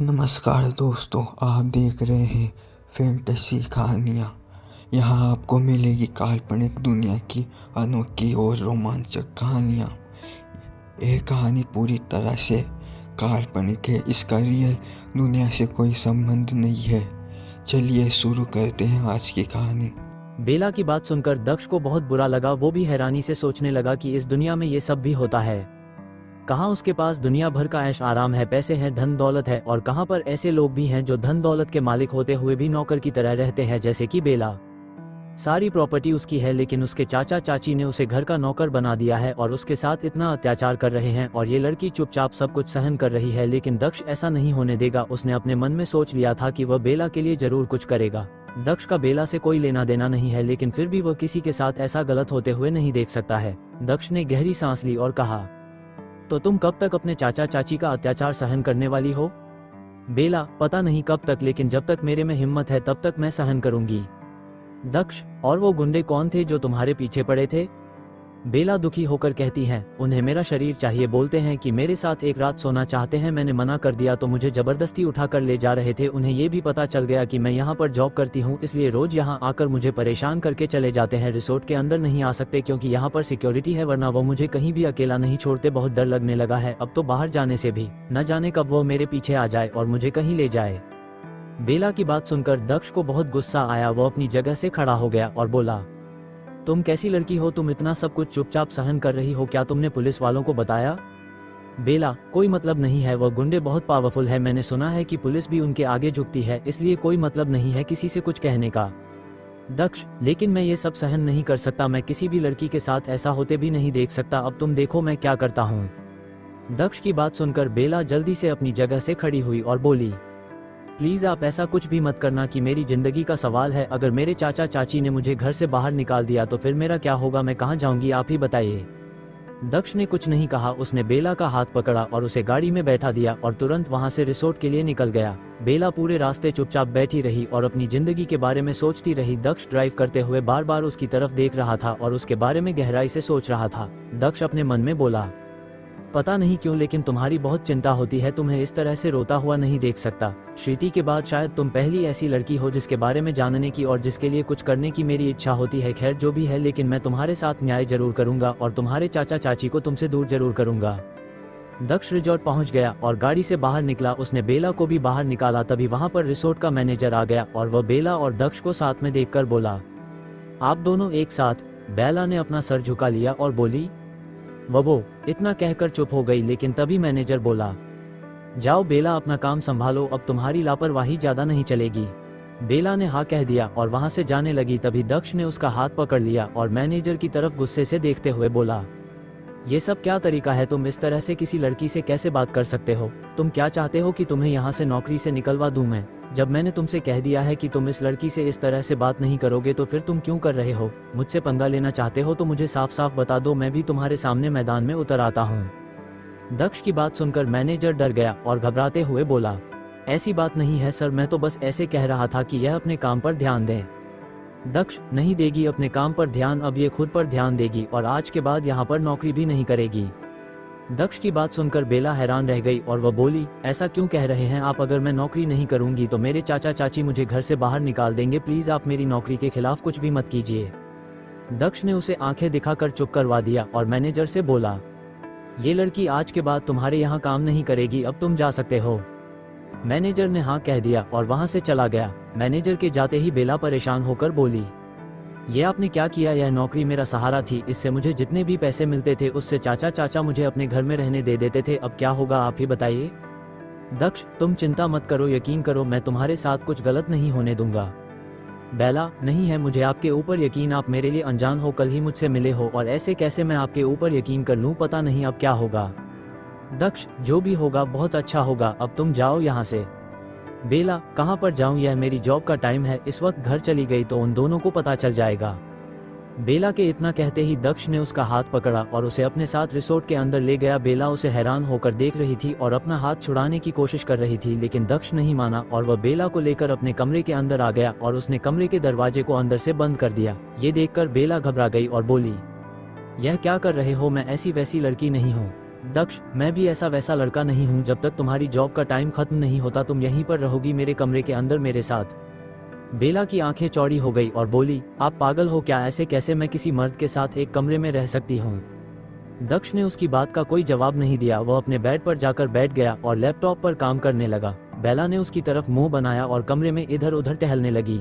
नमस्कार दोस्तों, आप देख रहे हैं फैंटेसी कहानियाँ। यहाँ आपको मिलेगी काल्पनिक दुनिया की अनोखी और रोमांचक कहानियाँ। यह कहानी पूरी तरह से काल्पनिक है, इसका रियल दुनिया से कोई संबंध नहीं है। चलिए शुरू करते हैं आज की कहानी। बेला की बात सुनकर दक्ष को बहुत बुरा लगा। वो भी हैरानी से सोचने लगा कि इस दुनिया में ये सब भी होता है। कहाँ उसके पास दुनिया भर का ऐश आराम है, पैसे हैं, धन दौलत है, और कहाँ पर ऐसे लोग भी हैं जो धन दौलत के मालिक होते हुए भी नौकर की तरह रहते हैं, जैसे कि बेला। सारी प्रॉपर्टी उसकी है, लेकिन उसके चाचा चाची ने उसे घर का नौकर बना दिया है और उसके साथ इतना अत्याचार कर रहे हैं, और ये लड़की चुपचाप सब कुछ सहन कर रही है। लेकिन दक्ष ऐसा नहीं होने देगा। उसने अपने मन में सोच लिया था कि वह बेला के लिए जरूर कुछ करेगा। दक्ष का बेला से कोई लेना देना नहीं है, लेकिन फिर भी वह किसी के साथ ऐसा गलत होते हुए नहीं देख सकता है। दक्ष ने गहरी सांस ली और कहा, तो तुम कब तक अपने चाचा चाची का अत्याचार सहन करने वाली हो? बेला, पता नहीं कब तक, लेकिन जब तक मेरे में हिम्मत है तब तक मैं सहन करूंगी। दक्ष, और वो गुंडे कौन थे जो तुम्हारे पीछे पड़े थे? बेला दुखी होकर कहती है, उन्हें मेरा शरीर चाहिए। बोलते हैं कि मेरे साथ एक रात सोना चाहते हैं। मैंने मना कर दिया तो मुझे जबरदस्ती उठाकर ले जा रहे थे। उन्हें ये भी पता चल गया कि मैं यहाँ पर जॉब करती हूँ, इसलिए रोज यहाँ आकर मुझे परेशान करके चले जाते हैं। रिसोर्ट के अंदर नहीं आ सकते क्योंकि यहाँ पर सिक्योरिटी है, वरना वो मुझे कहीं भी अकेला नहीं छोड़ते। बहुत डर लगने लगा है अब तो बाहर जाने से भी। न जाने कब वो मेरे पीछे आ जाए और मुझे कहीं ले जाए। बेला की बात सुनकर दक्ष को बहुत गुस्सा आया। वो अपनी जगह से खड़ा हो गया और बोला, तुम कैसी लड़की हो? तुम इतना सब कुछ चुपचाप सहन कर रही हो? क्या तुमने पुलिस वालों को बताया? बेला, कोई मतलब नहीं है। वह गुंडे बहुत पावरफुल है। मैंने सुना है कि पुलिस भी उनके आगे झुकती है, इसलिए कोई मतलब नहीं है किसी से कुछ कहने का। दक्ष, लेकिन मैं ये सब सहन नहीं कर सकता। मैं किसी भी लड़की के साथ ऐसा होते भी नहीं देख सकता। अब तुम देखो मैं क्या करता हूँ। दक्ष की बात सुनकर बेला जल्दी से अपनी जगह से खड़ी हुई और बोली, प्लीज आप ऐसा कुछ भी मत करना कि मेरी जिंदगी का सवाल है। अगर मेरे चाचा चाची ने मुझे घर से बाहर निकाल दिया तो फिर मेरा क्या होगा? मैं कहाँ जाऊंगी? आप ही बताइए। दक्ष ने कुछ नहीं कहा। उसने बेला का हाथ पकड़ा और उसे गाड़ी में बैठा दिया और तुरंत वहां से रिसोर्ट के लिए निकल गया। बेला पूरे रास्ते चुपचाप बैठी रही और अपनी जिंदगी के बारे में सोचती रही। दक्ष ड्राइव करते हुए बार बार उसकी तरफ देख रहा था और उसके बारे में गहराई से सोच रहा था। दक्ष अपने मन में बोला, पता नहीं क्यों, लेकिन तुम्हारी बहुत चिंता होती है। तुम्हें इस तरह से रोता हुआ नहीं देख सकता। श्रुति के बाद शायद तुम पहली ऐसी लड़की हो जिसके बारे में जानने की और जिसके लिए कुछ करने की मेरी इच्छा होती है। खैर जो भी है, लेकिन मैं तुम्हारे साथ न्याय जरूर करूंगा और तुम्हारे चाचा चाची को तुमसे दूर जरूर करूंगा। दक्ष रिजॉर्ट पहुंच गया और गाड़ी से बाहर निकला। उसने बेला को भी बाहर निकाला। तभी वहां पर रिसोर्ट का मैनेजर आ गया और वह बेला और दक्ष को साथ में देखकर बोला, आप दोनों एक साथ? बेला ने अपना सर झुका लिया और बोली, वो इतना कहकर चुप हो गई। लेकिन तभी मैनेजर बोला, जाओ बेला, अपना काम संभालो। अब तुम्हारी लापरवाही ज्यादा नहीं चलेगी। बेला ने हाँ कह दिया और वहां से जाने लगी। तभी दक्ष ने उसका हाथ पकड़ लिया और मैनेजर की तरफ गुस्से से देखते हुए बोला, ये सब क्या तरीका है? तुम इस तरह से किसी लड़की से कैसे बात कर सकते हो? तुम क्या चाहते हो कि तुम्हें यहाँ से नौकरी से निकलवा दूं मैं? जब मैंने तुमसे कह दिया है कि तुम इस लड़की से इस तरह से बात नहीं करोगे तो फिर तुम क्यों कर रहे हो? मुझसे पंगा लेना चाहते हो तो मुझे साफ साफ बता दो, मैं भी तुम्हारे सामने मैदान में उतर आता हूँ। दक्ष की बात सुनकर मैनेजर डर गया और घबराते हुए बोला, ऐसी बात नहीं है सर, मैं तो बस ऐसे कह रहा था कि यह अपने काम पर ध्यान दें। दक्ष, नहीं देगी अपने काम पर ध्यान, अब ये खुद पर ध्यान देगी और आज के बाद यहाँ पर नौकरी भी नहीं करेगी। दक्ष की बात सुनकर बेला हैरान रह गई और वह बोली, ऐसा क्यों कह रहे हैं आप? अगर मैं नौकरी नहीं करूंगी तो मेरे चाचा चाची मुझे घर से बाहर निकाल देंगे। प्लीज आप मेरी नौकरी के खिलाफ कुछ भी मत कीजिए। दक्ष ने उसे आंखें दिखाकर चुप करवा दिया और मैनेजर से बोला, ये लड़की आज के बाद तुम्हारे यहाँ काम नहीं करेगी, अब तुम जा सकते हो। मैनेजर ने हाँ कह दिया और वहां से चला गया। मैनेजर के जाते ही बेला परेशान होकर बोली, ये आपने क्या किया? यह नौकरी मेरा सहारा थी, इससे मुझे जितने भी पैसे मिलते थे उससे चाचा चाचा मुझे अपने घर में रहने दे देते थे। अब क्या होगा आप ही बताइए। दक्ष, तुम चिंता मत करो, यकीन करो, मैं तुम्हारे साथ कुछ गलत नहीं होने दूंगा। बेला, नहीं है मुझे आपके ऊपर यकीन। आप मेरे लिए अनजान हो, कल ही मुझसे मिले हो और ऐसे कैसे मैं आपके ऊपर यकीन कर लूं? पता नहीं अब क्या होगा। दक्ष, जो भी होगा बहुत अच्छा होगा, अब तुम जाओ यहाँ से। बेला, कहाँ पर जाऊं? यह मेरी जॉब का टाइम है, इस वक्त घर चली गई तो उन दोनों को पता चल जाएगा। बेला के इतना कहते ही दक्ष ने उसका हाथ पकड़ा और उसे अपने साथ रिसोर्ट के अंदर ले गया। बेला उसे हैरान होकर देख रही थी और अपना हाथ छुड़ाने की कोशिश कर रही थी, लेकिन दक्ष नहीं माना और वह बेला को लेकर अपने कमरे के अंदर आ गया और उसने कमरे के दरवाजे को अंदर से बंद कर दिया। ये देखकर बेला घबरा गई और बोली, यह क्या कर रहे हो? मैं ऐसी वैसी लड़की नहीं हूँ। दक्ष, मैं भी ऐसा वैसा लड़का नहीं हूँ। जब तक तुम्हारी जॉब का टाइम खत्म नहीं होता तुम यहीं पर रहोगी मेरे कमरे के अंदर मेरे साथ। बेला की आंखें चौड़ी हो गई और बोली, आप पागल हो क्या? ऐसे कैसे मैं किसी मर्द के साथ एक कमरे में रह सकती हूँ? दक्ष ने उसकी बात का कोई जवाब नहीं दिया। वह अपने बेड पर जाकर बैठ गया और लैपटॉप पर काम करने लगा। बेला ने उसकी तरफ मुंह बनाया और कमरे में इधर उधर टहलने लगी।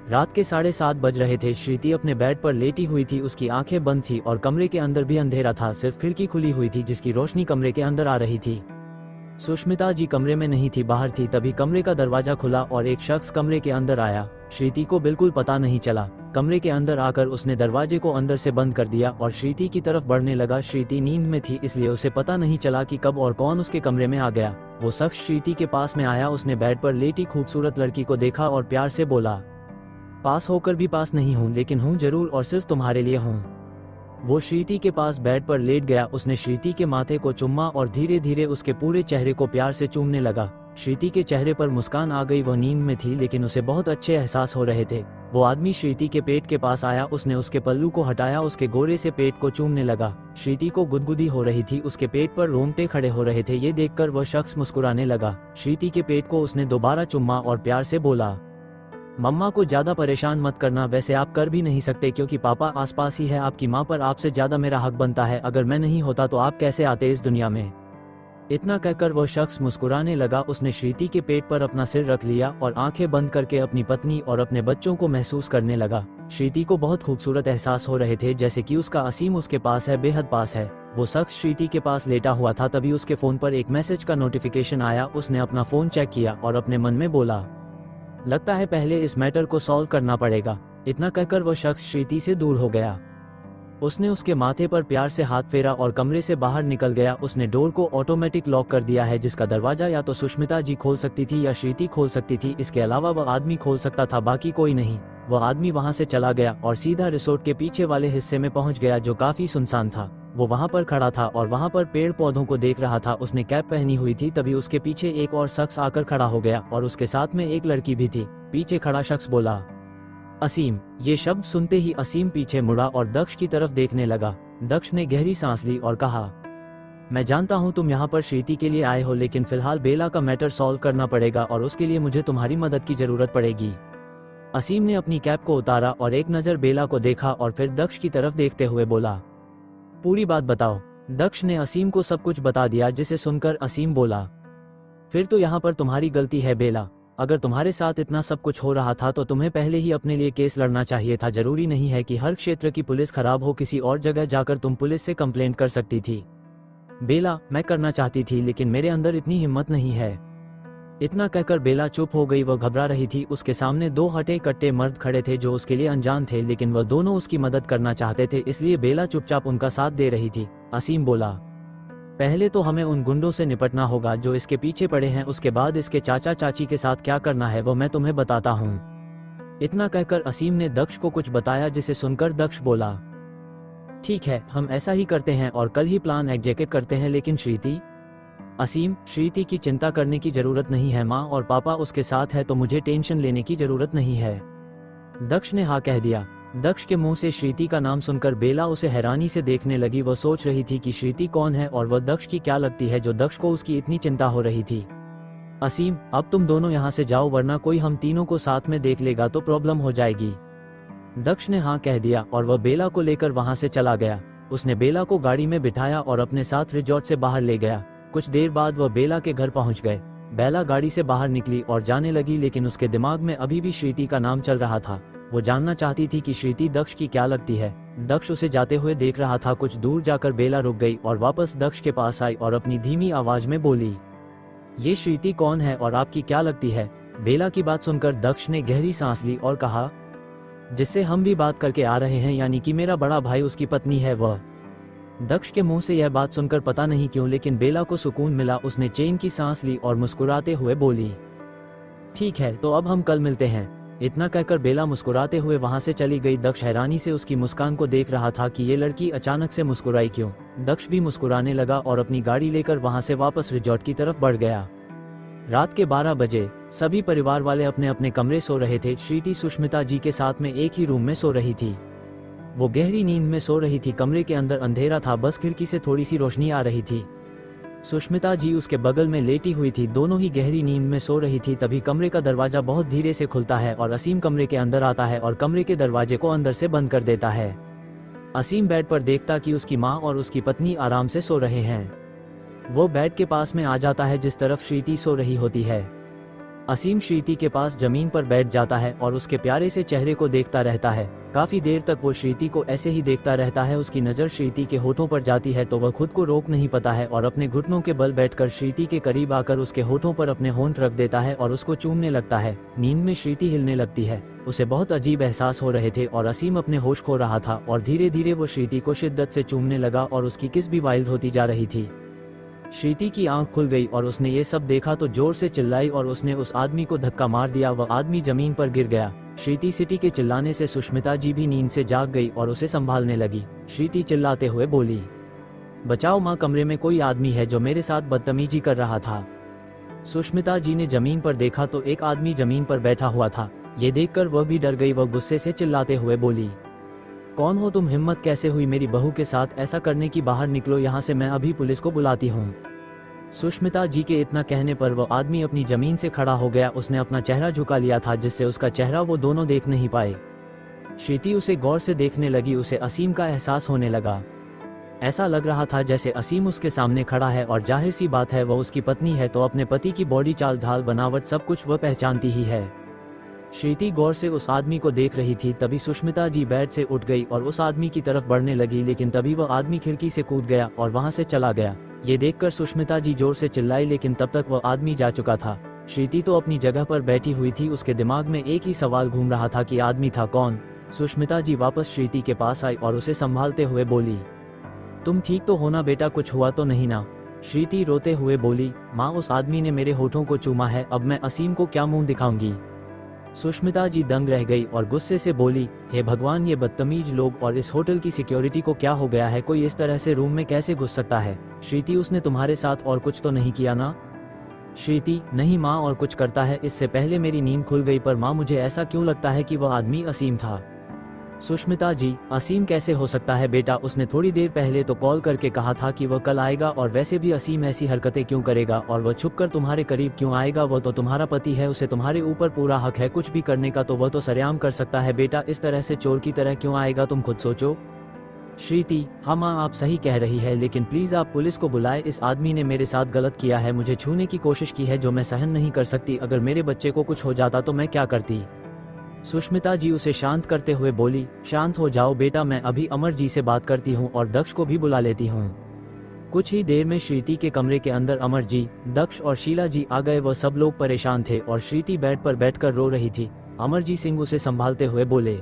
रात के 7:30 बज रहे थे। श्रुति अपने बेड पर लेटी हुई थी। उसकी आंखें बंद थी और कमरे के अंदर भी अंधेरा था। सिर्फ खिड़की खुली हुई थी जिसकी रोशनी कमरे के अंदर आ रही थी। सुष्मिता जी कमरे में नहीं थी, बाहर थी। तभी कमरे का दरवाजा खुला और एक शख्स कमरे के अंदर आया। श्रुति को बिल्कुल पता नहीं चला। कमरे के अंदर आकर उसने दरवाजे को अंदर से बंद कर दिया और श्रुति की तरफ बढ़ने लगा। श्रुति नींद में थी इसलिए उसे पता नहीं चला कि कब और कौन उसके कमरे में आ गया। वो शख्स श्रुति के पास में आया। उसने बेड पर लेटी खूबसूरत लड़की को देखा और प्यार से बोला, पास होकर भी पास नहीं हूँ, लेकिन हूँ जरूर और सिर्फ तुम्हारे लिए हूँ। वो श्रुति के पास बेड पर लेट गया। उसने श्रुति के माथे को चुम्मा और धीरे धीरे उसके पूरे चेहरे को प्यार से चूमने लगा। श्रुति के चेहरे पर मुस्कान आ गई। वह नींद में थी लेकिन उसे बहुत अच्छे एहसास हो रहे थे। वो आदमी श्रुति के पेट के पास आया। उसने उसके पल्लू को हटाया, उसके गोरे से पेट को चूमने लगा। श्रुति को गुदगुदी हो रही थी, उसके पेट पर रोंगटे खड़े हो रहे थे। ये देखकर वह शख्स मुस्कुराने लगा। श्रुति के पेट को उसने दोबारा चुम्मा और प्यार से बोला, मम्मा को ज्यादा परेशान मत करना। वैसे आप कर भी नहीं सकते क्योंकि पापा आसपास ही है। आपकी माँ पर आपसे ज्यादा मेरा हक बनता है। अगर मैं नहीं होता तो आप कैसे आते इस दुनिया में? इतना कहकर वह शख्स मुस्कुराने लगा। उसने श्रुति के पेट पर अपना सिर रख लिया और आंखें बंद करके अपनी पत्नी और अपने बच्चों को महसूस करने लगा। श्रुति को बहुत खूबसूरत एहसास हो रहे थे, जैसे कि उसका असीम उसके पास है, बेहद पास है। वो शख्स श्रुति के पास लेटा हुआ था। तभी उसके फोन पर एक मैसेज का नोटिफिकेशन आया। उसने अपना फोन चेक किया और अपने मन में बोला, लगता है पहले इस मैटर को सॉल्व करना पड़ेगा। इतना कहकर वह शख्स श्रुति से दूर हो गया। उसने उसके माथे पर प्यार से हाथ फेरा और कमरे से बाहर निकल गया। उसने डोर को ऑटोमेटिक लॉक कर दिया है, जिसका दरवाजा या तो सुष्मिता जी खोल सकती थी या श्रुति खोल सकती थी। इसके अलावा वह आदमी खोल सकता था, बाकी कोई नहीं। वह आदमी वहां से चला गया और सीधा रिसोर्ट के पीछे वाले हिस्से में पहुंच गया जो काफी सुनसान था। वो वहां पर खड़ा था और वहां पर पेड़ पौधों को देख रहा था। उसने कैप पहनी हुई थी। तभी उसके पीछे एक और शख्स आकर खड़ा हो गया और उसके साथ में एक लड़की भी थी। पीछे खड़ा शख्स बोला, असीम। ये शब्द सुनते ही असीम पीछे मुड़ा और दक्ष की तरफ देखने लगा। दक्ष ने गहरी सांस ली और कहा, मैं जानता हूँ तुम यहाँ पर श्रुति के लिए आए हो, लेकिन फिलहाल बेला का मैटर सॉल्व करना पड़ेगा और उसके लिए मुझे तुम्हारी मदद की जरूरत पड़ेगी। असीम ने अपनी कैप को उतारा और एक नजर बेला को देखा और फिर दक्ष की तरफ देखते हुए बोला, पूरी बात बताओ। दक्ष ने असीम को सब कुछ बता दिया, जिसे सुनकर असीम बोला, फिर तो यहाँ पर तुम्हारी गलती है बेला। अगर तुम्हारे साथ इतना सब कुछ हो रहा था तो तुम्हें पहले ही अपने लिए केस लड़ना चाहिए था। जरूरी नहीं है कि हर क्षेत्र की पुलिस खराब हो। किसी और जगह जाकर तुम पुलिस से कंप्लेंट कर सकती थी। बेला, मैं करना चाहती थी लेकिन मेरे अंदर इतनी हिम्मत नहीं है। इतना कहकर बेला चुप हो गई। वह घबरा रही थी। उसके सामने दो हटे कट्टे मर्द खड़े थे जो उसके लिए अनजान थे, लेकिन वह दोनों उसकी मदद करना चाहते थे, इसलिए बेला चुपचाप उनका साथ दे रही थी। असीम बोला, पहले तो हमें उन गुंडों से निपटना होगा जो इसके पीछे पड़े हैं। उसके बाद इसके चाचा चाची के साथ क्या करना है वो मैं तुम्हें बताता हूँ। इतना कहकर असीम ने दक्ष को कुछ बताया, जिसे सुनकर दक्ष बोला, ठीक है, हम ऐसा ही करते हैं और कल ही प्लान एग्जीक्यूट करते हैं। लेकिन श्रुति? असीम, श्रुति की चिंता करने की जरूरत नहीं है। माँ और पापा उसके साथ है तो मुझे टेंशन लेने की जरूरत नहीं है। दक्ष ने हाँ कह दिया। दक्ष के मुंह से श्रुति का नाम सुनकर बेला उसे हैरानी से देखने लगी। वह सोच रही थी कि श्रुति कौन है और वह दक्ष की क्या लगती है जो दक्ष को उसकी इतनी चिंता हो रही थी। असीम, अब तुम दोनों यहाँ से जाओ वरना कोई हम तीनों को साथ में देख लेगा तो प्रॉब्लम हो जाएगी। दक्ष ने हाँ कह दिया और वह बेला को लेकर वहां से चला गया। उसने बेला को गाड़ी में बिठाया और अपने साथ रिजॉर्ट से बाहर ले गया। कुछ देर बाद वह बेला के घर पहुंच गए। बेला गाड़ी से बाहर निकली और जाने लगी, लेकिन उसके दिमाग में अभी भी श्रुति का नाम चल रहा था। वो जानना चाहती थी कि श्रुति दक्ष की क्या लगती है। दक्ष उसे जाते हुए देख रहा था। कुछ दूर जाकर बेला रुक गई और वापस दक्ष के पास आई और अपनी धीमी आवाज में बोली, ये श्रुति कौन है और आपकी क्या लगती है? बेला की बात सुनकर दक्ष ने गहरी सांस ली और कहा, जिससे हम भी बात करके आ रहे हैं, यानी कि मेरा बड़ा भाई उसकी पत्नी है वह। दक्ष के मुंह से यह बात सुनकर पता नहीं क्यों लेकिन बेला को सुकून मिला। उसने चैन की सांस ली और मुस्कुराते हुए बोली, ठीक है, तो अब हम कल मिलते हैं। इतना कहकर बेला मुस्कुराते हुए वहां से चली गई। दक्ष हैरानी से उसकी मुस्कान को देख रहा था कि ये लड़की अचानक से मुस्कुराई क्यों। दक्ष भी मुस्कुराने लगा और अपनी गाड़ी लेकर वहां से वापस रिजॉर्ट की तरफ बढ़ गया। रात के 12 बजे सभी परिवार वाले अपने अपने कमरे सो रहे थे। श्रुति सुष्मिता जी के साथ में एक ही रूम में सो रही थी। वो गहरी नींद में सो रही थी। कमरे के अंदर अंधेरा था, बस खिड़की से थोड़ी सी रोशनी आ रही थी। सुष्मिता जी उसके बगल में लेटी हुई थी, दोनों ही गहरी नींद में सो रही थी। तभी कमरे का दरवाजा बहुत धीरे से खुलता है और असीम कमरे के अंदर आता है और कमरे के दरवाजे को अंदर से बंद कर देता है। असीम बेड पर देखता कि उसकी माँ और उसकी पत्नी आराम से सो रहे हैं। वो बेड के पास में आ जाता है जिस तरफ श्रीति सो रही होती है। असीम श्रीति के पास जमीन पर बैठ जाता है और उसके प्यारे से चेहरे को देखता रहता है। काफी देर तक वो श्रीति को ऐसे ही देखता रहता है। उसकी नज़र श्रीति के होठों पर जाती है तो वह खुद को रोक नहीं पाता है और अपने घुटनों के बल बैठकर श्रीति के करीब आकर उसके होठों पर अपने होंठ रख देता है और उसको चूमने लगता है। नींद में श्रीति हिलने लगती है। उसे बहुत अजीब एहसास हो रहे थे और असीम अपने होश खो रहा था और धीरे धीरे वो श्रीति को शिद्दत से चूमने लगा और उसकी किस भी वाइल्ड होती जा रही थी। श्रीति की आंख खुल गई और उसने ये सब देखा तो जोर से चिल्लाई और उसने उस आदमी को धक्का मार दिया। वह आदमी जमीन पर गिर गया। श्रीति सिटी के चिल्लाने से सुष्मिता जी भी नींद से जाग गई और उसे संभालने लगी। श्रीति चिल्लाते हुए बोली, बचाओ माँ, कमरे में कोई आदमी है जो मेरे साथ बदतमीजी कर रहा था। सुष्मिता जी ने जमीन पर देखा तो एक आदमी जमीन पर बैठा हुआ था। ये देखकर वह भी डर गई। वह गुस्से से चिल्लाते हुए बोली, कौन हो तुम? हिम्मत कैसे हुई मेरी बहू के साथ ऐसा करने की? बाहर निकलो यहाँ से, मैं अभी पुलिस को बुलाती हूँ। सुष्मिता जी के इतना कहने पर वह आदमी अपनी जमीन से खड़ा हो गया। उसने अपना चेहरा झुका लिया था जिससे उसका चेहरा वो दोनों देख नहीं पाए। श्रीति उसे गौर से देखने लगी। उसे असीम का एहसास होने लगा। ऐसा लग रहा था जैसे असीम उसके सामने खड़ा है और जाहिर सी बात है वह उसकी पत्नी है तो अपने पति की बॉडी, चाल ढाल, बनावट सब कुछ वह पहचानती ही है। श्रीति गौर से उस आदमी को देख रही थी। तभी सुष्मिता जी बेड से उठ गई और उस आदमी की तरफ बढ़ने लगी, लेकिन तभी वह आदमी खिड़की से कूद गया और वहां से चला गया। ये देखकर सुष्मिता जी जोर से चिल्लाई, लेकिन तब तक वह आदमी जा चुका था। श्रीति तो अपनी जगह पर बैठी हुई थी। उसके दिमाग में एक ही सवाल घूम रहा था कि आदमी था कौन। सुष्मिता जी वापस श्रीति के पास आई और उसे संभालते हुए बोली, तुम ठीक तो हो ना बेटा? कुछ हुआ तो नहीं ना? श्रीति रोते हुए बोली, माँ, उस आदमी ने मेरे होठों को चूमा है, अब मैं असीम को क्या मुंह दिखाऊंगी? सुष्मिता जी दंग रह गई और गुस्से से बोली, हे भगवान, ये बदतमीज लोग और इस होटल की सिक्योरिटी को क्या हो गया है? कोई इस तरह से रूम में कैसे घुस सकता है? श्रीति, उसने तुम्हारे साथ और कुछ तो नहीं किया ना? श्रीति, नहीं माँ, और कुछ करता है। इससे पहले मेरी नींद खुल गई, पर माँ मुझे ऐसा क्यों लगता है कि वह आदमी असीम था। सुष्मिता जी, असीम कैसे हो सकता है बेटा? उसने थोड़ी देर पहले तो कॉल करके कहा था कि वह कल आएगा, और वैसे भी असीम ऐसी हरकतें क्यों करेगा और वह छुपकर तुम्हारे करीब क्यों आएगा? वह तो तुम्हारा पति है, उसे तुम्हारे ऊपर पूरा हक है कुछ भी करने का, तो वह तो सरेआम कर सकता है बेटा। इस तरह से चोर की तरह क्यों आएगा? तुम खुद सोचो। श्रीति, हाँ माँ, आप सही कह रही है, लेकिन प्लीज आप पुलिस को बुलाए। इस आदमी ने मेरे साथ गलत किया है, मुझे छूने की कोशिश की है जो मैं सहन नहीं कर सकती। अगर मेरे बच्चे को कुछ हो जाता तो मैं क्या करती? सुष्मिता जी उसे शांत करते हुए बोली, शांत हो जाओ बेटा, मैं अभी अमर जी से बात करती हूँ और दक्ष को भी बुला लेती हूँ। कुछ ही देर में श्रीति के कमरे के अंदर अमर जी, दक्ष और शीला जी आ गए। वह सब लोग परेशान थे और श्रीति बेड पर बैठकर रो रही थी। अमर जी सिंह उसे संभालते हुए बोले,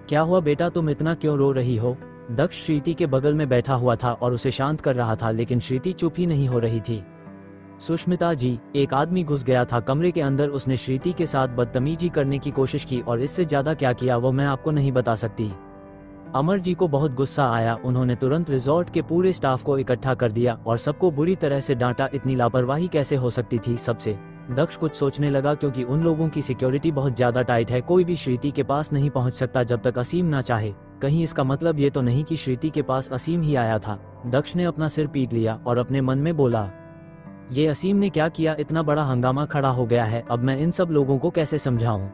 क्या हुआ बेटा, तुम इतना क्यों रो रही हो? दक्ष श्रीति के बगल में बैठा हुआ था और उसे शांत कर रहा था, लेकिन श्रीति चुप ही नहीं हो रही थी। सुष्मिता जी, एक आदमी घुस गया था कमरे के अंदर, उसने श्रीति के साथ बदतमीजी करने की कोशिश की और इससे ज्यादा क्या किया वो मैं आपको नहीं बता सकती। अमर जी को बहुत गुस्सा आया। उन्होंने तुरंत रिजॉर्ट के पूरे स्टाफ को इकट्ठा कर दिया और सबको बुरी तरह से डांटा। इतनी लापरवाही कैसे हो सकती थी सबसे? दक्ष कुछ सोचने लगा, क्योंकि उन लोगों की सिक्योरिटी बहुत ज्यादा टाइट है। कोई भी श्रीति के पास नहीं पहुंच सकता जब तक असीम ना चाहे। कहीं इसका मतलब ये तो नहीं कि श्रीति के पास असीम ही आया था? दक्ष ने अपना सिर पीट लिया और अपने मन में बोला, ये असीम ने क्या किया? इतना बड़ा हंगामा खड़ा हो गया है, अब मैं इन सब लोगों को कैसे समझाऊं?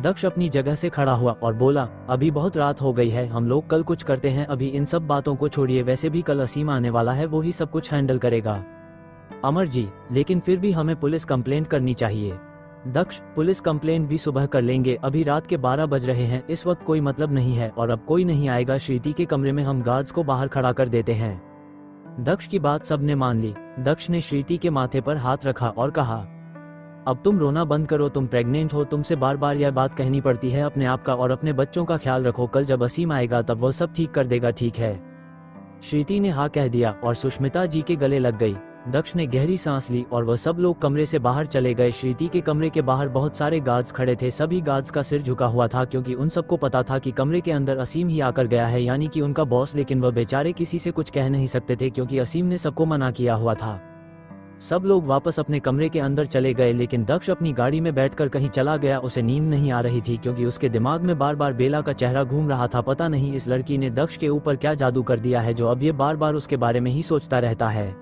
दक्ष अपनी जगह से खड़ा हुआ और बोला, अभी बहुत रात हो गई है, हम लोग कल कुछ करते हैं। अभी इन सब बातों को छोड़िए, वैसे भी कल असीम आने वाला है, वो ही सब कुछ हैंडल करेगा। अमर जी, लेकिन फिर भी हमें पुलिस कंप्लेंट करनी चाहिए। दक्ष, पुलिस कंप्लेंट भी सुबह कर लेंगे, अभी रात के 12 बज रहे हैं, इस वक्त कोई मतलब नहीं है और अब कोई नहीं आएगा। श्रीति के कमरे में हम गार्ड्स को बाहर खड़ा कर देते हैं। दक्ष की बात सबने मान ली। दक्ष ने श्रीति के माथे पर हाथ रखा और कहा, अब तुम रोना बंद करो, तुम प्रेग्नेंट हो, तुमसे बार बार यह बात कहनी पड़ती है। अपने आप का और अपने बच्चों का ख्याल रखो, कल जब असीम आएगा तब वह सब ठीक कर देगा, ठीक है? श्रीति ने हाँ कह दिया और सुष्मिता जी के गले लग गई। दक्ष ने गहरी सांस ली और वह सब लोग कमरे से बाहर चले गए। श्रीति के कमरे के बाहर बहुत सारे गार्ड्स खड़े थे। सभी गार्ड्स का सिर झुका हुआ था, क्योंकि उन सबको पता था कि कमरे के अंदर असीम ही आकर गया है, यानी कि उनका बॉस। लेकिन वह बेचारे किसी से कुछ कह नहीं सकते थे, क्योंकि असीम ने सबको मना किया हुआ था। सब लोग वापस अपने कमरे के अंदर चले गए, लेकिन दक्ष अपनी गाड़ी में बैठकर कहीं चला गया। उसे नींद नहीं आ रही थी क्योंकि उसके दिमाग में बार बार बेला का चेहरा घूम रहा था। पता नहीं इस लड़की ने दक्ष के ऊपर क्या जादू कर दिया है जो अब ये बार बार उसके बारे में ही सोचता रहता है।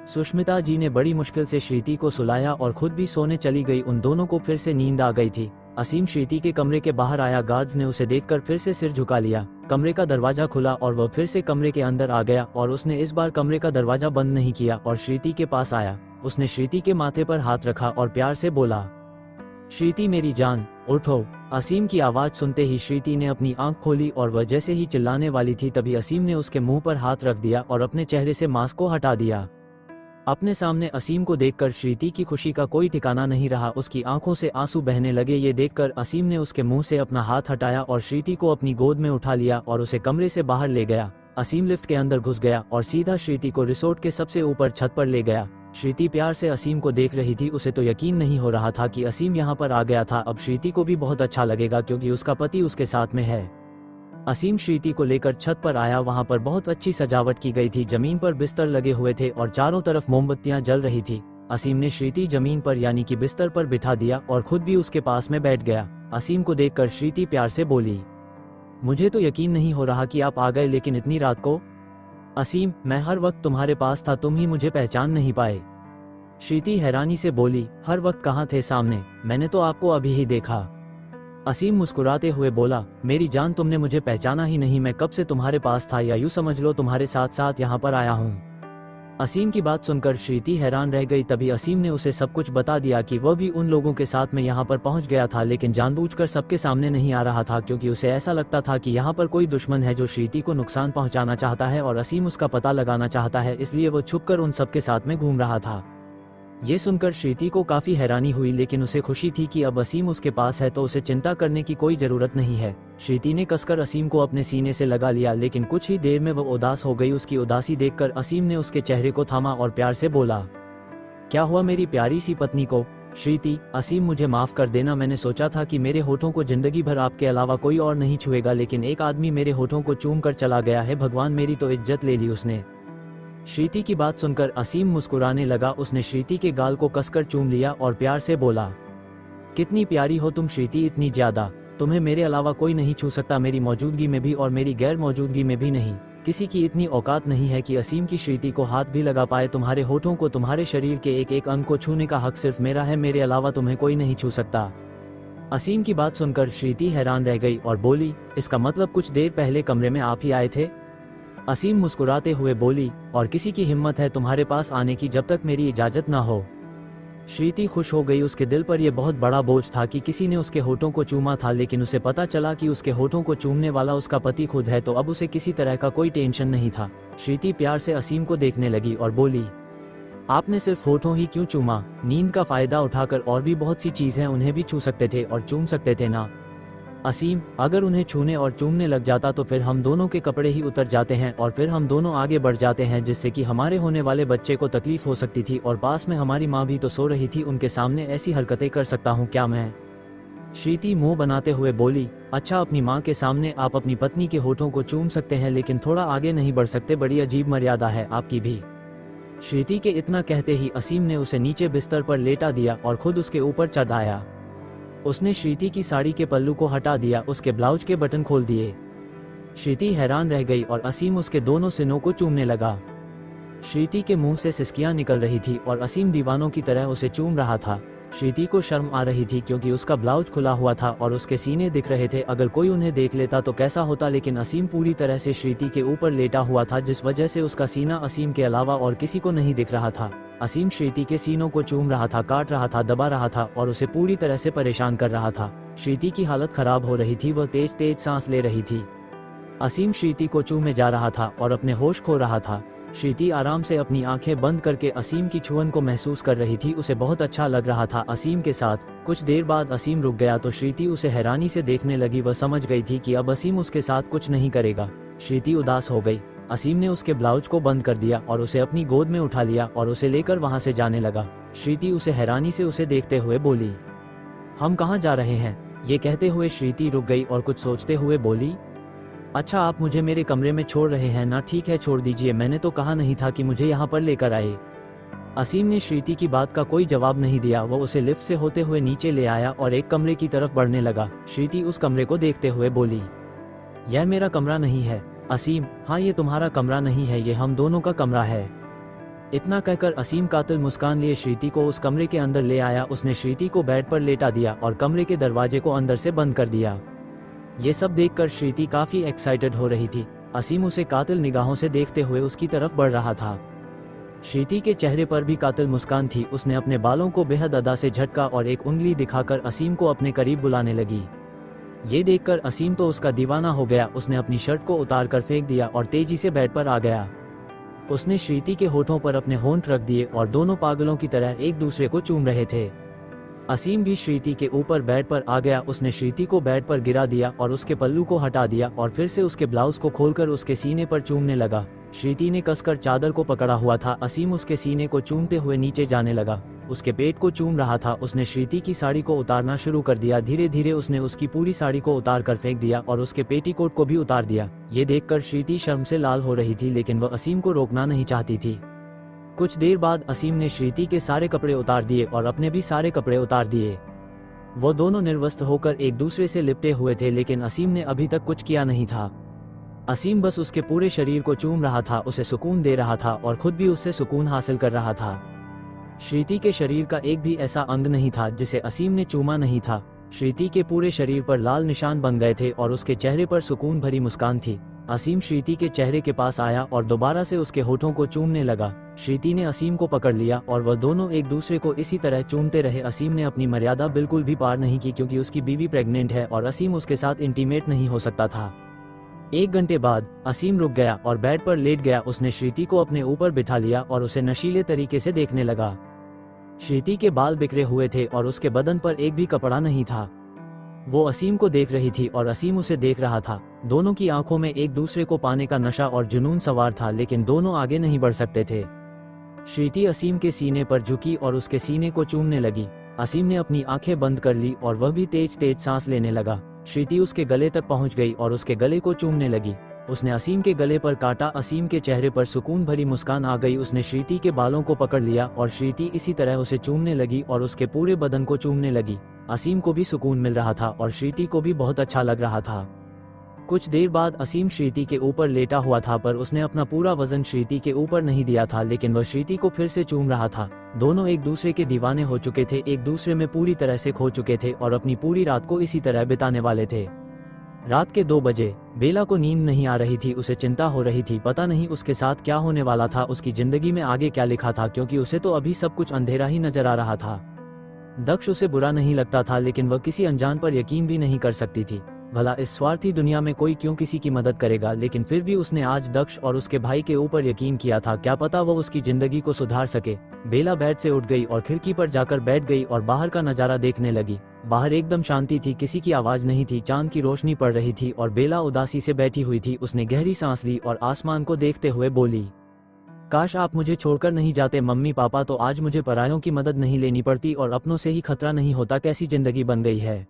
सुष्मिता जी ने बड़ी मुश्किल से श्रीति को सुलाया और खुद भी सोने चली गई। उन दोनों को फिर से नींद आ गई थी। असीम श्रीति के कमरे के बाहर आया। गार्ड्स ने उसे देखकर फिर से सिर झुका लिया। कमरे का दरवाजा खुला और वह फिर से कमरे के अंदर आ गया और उसने इस बार कमरे का दरवाजा बंद नहीं किया और श्रीति के पास आया। उसने श्रीति के माथे पर हाथ रखा और प्यार से बोला, श्रीति मेरी जान, उठो। असीम की आवाज सुनते ही श्रीति ने अपनी आंख खोली और वह जैसे ही चिल्लाने वाली थी तभी असीम ने उसके मुंह पर हाथ रख दिया और अपने चेहरे से मास्क को हटा दिया। अपने सामने असीम को देखकर श्रीति की खुशी का कोई ठिकाना नहीं रहा। उसकी आंखों से आंसू बहने लगे। ये देखकर असीम ने उसके मुंह से अपना हाथ हटाया और श्रीति को अपनी गोद में उठा लिया और उसे कमरे से बाहर ले गया। असीम लिफ्ट के अंदर घुस गया और सीधा श्रीति को रिसोर्ट के सबसे ऊपर छत पर ले गया। श्रीति प्यार से असीम को देख रही थी। उसे तो यकीन नहीं हो रहा था कि असीम यहाँ पर आ गया था। अब श्रीति को भी बहुत अच्छा लगेगा क्योंकि उसका पति उसके साथ में है। असीम श्रीति को लेकर छत पर आया। वहां पर बहुत अच्छी सजावट की गई थी। जमीन पर बिस्तर लगे हुए थे और चारों तरफ मोमबत्तियां जल रही थी। असीम ने श्रीति जमीन पर यानी कि बिस्तर पर बिठा दिया और खुद भी उसके पास में बैठ गया। असीम को देखकर श्रीति प्यार से बोली, मुझे तो यकीन नहीं हो रहा कि आप आ गए, लेकिन इतनी रात को। असीम, मैं हर वक्त तुम्हारे पास था, तुम ही मुझे पहचान नहीं पाए। श्रीति हैरानी से बोली, हर वक्त कहाँ थे सामने, मैंने तो आपको अभी ही देखा। असीम मुस्कुराते हुए बोला, मेरी जान, तुमने मुझे पहचाना ही नहीं। मैं कब से तुम्हारे पास था, या यूं समझ लो तुम्हारे साथ साथ यहाँ पर आया हूँ। असीम की बात सुनकर श्रीति हैरान रह गई। तभी असीम ने उसे सब कुछ बता दिया कि वह भी उन लोगों के साथ में यहाँ पर पहुँच गया था, लेकिन जानबूझकर सबके सामने नहीं आ रहा था क्योंकि उसे ऐसा लगता था कि यहाँ पर कोई दुश्मन है जो श्रीति को नुकसान पहुँचाना चाहता है और असीम उसका पता लगाना चाहता है, इसलिए वो छुपकर उन सबके साथ में घूम रहा था। ये सुनकर श्रीति को काफी हैरानी हुई, लेकिन उसे खुशी थी कि अब असीम उसके पास है तो उसे चिंता करने की कोई जरूरत नहीं है। श्रीति ने कसकर असीम को अपने सीने से लगा लिया, लेकिन कुछ ही देर में वह उदास हो गई। उसकी उदासी देखकर असीम ने उसके चेहरे को थामा और प्यार से बोला, क्या हुआ मेरी प्यारी सी पत्नी को? श्रीति, असीम मुझे माफ कर देना। मैंने सोचा था कि मेरे होठों को जिंदगी भर आपके अलावा कोई और नहीं छुएगा, लेकिन एक आदमी मेरे होठों को चूम कर चला गया है। भगवान, मेरी तो इज्जत ले ली उसने। श्रीति की बात सुनकर असीम मुस्कुराने लगा। उसने श्रीति के गाल को कसकर चूम लिया और प्यार से बोला, कितनी प्यारी हो तुम श्रीति, इतनी ज्यादा। तुम्हें मेरे अलावा कोई नहीं छू सकता, मेरी मौजूदगी में भी और मेरी गैर मौजूदगी में भी नहीं। किसी की इतनी औकात नहीं है कि असीम की श्रीति को हाथ भी लगा पाए। तुम्हारे होठों को, तुम्हारे शरीर के एक एक अंग को छूने का हक सिर्फ मेरा है, मेरे अलावा तुम्हें कोई नहीं छू सकता। असीम की बात सुनकर श्रीति हैरान रह गई और बोली, इसका मतलब कुछ देर पहले कमरे में आप ही आए थे? असीम मुस्कुराते हुए बोली, और किसी की हिम्मत है तुम्हारे पास आने की जब तक मेरी इजाजत ना हो? श्रीति खुश हो गई। उसके दिल पर यह बहुत बड़ा बोझ था कि किसी ने उसके होठों को चूमा था, लेकिन उसे पता चला कि उसके होठों को चूमने वाला उसका पति खुद है, तो अब उसे किसी तरह का कोई टेंशन नहीं था। श्रीति प्यार से असीम को देखने लगी और बोली, आपने सिर्फ होठों ही क्यों चूमा? नींद का फायदा उठाकर और भी बहुत सी चीजें उन्हें भी छू सकते थे और चूम सकते थे ना? असीम, अगर उन्हें छूने और चूमने लग जाता तो फिर हम दोनों के कपड़े ही उतर जाते हैं और फिर हम दोनों आगे बढ़ जाते हैं, जिससे कि हमारे होने वाले बच्चे को तकलीफ हो सकती थी, और पास में हमारी माँ भी तो सो रही थी। उनके सामने ऐसी हरकतें कर सकता हूँ क्या मैं? श्रीति मुंह बनाते हुए बोली, अच्छा, अपनी माँ के सामने आप अपनी पत्नी के होठों को चूम सकते हैं, लेकिन थोड़ा आगे नहीं बढ़ सकते? बड़ी अजीब मर्यादा है आपकी भी। श्रीति के इतना कहते ही असीम ने उसे नीचे बिस्तर पर लेटा दिया और खुद उसके ऊपर चढ़ आया। उसने श्रीति की साड़ी के पल्लू को हटा दिया, उसके ब्लाउज के बटन खोल दिए। श्रीति हैरान रह गई और असीम उसके दोनों सिनों को चूमने लगा। श्रीति के मुंह से सिसकियां निकल रही थी और असीम दीवानों की तरह उसे चूम रहा था। श्रीति को शर्म आ रही थी क्योंकि उसका ब्लाउज खुला हुआ था और उसके सीने दिख रहे थे। अगर कोई उन्हें देख लेता तो कैसा होता, लेकिन असीम पूरी तरह से श्रीति के ऊपर लेटा हुआ था, जिस वजह से उसका सीना असीम के अलावा और किसी को नहीं दिख रहा था। असीम श्रीति के सीनों को चूम रहा था, काट रहा था, दबा रहा था और उसे पूरी तरह से परेशान कर रहा था। श्रीति की हालत खराब हो रही थी, वह तेज तेज सांस ले रही थी। असीम श्रीति को चूमे जा रहा था और अपने होश खो रहा था। श्रीति आराम से अपनी आंखें बंद करके असीम की छुअन को महसूस कर रही थी। उसे बहुत अच्छा लग रहा था असीम के साथ। कुछ देर बाद असीम रुक गया तो श्रीति उसे हैरानी से देखने लगी। वह समझ गई थी कि अब असीम उसके साथ कुछ नहीं करेगा। श्रीति उदास हो गई। असीम ने उसके ब्लाउज को बंद कर दिया और उसे अपनी गोद में उठा लिया और उसे लेकर वहां से जाने लगा। श्रीति उसे हैरानी से उसे देखते हुए बोली, हम कहाँ जा रहे हैं? ये कहते हुए श्रीति रुक गई और कुछ सोचते हुए बोली, अच्छा, आप मुझे मेरे कमरे में छोड़ रहे हैं ना? ठीक है, छोड़ दीजिए। मैंने तो कहा नहीं था कि मुझे यहाँ पर लेकर आए। असीम ने श्रीति की बात का कोई जवाब नहीं दिया। वो उसे लिफ्ट से होते हुए नीचे ले आया और एक कमरे की तरफ बढ़ने लगा। श्रीति उस कमरे को देखते हुए बोली, यह मेरा कमरा नहीं है। असीम, हाँ ये तुम्हारा कमरा नहीं है, ये हम दोनों का कमरा है। इतना कहकर असीम कातिल मुस्कान लिए श्रीति को उस कमरे के अंदर ले आया। उसने श्रीति को बेड पर लेटा दिया और कमरे के दरवाजे को अंदर से बंद कर दिया। ये सब देखकर श्रीति काफी एक्साइटेड हो रही थी। असीम उसे कातिल निगाहों से देखते हुए उसकी तरफ बढ़ रहा था। श्रीति के चेहरे पर भी कातिल मुस्कान थी। उसने अपने बालों को बेहद अदा से झटका और एक उंगली दिखाकर असीम को अपने करीब बुलाने लगी। ये देखकर असीम तो उसका दीवाना हो गया। उसने अपनी शर्ट को उतार कर फेंक दिया और तेजी से बेड पर आ गया। उसने श्रीति के होठों पर अपने होंठ रख दिए और दोनों पागलों की तरह एक दूसरे को चूम रहे थे। असीम भी श्रीति के ऊपर बेड पर आ गया। उसने श्रीति को बेड पर गिरा दिया और उसके पल्लू को हटा दिया और फिर से उसके ब्लाउज को खोलकर उसके सीने पर चूमने लगा। श्रीति ने कसकर चादर को पकड़ा हुआ था। असीम उसके सीने को चूमते हुए नीचे जाने लगा, उसके पेट को चूम रहा था। उसने श्रीति की साड़ी को उतारना शुरू कर दिया। धीरे धीरे उसने उसकी पूरी साड़ी को उतार कर फेंक दिया और उसके पेटीकोट को भी उतार दिया। ये देखकर श्रीति शर्म से लाल हो रही थी, लेकिन वह असीम को रोकना नहीं चाहती थी। कुछ देर बाद असीम ने श्रीति के सारे कपड़े उतार दिए और अपने भी सारे कपड़े उतार दिए। वो दोनों निर्वस्त्र होकर एक दूसरे से लिपटे हुए थे, लेकिन असीम ने अभी तक कुछ किया नहीं था। असीम बस उसके पूरे शरीर को चूम रहा था, उसे सुकून दे रहा था और खुद भी उससे सुकून हासिल कर रहा था। श्रीति के शरीर का एक भी ऐसा अंग नहीं था जिसे असीम ने चूमा नहीं था। श्रीति के पूरे शरीर पर लाल निशान बन गए थे और उसके चेहरे पर सुकून भरी मुस्कान थी। असीम श्रीति के चेहरे के पास आया और दोबारा से उसके होठों को चूमने लगा। श्रीति ने असीम को पकड़ लिया और वह दोनों एक दूसरे को इसी तरह चूमते रहे। असीम ने अपनी मर्यादा बिल्कुल भी पार नहीं की, क्योंकि उसकी बीवी प्रेग्नेंट है और असीम उसके साथ इंटीमेट नहीं हो सकता था। 1 घंटे बाद असीम रुक गया और बेड पर लेट गया। उसने श्रीति को अपने ऊपर बिठा लिया और उसे नशीले तरीके से देखने लगा। श्रीति के बाल बिखरे हुए थे और उसके बदन पर एक भी कपड़ा नहीं था। वो असीम को देख रही थी और असीम उसे देख रहा था। दोनों की आंखों में एक दूसरे को पाने का नशा और जुनून सवार था, लेकिन दोनों आगे नहीं बढ़ सकते थे। श्रीति असीम के सीने पर झुकी और उसके सीने को चूमने लगी। असीम ने अपनी आंखें बंद कर ली और वह भी तेज तेज सांस लेने लगा। श्रीति उसके गले तक पहुंच गई और उसके गले को चूमने लगी। उसने असीम के गले पर काटा। असीम के चेहरे पर सुकून भरी मुस्कान आ गई। उसने श्रीति के बालों को पकड़ लिया और श्रीति इसी तरह उसे चूमने लगी और उसके पूरे बदन को चूमने लगी। असीम को भी सुकून मिल रहा था और श्रीति को भी बहुत अच्छा लग रहा था। कुछ देर बाद असीम श्रीति के ऊपर लेटा हुआ था, पर उसने अपना पूरा वजन श्रीति के ऊपर नहीं दिया था, लेकिन वह श्रीति को फिर से चूम रहा था। दोनों एक दूसरे के दीवाने हो चुके थे, एक दूसरे में पूरी तरह से खो चुके थे और अपनी पूरी रात को इसी तरह बिताने वाले थे। रात के 2 बजे बेला को नींद नहीं आ रही थी। उसे चिंता हो रही थी, पता नहीं उसके साथ क्या होने वाला था, उसकी जिंदगी में आगे क्या लिखा था, क्योंकि उसे तो अभी सब कुछ अंधेरा ही नजर आ रहा था। दक्ष उसे बुरा नहीं लगता था, लेकिन वह किसी अनजान पर यकीन भी नहीं कर सकती थी। भला इस स्वार्थी दुनिया में कोई क्यों किसी की मदद करेगा, लेकिन फिर भी उसने आज दक्ष और उसके भाई के ऊपर यकीन किया था। क्या पता वो उसकी जिंदगी को सुधार सके। बेला बेड से उठ गई और खिड़की पर जाकर बैठ गई और बाहर का नजारा देखने लगी। बाहर एकदम शांति थी, किसी की आवाज नहीं थी, चांद की रोशनी पड़ रही थी और बेला उदासी से बैठी हुई थी। उसने गहरी सांस ली और आसमान को देखते हुए बोली, काश आप मुझे छोड़कर नहीं जाते मम्मी पापा, तो आज मुझे परायों की मदद नहीं लेनी पड़ती और अपनों से ही खतरा नहीं होता। कैसी जिंदगी बन गई है।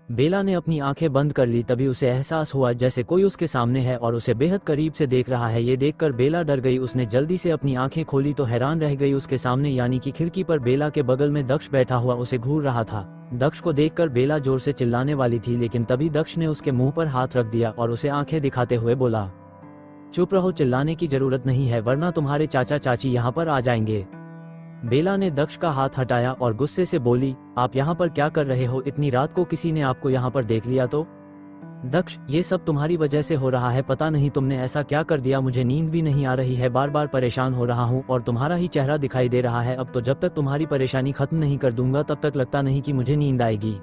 बेला ने अपनी आंखें बंद कर ली। तभी उसे एहसास हुआ जैसे कोई उसके सामने है और उसे बेहद करीब से देख रहा है। ये देखकर बेला डर गई। उसने जल्दी से अपनी आंखें खोली तो हैरान रह गई। उसके सामने यानी कि खिड़की पर बेला के बगल में दक्ष बैठा हुआ उसे घूर रहा था। दक्ष को देखकर बेला जोर से चिल्लाने वाली थी, लेकिन तभी दक्ष ने उसके मुंह पर हाथ रख दिया और उसे आंखें दिखाते हुए बोला, चुप रहो, चिल्लाने की जरूरत नहीं है, वरना तुम्हारे चाचा चाची यहाँ पर आ जाएंगे। बेला ने दक्ष का हाथ हटाया और गुस्से से बोली, आप यहाँ पर क्या कर रहे हो? इतनी रात को किसी ने आपको यहाँ पर देख लिया तो? दक्ष, ये सब तुम्हारी वजह से हो रहा है। पता नहीं तुमने ऐसा क्या कर दिया, मुझे नींद भी नहीं आ रही है, बार बार परेशान हो रहा हूँ और तुम्हारा ही चेहरा दिखाई दे रहा है। अब तो जब तक तुम्हारी परेशानी खत्म नहीं कर दूंगा तब तक लगता नहीं कि मुझे नींद आएगी।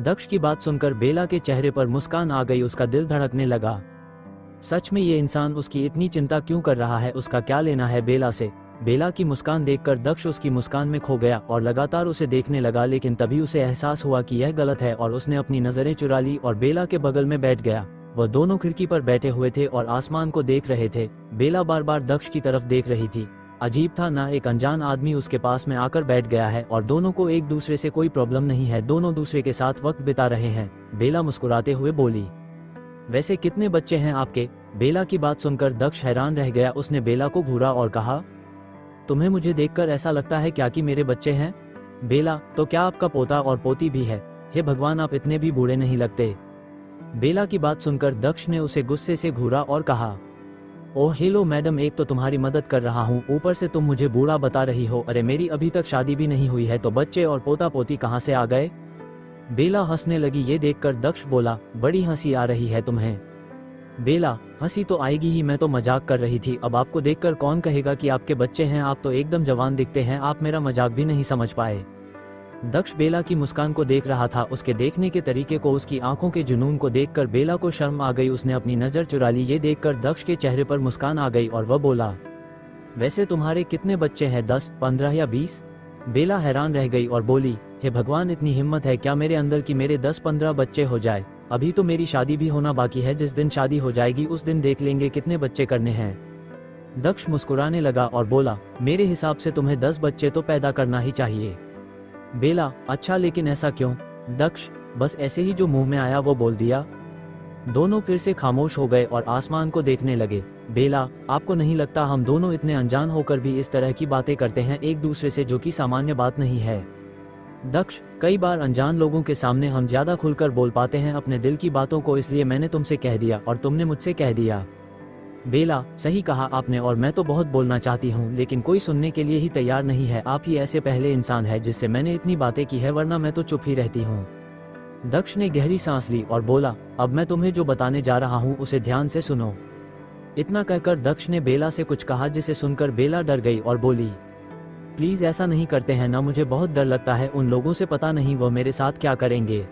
दक्ष की बात सुनकर बेला के चेहरे पर मुस्कान आ गई। उसका दिल धड़कने लगा। सच में ये इंसान उसकी इतनी चिंता क्यों कर रहा है? उसका क्या लेना है बेला से? बेला की मुस्कान देखकर दक्ष उसकी मुस्कान में खो गया और लगातार उसे देखने लगा, लेकिन तभी उसे एहसास हुआ कि यह गलत है और उसने अपनी नजरें चुरा ली और बेला के बगल में बैठ गया। वह दोनों खिड़की पर बैठे हुए थे और आसमान को देख रहे थे। बेला बार बार दक्ष की तरफ देख रही थी। अजीब था ना, एक अनजान आदमी उसके पास में आकर बैठ गया है और दोनों को एक दूसरे से कोई प्रॉब्लम नहीं है, दोनों दूसरे के साथ वक्त बिता रहे हैं। बेला मुस्कुराते हुए बोली, वैसे कितने बच्चे हैं आपके? बेला की बात सुनकर दक्ष हैरान रह गया। उसने बेला को घूरा और कहा, तुम्हें मुझे देखकर ऐसा लगता है क्या कि मेरे बच्चे हैं? बेला, तो क्या आपका पोता और पोती भी है? हे भगवान, आप इतने भी बूढ़े नहीं लगते। बेला की बात सुनकर दक्ष ने उसे गुस्से से घूरा और कहा, ओह हेलो मैडम, एक तो तुम्हारी मदद कर रहा हूँ, ऊपर से तुम मुझे बूढ़ा बता रही हो। अरे मेरी अभी तक शादी भी नहीं हुई है, तो बच्चे और पोता पोती कहाँ से आ गए? बेला हंसने लगी। ये देखकर दक्ष बोला, बड़ी हंसी आ रही है तुम्हें। बेला, हंसी तो आएगी ही, मैं तो मजाक कर रही थी। अब आपको देखकर कौन कहेगा कि आपके बच्चे हैं? आप तो एकदम जवान दिखते हैं, आप मेरा मजाक भी नहीं समझ पाए। दक्ष बेला की मुस्कान को देख रहा था, उसके देखने के तरीके को, उसकी आंखों के जुनून को देखकर बेला को शर्म आ गई। उसने अपनी नजर चुरा ली। ये देखकर दक्ष के चेहरे पर मुस्कान आ गई और वह बोला, वैसे तुम्हारे कितने बच्चे हैं, 10, 15 या 20? बेला हैरान रह गई और बोली, हे भगवान, इतनी हिम्मत है क्या मेरे अंदर कि मेरे 10-15 बच्चे हो जाए? अभी तो मेरी शादी भी होना बाकी है, जिस दिन शादी हो जाएगी उस दिन देख लेंगे कितने बच्चे करने हैं। दक्ष मुस्कुराने लगा और बोला, मेरे हिसाब से तुम्हें 10 बच्चे तो पैदा करना ही चाहिए। बेला, अच्छा लेकिन ऐसा क्यों? दक्ष, बस ऐसे ही जो मुंह में आया वो बोल दिया। दोनों फिर से खामोश हो गए और आसमान को देखने लगे। बेला, आपको नहीं लगता हम दोनों इतने अनजान होकर भी इस तरह की बातें करते हैं एक दूसरे से, जो कि सामान्य बात नहीं है? दक्ष, कई बार अनजान लोगों के सामने हम ज्यादा खुलकर बोल पाते हैं अपने दिल की बातों को, इसलिए मैंने तुमसे कह दिया और तुमने मुझसे कह दिया। बेला, सही कहा आपने, और मैं तो बहुत बोलना चाहती हूँ लेकिन कोई सुनने के लिए ही तैयार नहीं है। आप ही ऐसे पहले इंसान है जिससे मैंने इतनी बातें की है, वरना मैं तो चुप ही रहती हूँ। दक्ष ने गहरी सांस ली और बोला, अब मैं तुम्हें जो बताने जा रहा हूँ उसे ध्यान से सुनो। इतना कहकर दक्ष ने बेला से कुछ कहा, जिसे सुनकर बेला डर गई और बोली, प्लीज ऐसा नहीं करते हैं ना, मुझे बहुत डर लगता है उन लोगों से, पता नहीं वो मेरे साथ क्या करेंगे।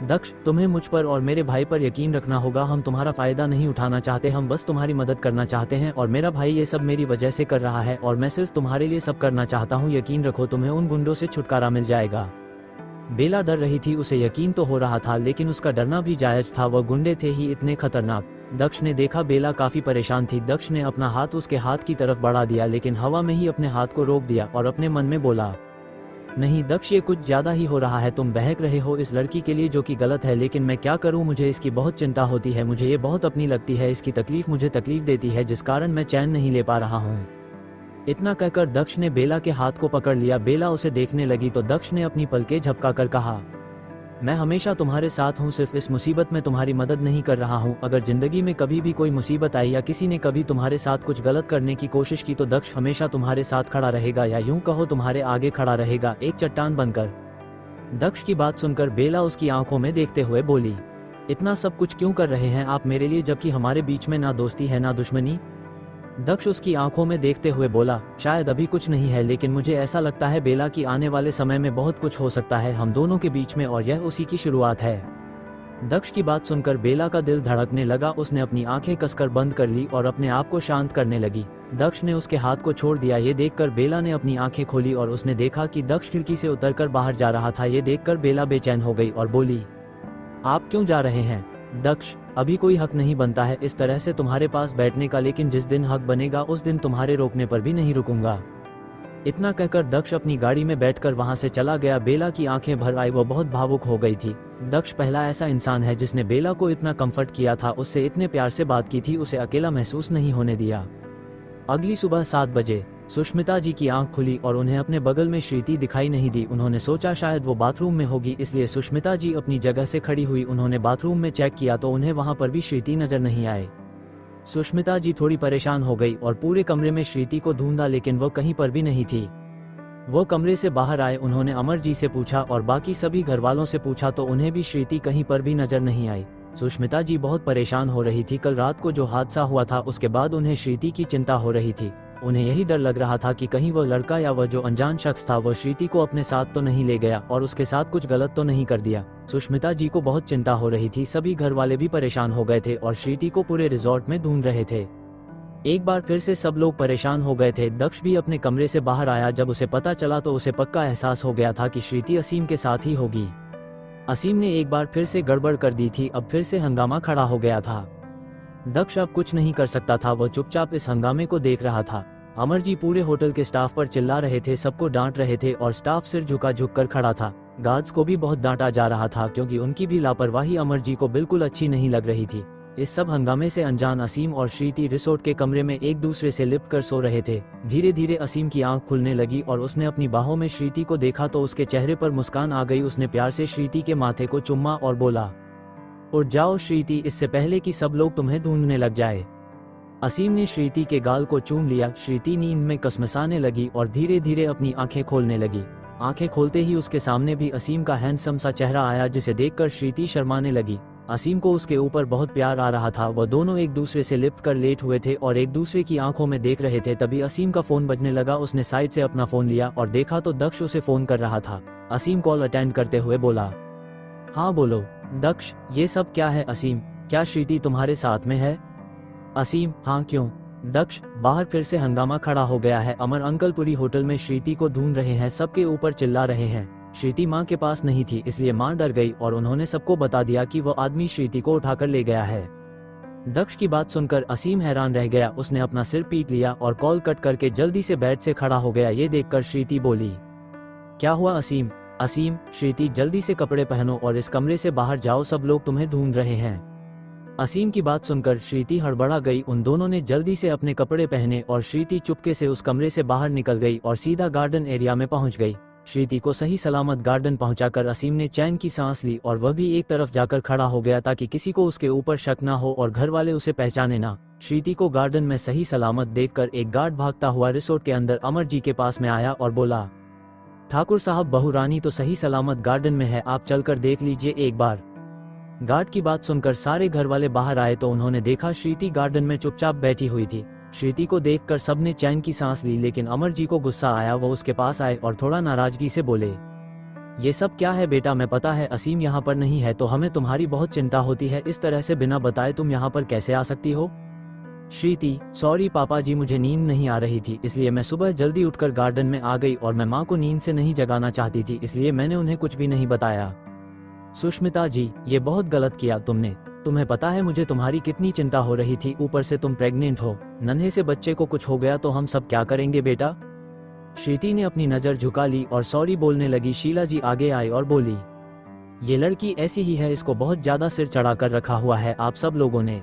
दक्ष, तुम्हें मुझ पर और मेरे भाई पर यकीन रखना होगा। हम तुम्हारा फायदा नहीं उठाना चाहते, हम बस तुम्हारी मदद करना चाहते हैं, और मेरा भाई ये सब मेरी वजह से कर रहा है और मैं सिर्फ तुम्हारे लिए सब करना चाहता हूँ। यकीन रखो, तुम्हें उन गुंडों से छुटकारा मिल जाएगा। बेला डर रही थी, उसे यकीन तो हो रहा था लेकिन उसका डरना भी जायज था, वह गुंडे थे ही इतने खतरनाक। दक्ष ने देखा बेला काफी परेशान थी। दक्ष ने अपना हाथ उसके हाथ की तरफ बढ़ा दिया लेकिन हवा में ही अपने हाथ को रोक दिया और अपने मन में बोला, नहीं दक्ष, ये कुछ ज्यादा ही हो रहा है, तुम बहक रहे हो इस लड़की के लिए जो कि गलत है, लेकिन मैं क्या करूं, मुझे इसकी बहुत चिंता होती है, मुझे ये बहुत अपनी लगती है, इसकी तकलीफ मुझे तकलीफ देती है, जिस कारण मैं चैन नहीं ले पा रहा हूं। इतना कहकर दक्ष ने बेला के हाथ को पकड़ लिया। बेला उसे देखने लगी तो दक्ष ने अपनी पलकें झपकाकर कहा, मैं हमेशा तुम्हारे साथ हूँ, सिर्फ इस मुसीबत में तुम्हारी मदद नहीं कर रहा हूँ। अगर जिंदगी में कभी भी कोई मुसीबत आई या किसी ने कभी तुम्हारे साथ कुछ गलत करने की कोशिश की तो दक्ष हमेशा तुम्हारे साथ खड़ा रहेगा, या यूं कहो तुम्हारे आगे खड़ा रहेगा, एक चट्टान बनकर। दक्ष की बात सुनकर बेला उसकी आंखों में देखते हुए बोली, इतना सब कुछ क्यों कर रहे हैं आप मेरे लिए, जबकि हमारे बीच में ना दोस्ती है ना दुश्मनी? दक्ष उसकी आंखों में देखते हुए बोला, शायद अभी कुछ नहीं है लेकिन मुझे ऐसा लगता है बेला कि आने वाले समय में बहुत कुछ हो सकता है हम दोनों के बीच में, और यह उसी की शुरुआत है। दक्ष की बात सुनकर बेला का दिल धड़कने लगा। उसने अपनी आंखें कसकर बंद कर ली और अपने आप को शांत करने लगी। दक्ष ने उसके हाथ को छोड़ दिया। ये देखकर बेला ने अपनी आंखें खोली और उसने देखा कि दक्ष खिड़की से उतरकर बाहर जा रहा था। ये देखकर बेला बेचैन हो गई और बोली, आप क्यों जा रहे हैं? दक्ष, अभी कोई हक नहीं बनता है इस तरह से तुम्हारे पास बैठने का, लेकिन जिस दिन हक बनेगा उस दिन तुम्हारे रोकने पर भी नहीं रुकूंगा। इतना कहकर दक्ष अपनी गाड़ी में बैठकर वहां से चला गया। बेला की आंखें भर आई, वो बहुत भावुक हो गई थी। दक्ष पहला ऐसा इंसान है जिसने बेला को इतना कंफर्ट किया था, उससे इतने प्यार से बात की थी, उसे अकेला महसूस नहीं होने दिया। अगली सुबह 7 बजे सुष्मिता जी की आंख खुली और उन्हें अपने बगल में श्रीति दिखाई नहीं दी। उन्होंने सोचा शायद वो बाथरूम में होगी, इसलिए सुष्मिता जी अपनी जगह से खड़ी हुई। उन्होंने बाथरूम में चेक किया तो उन्हें वहां पर भी श्रीति नजर नहीं आए। सुष्मिता जी थोड़ी परेशान हो गई और पूरे कमरे में श्रीति को ढूंढा लेकिन वो कहीं पर भी नहीं थी। वो कमरे से बाहर आए, उन्होंने अमर जी से पूछा और बाकी सभी घर वालों से पूछा तो उन्हें भी श्रीति कहीं पर भी नजर नहीं आई। सुष्मिता जी बहुत परेशान हो रही थी। कल रात को जो हादसा हुआ था उसके बाद उन्हें श्रीति की चिंता हो रही थी। उन्हें यही डर लग रहा था कि कहीं वह लड़का या वह जो अनजान शख्स था वह श्रीति को अपने साथ तो नहीं ले गया और उसके साथ कुछ गलत तो नहीं कर दिया। सुष्मिता जी को बहुत चिंता हो रही थी। सभी घर वाले भी परेशान हो गए थे और श्रीति को पूरे रिजॉर्ट में ढूंढ रहे थे। एक बार फिर से सब लोग परेशान हो गए थे। दक्ष भी अपने कमरे से बाहर आया। जब उसे पता चला तो उसे पक्का एहसास हो गया था कि श्रीति असीम के साथ ही होगी। असीम ने एक बार फिर से गड़बड़ कर दी थी। अब फिर से हंगामा खड़ा हो गया था। दक्ष अब कुछ नहीं कर सकता था, वह चुपचाप इस हंगामे को देख रहा था। अमर जी पूरे होटल के स्टाफ पर चिल्ला रहे थे, सबको डांट रहे थे और स्टाफ सिर झुका झुक कर खड़ा था। गार्ड्स को भी बहुत डांटा जा रहा था क्योंकि उनकी भी लापरवाही अमर जी को बिल्कुल अच्छी नहीं लग रही थी। इस सब हंगामे से अनजान असीम और श्रीति रिसोर्ट के कमरे में एक दूसरे से लिपट कर सो रहे थे। धीरे धीरे असीम की आंख खुलने लगी और उसने अपनी बाहों में श्रीति को देखा तो उसके चेहरे पर मुस्कान आ गई। उसने प्यार से श्रीति के माथे को चुम्मा और बोला, उठ जाओ श्रीति, इससे पहले कि सब लोग तुम्हें ढूंढने लग जाए। असीम ने श्रीति के गाल को चूम लिया। श्रीति नींद में कसमसाने लगी और धीरे धीरे अपनी आंखें खोलने लगी। आंखें खोलते ही उसके सामने भी असीम का हैंडसम सा चेहरा आया, जिसे देखकर श्रीति शर्माने लगी। असीम को उसके ऊपर बहुत प्यार आ रहा था। वह दोनों एक दूसरे से लिपट कर लेट हुए थे और एक दूसरे की आंखों में देख रहे थे। तभी असीम का फोन बजने लगा। उसने साइड से अपना फोन लिया और देखा तो दक्ष उसे फोन कर रहा था। असीम कॉल अटेंड करते हुए बोला, हाँ बोलो। दक्ष, ये सब क्या है? असीम, क्या श्रीति तुम्हारे साथ में है? असीम, हाँ क्यों? दक्ष, बाहर फिर से हंगामा खड़ा हो गया है। अमर अंकल पूरी होटल में श्रीति को ढूंढ रहे हैं, सबके ऊपर चिल्ला रहे हैं। श्रीति माँ के पास नहीं थी, इसलिए माँ डर गई और उन्होंने सबको बता दिया कि वो आदमी श्रीति को उठाकर ले गया है। दक्ष की बात सुनकर असीम हैरान रह गया। उसने अपना सिर पीट लिया और कॉल कट करके जल्दी से बेड से खड़ा हो गया। ये देखकर श्रीति बोली, क्या हुआ असीम? असीम, श्रीति जल्दी से कपड़े पहनो और इस कमरे से बाहर जाओ, सब लोग तुम्हें ढूंढ रहे हैं। असीम की बात सुनकर श्रीति हड़बड़ा गई। उन दोनों ने जल्दी से अपने कपड़े पहने और श्रीति चुपके से उस कमरे से बाहर निकल गई और सीधा गार्डन एरिया में पहुंच गई। श्रीति को सही सलामत गार्डन पहुंचाकर असीम ने चैन की सांस ली और वह भी एक तरफ जाकर खड़ा हो गया ताकि किसी को उसके ऊपर शक न हो और घर वाले उसे पहचाने ना। श्रीति को गार्डन में सही सलामत देखकर एक गार्ड भागता हुआ रिसोर्ट के अंदर अमर जी के पास में आया और बोला, ठाकुर साहब, बहू रानी तो सही सलामत गार्डन में है, आप चलकर देख लीजिए एक बार। गार्ड की बात सुनकर सारे घर वाले बाहर आए तो उन्होंने देखा श्रीति गार्डन में चुपचाप बैठी हुई थी। श्रीति को देखकर सबने चैन की सांस ली, लेकिन अमर जी को गुस्सा आया। वो उसके पास आए और थोड़ा नाराजगी से बोले, ये सब क्या है बेटा? मैं पता है असीम यहाँ पर नहीं है तो हमें तुम्हारी बहुत चिंता होती है। इस तरह से बिना बताए तुम यहाँ पर कैसे आ सकती हो? श्रीति, सॉरी पापा जी, मुझे नींद नहीं आ रही थी, इसलिए मैं सुबह जल्दी उठकर गार्डन में आ गई और मैं माँ को नींद से नहीं जगाना चाहती थी, इसलिए मैंने उन्हें कुछ भी नहीं बताया। सुष्मिता जी, ये बहुत गलत किया तुमने। तुम्हें पता है मुझे तुम्हारी कितनी चिंता हो रही थी, ऊपर से तुम प्रेग्नेंट हो। नन्हे से बच्चे को कुछ हो गया तो हम सब क्या करेंगे बेटा? श्रीति ने अपनी नज़र झुका ली और सॉरी बोलने लगी। शीला जी आगे आई और बोली, ये लड़की ऐसी ही है, इसको बहुत ज्यादा सिर चढ़ाकर रखा हुआ है आप सब लोगों ने।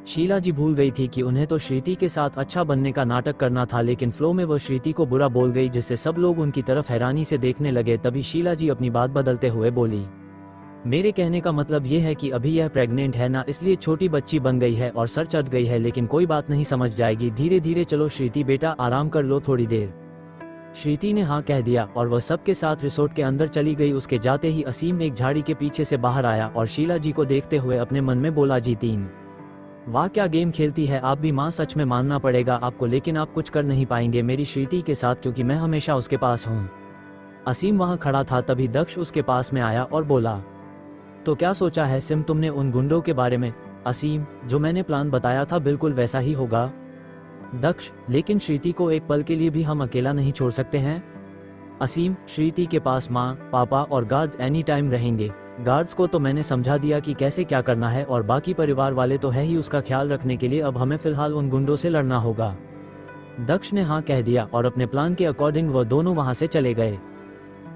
शीला जी भूल गई थी कि उन्हें तो श्रीति के साथ अच्छा बनने का नाटक करना था, लेकिन फ्लो में वो श्रीति को बुरा बोल गई, जिससे सब लोग उनकी तरफ हैरानी से देखने लगे। तभी शीला जी अपनी बात बदलते हुए बोली, मेरे कहने का मतलब ये है कि अभी यह प्रेग्नेंट है ना, इसलिए छोटी बच्ची बन गई है और सर चढ़ गई है, लेकिन कोई बात नहीं, समझ जाएगी धीरे धीरे। चलो श्रीति बेटा, आराम कर लो थोड़ी देर। श्रीति ने हाँ कह दिया और वह सबके साथ रिसोर्ट के अंदर चली गई। उसके जाते ही असीम एक झाड़ी के पीछे से बाहर आया और शीला जी को देखते हुए अपने मन में बोला, जी 3, वाह क्या गेम खेलती है आप भी माँ, सच में मानना पड़ेगा आपको, लेकिन आप कुछ कर नहीं पाएंगे मेरी श्रीति के साथ, क्योंकि मैं हमेशा उसके पास हूँ। असीम वहाँ खड़ा था, तभी दक्ष उसके पास में आया और बोला, तो क्या सोचा है सिम तुमने उन गुंडों के बारे में? असीम, जो मैंने प्लान बताया था बिल्कुल वैसा ही होगा। दक्ष, लेकिन श्रीति को एक पल के लिए भी हम अकेला नहीं छोड़ सकते हैं। असीम, श्रीति के पास माँ, पापा और गार्ड्स एनी टाइम रहेंगे। गार्ड्स को तो मैंने समझा दिया कि कैसे क्या करना है और बाकी परिवार वाले तो है ही उसका ख्याल रखने के लिए। अब हमें फिलहाल उन गुंडों से लड़ना होगा। दक्ष ने हाँ कह दिया और अपने प्लान के अकॉर्डिंग वह दोनों वहां से चले गए।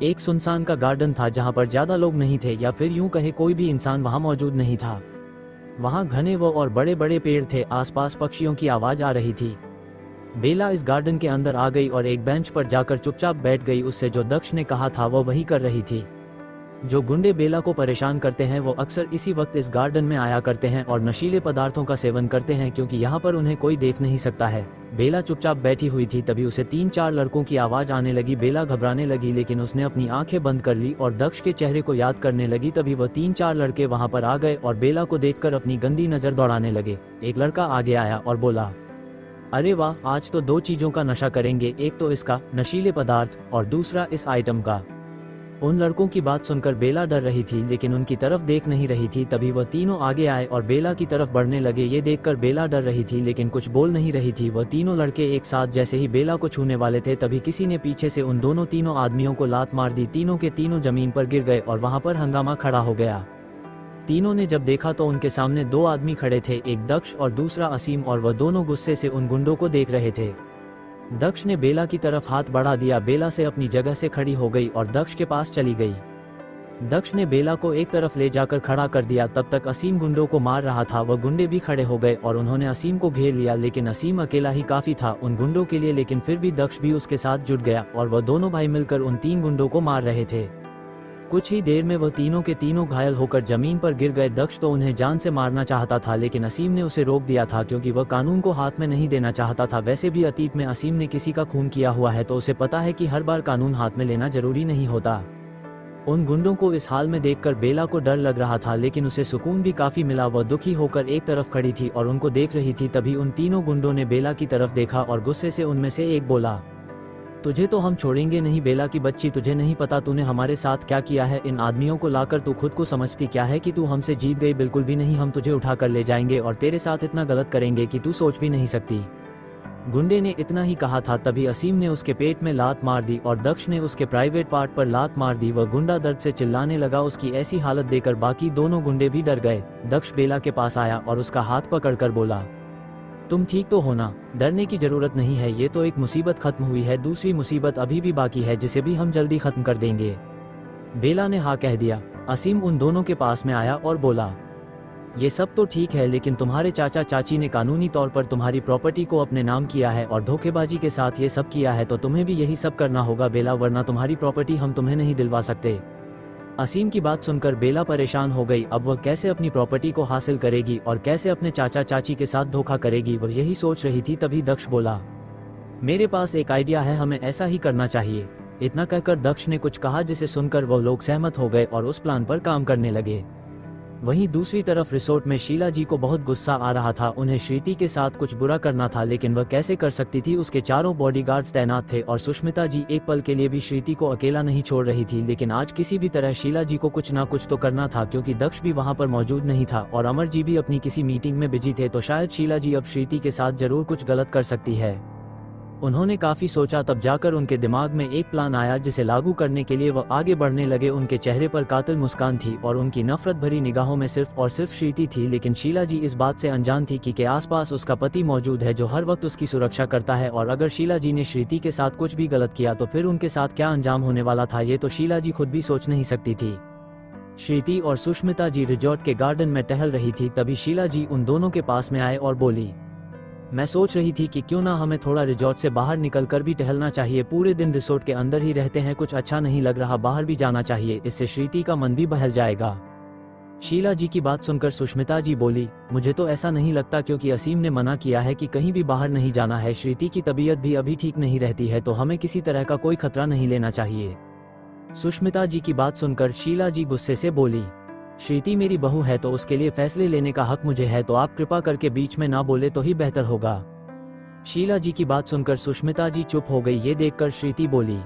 एक सुनसान का गार्डन था जहां पर ज्यादा लोग नहीं थे, या फिर यूं कहे कोई भी इंसान वहां मौजूद नहीं था। वहां घने वो और बड़े बड़े पेड़ थे, आसपास पक्षियों की आवाज आ रही थी। बेला इस गार्डन के अंदर आ गई और एक बेंच पर जाकर चुपचाप बैठ गई। उससे जो दक्ष ने कहा था वो वही कर रही थी। जो गुंडे बेला को परेशान करते हैं वो अक्सर इसी वक्त इस गार्डन में आया करते हैं और नशीले पदार्थों का सेवन करते हैं, क्योंकि यहाँ पर उन्हें कोई देख नहीं सकता है। बेला चुपचाप बैठी हुई थी, तभी उसे 3-4 लड़कों की आवाज आने लगी। बेला घबराने लगी, लेकिन उसने अपनी आंखें बंद कर ली और दक्ष के चेहरे को याद करने लगी। तभी वह 3-4 लड़के वहां पर आ गए और बेला को देखकर अपनी गंदी नजर दौड़ाने लगे। एक लड़का आगे आया और बोला, अरे वाह, आज तो 2 चीजों का नशा करेंगे, एक तो इसका नशीले पदार्थ और दूसरा इस आइटम का। उन लड़कों की बात सुनकर बेला डर रही थी, लेकिन उनकी तरफ देख नहीं रही थी। तभी वह तीनों आगे आए और बेला की तरफ बढ़ने लगे। ये देखकर बेला डर रही थी, लेकिन कुछ बोल नहीं रही थी। वह तीनों लड़के एक साथ जैसे ही बेला को छूने वाले थे, तभी किसी ने पीछे से उन तीनों आदमियों को लात मार दी। तीनों के तीनों जमीन पर गिर गए और वहां पर हंगामा खड़ा हो गया। तीनों ने जब देखा तो उनके सामने 2 आदमी खड़े थे, एक दक्ष और दूसरा असीम, और वह दोनों गुस्से से उन गुंडों को देख रहे थे। दक्ष ने बेला की तरफ हाथ बढ़ा दिया। बेला से अपनी जगह से खड़ी हो गई और दक्ष के पास चली गई। दक्ष ने बेला को एक तरफ ले जाकर खड़ा कर दिया। तब तक असीम गुंडों को मार रहा था। वह गुंडे भी खड़े हो गए और उन्होंने असीम को घेर लिया, लेकिन असीम अकेला ही काफी था उन गुंडों के लिए। लेकिन फिर भी दक्ष भी उसके साथ जुट गया और वह दोनों भाई मिलकर उन 3 गुंडों को मार रहे थे। कुछ ही देर में वह तीनों के तीनों घायल होकर जमीन पर गिर गए। दक्ष तो उन्हें जान से मारना चाहता था, लेकिन असीम ने उसे रोक दिया था क्योंकि वह कानून को हाथ में नहीं देना चाहता था। वैसे भी अतीत में असीम ने किसी का खून किया हुआ है तो उसे पता है कि हर बार कानून हाथ में लेना जरूरी नहीं होता। उन गुंडों को इस हाल में देखकर बेला को डर लग रहा था, लेकिन उसे सुकून भी काफी मिला। वह दुखी होकर एक तरफ खड़ी थी और उनको देख रही थी। तभी उन तीनों गुंडों ने बेला की तरफ देखा और गुस्से से उनमें से एक बोला, तुझे तो हम छोड़ेंगे नहीं बेला की बच्ची, तुझे नहीं पता तूने हमारे साथ क्या किया है। इन आदमियों को लाकर तू खुद को समझती क्या है कि तू हमसे जीत गई? बिल्कुल भी नहीं, हम तुझे उठा कर ले जाएंगे और तेरे साथ इतना गलत करेंगे कि तू सोच भी नहीं सकती। गुंडे ने इतना ही कहा था तभी असीम ने उसके पेट में लात मार दी और दक्ष ने उसके प्राइवेट पार्ट पर लात मार दी। वह गुंडा दर्द से चिल्लाने लगा। उसकी ऐसी हालत देखकर बाकी दोनों गुंडे भी डर गए। दक्ष बेला के पास आया और उसका हाथ पकड़कर बोला, तुम ठीक तो हो ना? डरने की जरूरत नहीं है, ये तो एक मुसीबत खत्म हुई है, दूसरी मुसीबत अभी भी बाकी है जिसे भी हम जल्दी खत्म कर देंगे। बेला ने हाँ कह दिया। असीम उन दोनों के पास में आया और बोला, ये सब तो ठीक है, लेकिन तुम्हारे चाचा चाची ने कानूनी तौर पर तुम्हारी प्रॉपर्टी को अपने नाम किया है और धोखेबाजी के साथ ये सब किया है, तो तुम्हें भी यही सब करना होगा बेला, वरना तुम्हारी प्रॉपर्टी हम तुम्हें नहीं दिलवा सकते। असीम की बात सुनकर बेला परेशान हो गई। अब वह कैसे अपनी प्रॉपर्टी को हासिल करेगी और कैसे अपने चाचा चाची के साथ धोखा करेगी, वह यही सोच रही थी। तभी दक्ष बोला, मेरे पास एक आइडिया है, हमें ऐसा ही करना चाहिए। इतना कहकर दक्ष ने कुछ कहा जिसे सुनकर वह लोग सहमत हो गए और उस प्लान पर काम करने लगे। वहीं दूसरी तरफ रिसोर्ट में शीला जी को बहुत गुस्सा आ रहा था। उन्हें श्रीति के साथ कुछ बुरा करना था, लेकिन वह कैसे कर सकती थी? उसके चारों बॉडीगार्ड्स तैनात थे और सुष्मिता जी एक पल के लिए भी श्रीति को अकेला नहीं छोड़ रही थी। लेकिन आज किसी भी तरह शीला जी को कुछ ना कुछ तो करना था, क्योंकि दक्ष भी वहां पर मौजूद नहीं था और अमर जी भी अपनी किसी मीटिंग में बिजी थे। तो शायद शीला जी अब श्रीति के साथ जरूर कुछ गलत कर सकती है। उन्होंने काफी सोचा, तब जाकर उनके दिमाग में एक प्लान आया जिसे लागू करने के लिए वह आगे बढ़ने लगे। उनके चेहरे पर कातिल मुस्कान थी और उनकी नफरत भरी निगाहों में सिर्फ और सिर्फ श्रीति थी। लेकिन शीला जी इस बात से अनजान थी कि आसपास उसका पति मौजूद है जो हर वक्त उसकी सुरक्षा करता है, और अगर शीला जी ने श्रीति के साथ कुछ भी गलत किया तो फिर उनके साथ क्या अंजाम होने वाला था, ये तो शीला जी खुद भी सोच नहीं सकती थी। श्रीति और सुष्मिता जी रिजॉर्ट के गार्डन में टहल रही थी। तभी शीला जी उन दोनों के पास में आए और बोली, मैं सोच रही थी कि क्यों ना हमें थोड़ा रिजॉर्ट से बाहर निकल कर भी टहलना चाहिए। पूरे दिन रिसोर्ट के अंदर ही रहते हैं, कुछ अच्छा नहीं लग रहा, बाहर भी जाना चाहिए, इससे श्रीति का मन भी बहल जाएगा। शीला जी की बात सुनकर सुष्मिता जी बोली, मुझे तो ऐसा नहीं लगता, क्योंकि असीम ने मना किया है कि कहीं भी बाहर नहीं जाना है। श्रीति की तबीयत भी अभी ठीक नहीं रहती है, तो हमें किसी तरह का कोई खतरा नहीं लेना चाहिए। सुष्मिता जी की बात सुनकर शीला जी गुस्से से बोली, श्रीति मेरी बहू है तो उसके लिए फैसले लेने का हक मुझे है, तो आप कृपा करके बीच में ना बोले तो ही बेहतर होगा। शीला जी की बात सुनकर सुष्मिता जी चुप हो गई। ये देखकर श्रीति बोली,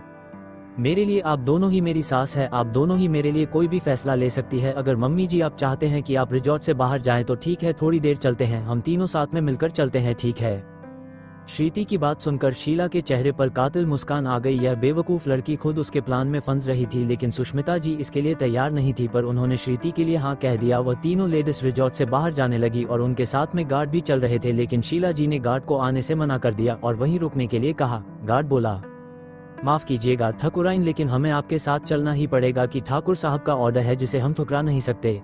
मेरे लिए आप दोनों ही मेरी सास है, आप दोनों ही मेरे लिए कोई भी फैसला ले सकती है। अगर मम्मी जी आप चाहते हैं कि आप रिजॉर्ट से बाहर जाएं तो ठीक है, थोड़ी देर चलते हैं, हम तीनों साथ में मिलकर चलते हैं, ठीक है। श्रीति की बात सुनकर शीला के चेहरे पर कातिल मुस्कान आ गई। यह बेवकूफ लड़की खुद उसके प्लान में फंस रही थी, लेकिन सुष्मिता जी इसके लिए तैयार नहीं थी, पर उन्होंने श्रीति के लिए हाँ कह दिया। वह तीनों लेडीज रिजॉर्ट से बाहर जाने लगी और उनके साथ में गार्ड भी चल रहे थे, लेकिन शीला जी ने गार्ड को आने से मना कर दिया और वहीं रुकने के लिए कहा। गार्ड बोला, माफ कीजिएगा ठकुराइन, लेकिन हमें आपके साथ चलना ही पड़ेगा कि ठाकुर साहब का ऑर्डर है जिसे हम ठुकरा नहीं सकते।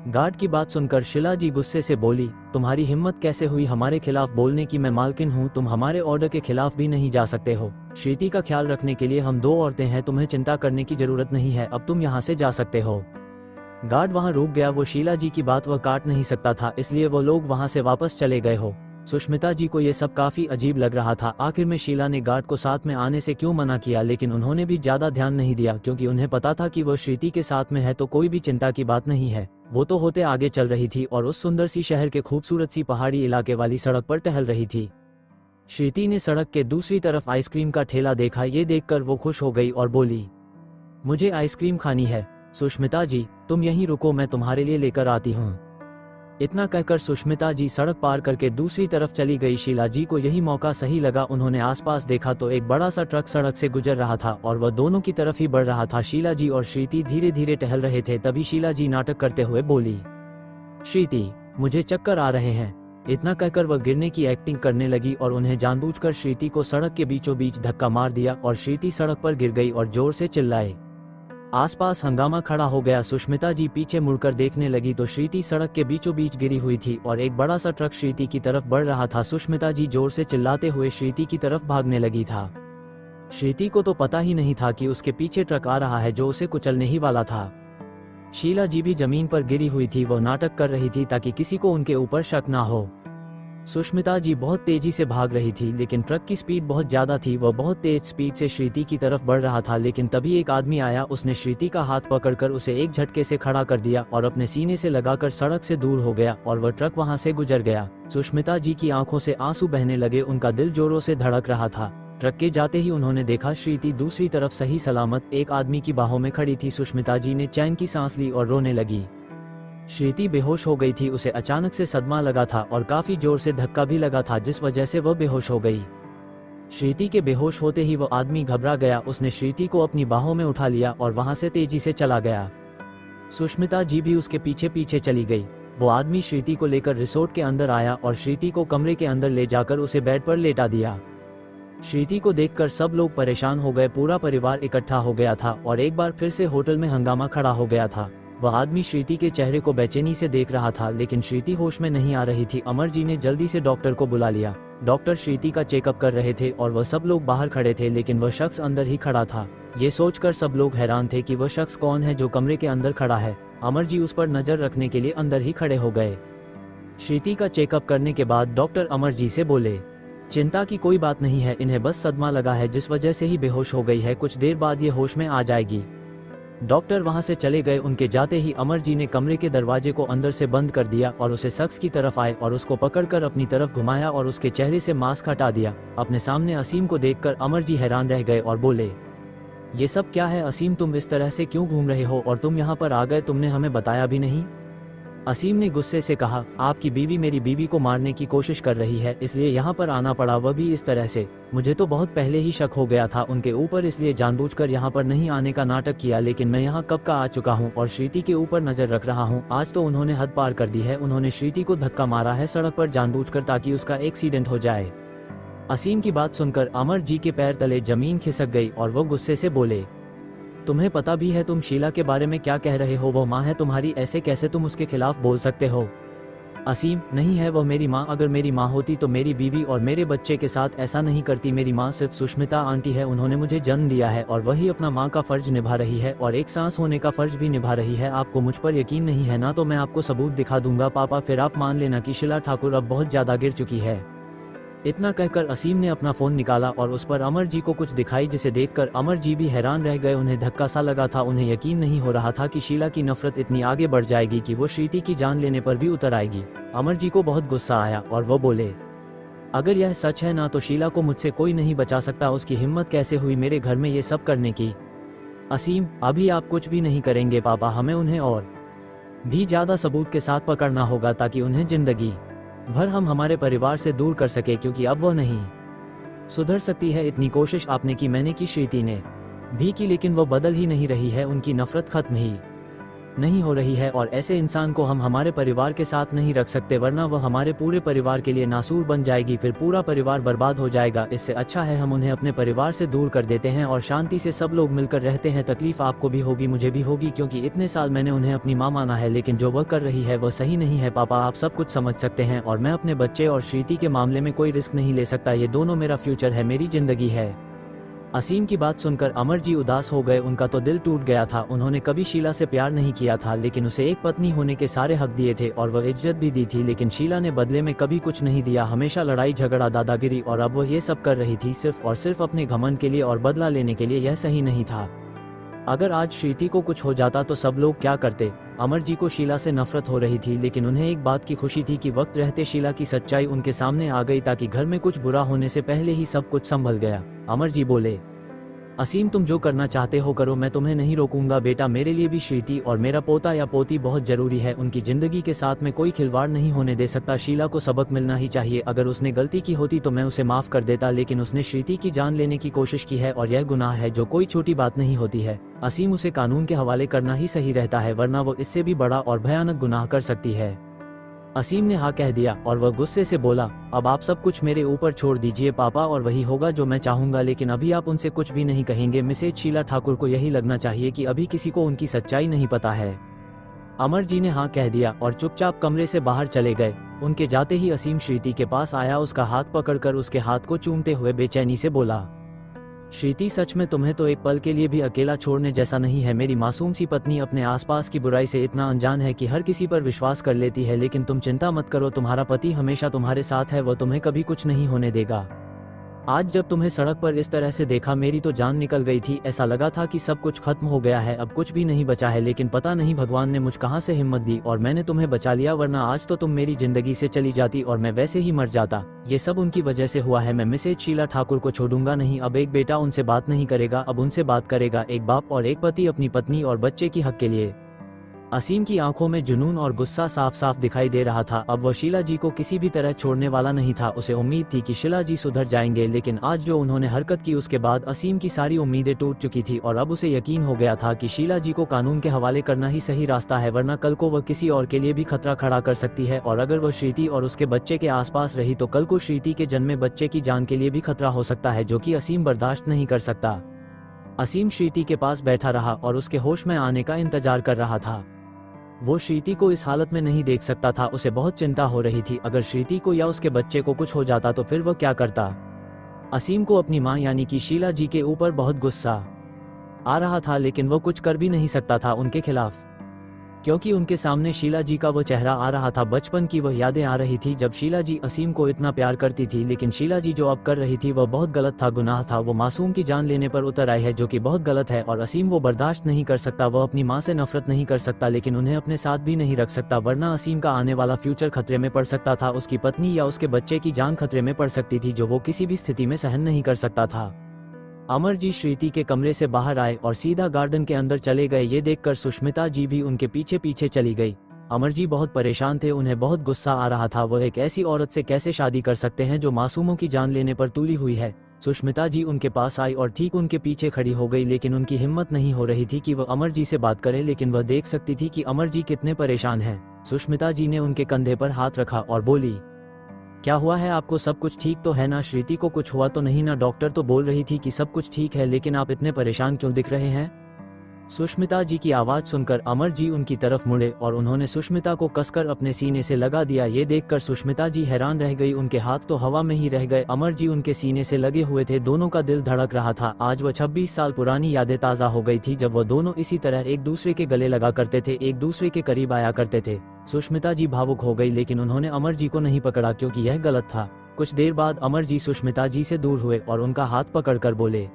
गार्ड की बात सुनकर शीला जी गुस्से से बोली, तुम्हारी हिम्मत कैसे हुई हमारे खिलाफ बोलने की? मैं मालकिन हूँ, तुम हमारे ऑर्डर के खिलाफ भी नहीं जा सकते हो। श्रीति का ख्याल रखने के लिए हम 2 औरतें हैं, तुम्हें चिंता करने की जरूरत नहीं है, अब तुम यहाँ से जा सकते हो। गार्ड वहाँ रुक गया। वो शीला जी की बात वह काट नहीं सकता था, इसलिए वो लोग वहाँ से वापस चले गए हो। सुष्मिता जी को ये सब काफी अजीब लग रहा था। आखिर में शीला ने गार्ड को साथ में आने से क्यों मना किया, लेकिन उन्होंने भी ज्यादा ध्यान नहीं दिया, क्योंकि उन्हें पता था कि वो श्रीति के साथ में है तो कोई भी चिंता की बात नहीं है। वो तो होते आगे चल रही थी और उस सुंदर सी शहर के खूबसूरत सी पहाड़ी इलाके वाली सड़क पर टहल रही थी। श्रीति ने सड़क के दूसरी तरफ आइसक्रीम का ठेला देखा। ये देखकर वो खुश हो गई और बोली, मुझे आइसक्रीम खानी है। सुष्मिता जी तुम यहीं रुको, मैं तुम्हारे लिए लेकर आती हूँ। इतना कहकर सुष्मिता जी सड़क पार करके दूसरी तरफ चली गई। शीला जी को यही मौका सही लगा। उन्होंने आसपास देखा तो एक बड़ा सा ट्रक सड़क से गुजर रहा था और वह दोनों की तरफ ही बढ़ रहा था। शीला जी और श्रीति धीरे धीरे टहल रहे थे। तभी शीला जी नाटक करते हुए बोली, श्रीति मुझे चक्कर आ रहे हैं। इतना कहकर वह गिरने की एक्टिंग करने लगी और उन्हें जानबूझकर श्रीति को सड़क के बीचों बीच धक्का मार दिया और श्रीति सड़क पर गिर गई और जोर से चिल्लाए, आसपास हंगामा खड़ा हो गया। सुष्मिता जी पीछे मुड़कर देखने लगी तो श्रीति सड़क के बीचों बीच गिरी हुई थी और एक बड़ा सा ट्रक श्रीति की तरफ बढ़ रहा था। सुष्मिता जी जोर से चिल्लाते हुए श्रीति की तरफ भागने लगी था। श्रीति को तो पता ही नहीं था कि उसके पीछे ट्रक आ रहा है जो उसे कुचलने ही वाला था। शीला जी भी जमीन पर गिरी हुई थी। वह नाटक कर रही थी ताकि किसी को उनके ऊपर शक ना हो। सुष्मिता जी बहुत तेजी से भाग रही थी लेकिन ट्रक की स्पीड बहुत ज्यादा थी। वह बहुत तेज स्पीड से श्रीति की तरफ बढ़ रहा था लेकिन तभी एक आदमी आया। उसने श्रीति का हाथ पकड़कर उसे एक झटके से खड़ा कर दिया और अपने सीने से लगाकर सड़क से दूर हो गया और वह ट्रक वहां से गुजर गया। सुष्मिता जी की आंखों से आंसू बहने लगे। उनका दिल जोरों से धड़क रहा था। ट्रक के जाते ही उन्होंने देखा श्रीति दूसरी तरफ सही सलामत एक आदमी की बाहों में खड़ी थी। सुष्मिता जी ने चैन की सांस ली और रोने लगी। श्रीति बेहोश हो गई थी। उसे अचानक से सदमा लगा था और काफी जोर से धक्का भी लगा था जिस वजह से वह बेहोश हो गई। श्रीति के बेहोश होते ही वह आदमी घबरा गया। उसने श्रीति को अपनी बाहों में उठा लिया और वहां से तेजी से चला गया। सुष्मिता जी भी उसके पीछे पीछे चली गई। वो आदमी श्रीति को लेकर रिसोर्ट के अंदर आया और श्रीति को कमरे के अंदर ले जाकर उसे बेड पर लेटा दिया। श्रीति को देखकर सब लोग परेशान हो गए। पूरा परिवार इकट्ठा हो गया था और एक बार फिर से होटल में हंगामा खड़ा हो गया था। वह आदमी श्रीति के चेहरे को बेचैनी से देख रहा था लेकिन श्रीति होश में नहीं आ रही थी। अमर जी ने जल्दी से डॉक्टर को बुला लिया। डॉक्टर श्रीति का चेकअप कर रहे थे और वह सब लोग बाहर खड़े थे लेकिन वह शख्स अंदर ही खड़ा था। ये सोचकर सब लोग हैरान थे कि वह शख्स कौन है जो कमरे के अंदर खड़ा है। अमर जी उस पर नजर रखने के लिए अंदर ही खड़े हो गए। श्रीति का चेकअप करने के बाद डॉक्टर अमर जी से बोले, चिंता की कोई बात नहीं है, इन्हें बस सदमा लगा है जिस वजह से ही बेहोश हो गई है। कुछ देर बाद ये होश में आ जाएगी। डॉक्टर वहां से चले गए। उनके जाते ही अमर जी ने कमरे के दरवाजे को अंदर से बंद कर दिया और उसे शख्स की तरफ आए और उसको पकड़कर अपनी तरफ घुमाया और उसके चेहरे से मास्क हटा दिया। अपने सामने असीम को देखकर अमर जी हैरान रह गए और बोले, ये सब क्या है असीम, तुम इस तरह से क्यों घूम रहे हो और तुम यहाँ पर आ गए, तुमने हमें बताया भी नहीं। असीम ने गुस्से से कहा, आपकी बीवी मेरी बीवी को मारने की कोशिश कर रही है इसलिए यहाँ पर आना पड़ा, वह भी इस तरह से। मुझे तो बहुत पहले ही शक हो गया था उनके ऊपर, इसलिए जानबूझकर यहाँ पर नहीं आने का नाटक किया, लेकिन मैं यहाँ कब का आ चुका हूँ और श्रीति के ऊपर नजर रख रहा हूँ। आज तो उन्होंने हद पार कर दी है। उन्होंने श्रीति को धक्का मारा है सड़क पर जानबूझकर ताकि उसका एक्सीडेंट हो जाए। असीम की बात सुनकर अमर जी के पैर तले जमीन खिसक गई और वो गुस्से से बोले, तुम्हें पता भी है तुम शीला के बारे में क्या कह रहे हो? वो माँ है तुम्हारी, ऐसे कैसे तुम उसके खिलाफ बोल सकते हो? असीम, नहीं है वह मेरी माँ। अगर मेरी माँ होती तो मेरी बीवी और मेरे बच्चे के साथ ऐसा नहीं करती। मेरी माँ सिर्फ सुष्मिता आंटी है, उन्होंने मुझे जन्म दिया है और वही अपना माँ का फर्ज निभा रही है और एक सांस होने का फर्ज भी निभा रही है। आपको मुझ पर यकीन नहीं है ना, तो मैं आपको सबूत दिखा दूंगा पापा, फिर आप मान लेना कि शीला ठाकुर अब बहुत ज्यादा गिर चुकी है। इतना कहकर असीम ने अपना फोन निकाला और उस पर अमर जी को कुछ दिखाई, जिसे देखकर अमर जी भी हैरान रह गए। उन्हें धक्का सा लगा था। उन्हें यकीन नहीं हो रहा था कि शीला की नफरत इतनी आगे बढ़ जाएगी कि वो श्रीति की जान लेने पर भी उतर आएगी। अमर जी को बहुत गुस्सा आया और वो बोले, अगर यह सच है ना तो शीला को मुझसे कोई नहीं बचा सकता। उसकी हिम्मत कैसे हुई मेरे घर में ये सब करने की? असीम, अभी आप कुछ भी नहीं करेंगे पापा, हमें उन्हें और भी ज्यादा सबूत के साथ पकड़ना होगा ताकि उन्हें जिंदगी भर हम हमारे परिवार से दूर कर सके, क्योंकि अब वो नहीं सुधर सकती है। इतनी कोशिश आपने की, मैंने की, श्रीति ने भी की, लेकिन वो बदल ही नहीं रही है। उनकी नफरत खत्म ही नहीं हो रही है और ऐसे इंसान को हम हमारे परिवार के साथ नहीं रख सकते, वरना वह हमारे पूरे परिवार के लिए नासूर बन जाएगी, फिर पूरा परिवार बर्बाद हो जाएगा। इससे अच्छा है हम उन्हें अपने परिवार से दूर कर देते हैं और शांति से सब लोग मिलकर रहते हैं। तकलीफ आपको भी होगी, मुझे भी होगी, क्योंकि इतने साल मैंने उन्हें अपनी माँ माना है, लेकिन जो वह कर रही है वह सही नहीं है। पापा, आप सब कुछ समझ सकते हैं और मैं अपने बच्चे और श्रीति के मामले में कोई रिस्क नहीं ले सकता। ये दोनों मेरा फ्यूचर है, मेरी जिंदगी है। असीम की बात सुनकर अमर जी उदास हो गए। उनका तो दिल टूट गया था। उन्होंने कभी शीला से प्यार नहीं किया था, लेकिन उसे एक पत्नी होने के सारे हक दिए थे और वह इज्जत भी दी थी, लेकिन शीला ने बदले में कभी कुछ नहीं दिया। हमेशा लड़ाई झगड़ा, दादागिरी, और अब वह ये सब कर रही थी सिर्फ और सिर्फ अपने घमंड के लिए और बदला लेने के लिए। यह सही नहीं था। अगर आज श्रीति को कुछ हो जाता तो सब लोग क्या करते? अमर जी को शीला से नफरत हो रही थी, लेकिन उन्हें एक बात की खुशी थी कि वक्त रहते शीला की सच्चाई उनके सामने आ गई, ताकि घर में कुछ बुरा होने से पहले ही सब कुछ संभल गया। अमर जी बोले, असीम, तुम जो करना चाहते हो करो, मैं तुम्हें नहीं रोकूंगा। बेटा, मेरे लिए भी श्रीति और मेरा पोता या पोती बहुत जरूरी है। उनकी जिंदगी के साथ में कोई खिलवाड़ नहीं होने दे सकता। शीला को सबक मिलना ही चाहिए। अगर उसने गलती की होती तो मैं उसे माफ कर देता, लेकिन उसने श्रीति की जान लेने की कोशिश की है और यह गुनाह है जो कोई छोटी बात नहीं होती है। असीम, उसे कानून के हवाले करना ही सही रहता है, वरना वो इससे भी बड़ा और भयानक गुनाह कर सकती है। असीम ने हाँ कह दिया और वह गुस्से से बोला, अब आप सब कुछ मेरे ऊपर छोड़ दीजिए पापा, और वही होगा जो मैं चाहूंगा, लेकिन अभी आप उनसे कुछ भी नहीं कहेंगे। मिसेज शीला ठाकुर को यही लगना चाहिए कि अभी किसी को उनकी सच्चाई नहीं पता है। अमर जी ने हाँ कह दिया और चुपचाप कमरे से बाहर चले गए। उनके जाते ही असीम श्रीति के पास आया, उसका हाथ पकड़कर उसके हाथ को चूमते हुए बेचैनी से बोला, श्रीति सच में तुम्हें तो एक पल के लिए भी अकेला छोड़ने जैसा नहीं है। मेरी मासूम सी पत्नी अपने आसपास की बुराई से इतना अनजान है कि हर किसी पर विश्वास कर लेती है, लेकिन तुम चिंता मत करो, तुम्हारा पति हमेशा तुम्हारे साथ है, वह तुम्हें कभी कुछ नहीं होने देगा। आज जब तुम्हें सड़क पर इस तरह से देखा मेरी तो जान निकल गई थी, ऐसा लगा था कि सब कुछ खत्म हो गया है, अब कुछ भी नहीं बचा है, लेकिन पता नहीं भगवान ने मुझ कहां से हिम्मत दी और मैंने तुम्हें बचा लिया, वरना आज तो तुम मेरी जिंदगी से चली जाती और मैं वैसे ही मर जाता। ये सब उनकी वजह से हुआ है। मैं मिसेज शीला ठाकुर को छोड़ूंगा नहीं। अब एक बेटा उनसे बात नहीं करेगा, अब उनसे बात करेगा एक बाप और एक पति अपनी पत्नी और बच्चे की हक के लिए। असीम की आंखों में जुनून और गुस्सा साफ साफ दिखाई दे रहा था। अब वह शीला जी को किसी भी तरह छोड़ने वाला नहीं था। उसे उम्मीद थी कि शीला जी सुधर जाएंगे, लेकिन आज जो उन्होंने हरकत की उसके बाद असीम की सारी उम्मीदें टूट चुकी थी और अब उसे यकीन हो गया था कि शीला जी को कानून के हवाले करना ही सही रास्ता है, वरना कल को वह किसी और के लिए भी खतरा खड़ा कर सकती है, और अगर वह श्रीति और उसके बच्चे के आसपास रही तो कल को श्रीति के जन्मे बच्चे की जान के लिए भी खतरा हो सकता है, जो कि असीम बर्दाश्त नहीं कर सकता। असीम श्रीति के पास बैठा रहा और उसके होश में आने का इंतजार कर रहा था। वो श्रीति को इस हालत में नहीं देख सकता था। उसे बहुत चिंता हो रही थी, अगर श्रीति को या उसके बच्चे को कुछ हो जाता तो फिर वह क्या करता। असीम को अपनी मां यानी कि शीला जी के ऊपर बहुत गुस्सा आ रहा था, लेकिन वो कुछ कर भी नहीं सकता था उनके खिलाफ, क्योंकि उनके सामने शीला जी का वो चेहरा आ रहा था। बचपन की वह यादें आ रही थी जब शीला जी असीम को इतना प्यार करती थी, लेकिन शीला जी जो अब कर रही थी वह बहुत गलत था, गुनाह था। वो मासूम की जान लेने पर उतर आई है, जो कि बहुत गलत है, और असीम वो बर्दाश्त नहीं कर सकता। वह अपनी मां से नफरत नहीं कर सकता, लेकिन उन्हें अपने साथ भी नहीं रख सकता, वरना असीम का आने वाला फ्यूचर खतरे में पड़ सकता था। उसकी पत्नी या उसके बच्चे की जान खतरे में पड़ सकती थी, जो वो किसी भी स्थिति में सहन नहीं कर सकता था। अमर जी श्रीति के कमरे से बाहर आए और सीधा गार्डन के अंदर चले गए। ये देखकर सुष्मिता जी भी उनके पीछे पीछे चली गई। अमर जी बहुत परेशान थे, उन्हें बहुत गुस्सा आ रहा था। वह एक ऐसी औरत से कैसे शादी कर सकते हैं जो मासूमों की जान लेने पर तुली हुई है। सुष्मिता जी उनके पास आई और ठीक उनके पीछे खड़ी हो गई, लेकिन उनकी हिम्मत नहीं हो रही थी कि वह अमर जी से बात करे, लेकिन वह देख सकती थी कि अमर जी कितने परेशान हैं। सुष्मिता जी ने उनके कंधे पर हाथ रखा और बोली, क्या हुआ है आपको, सब कुछ ठीक तो है ना? श्रीति को कुछ हुआ तो नहीं ना? डॉक्टर तो बोल रही थी कि सब कुछ ठीक है, लेकिन आप इतने परेशान क्यों दिख रहे हैं? सुष्मिता जी की आवाज सुनकर अमर जी उनकी तरफ मुड़े और उन्होंने सुष्मिता को कसकर अपने सीने से लगा दिया। ये देखकर सुष्मिता जी हैरान रह गई, उनके हाथ तो हवा में ही रह गए। अमर जी उनके सीने से लगे हुए थे, दोनों का दिल धड़क रहा था। आज वह 26 साल पुरानी यादें ताज़ा हो गई थी, जब वह दोनों इसी तरह एक दूसरे के गले लगा करते थे, एक दूसरे के करीब आया करते थे। सुष्मिता जी भावुक हो गई, लेकिन उन्होंने अमर जी को नहीं पकड़ा, क्योंकि यह गलत था। कुछ देर बाद अमर जी सुष्मिता जी से दूर हुए और उनका हाथ पकड़कर बोले,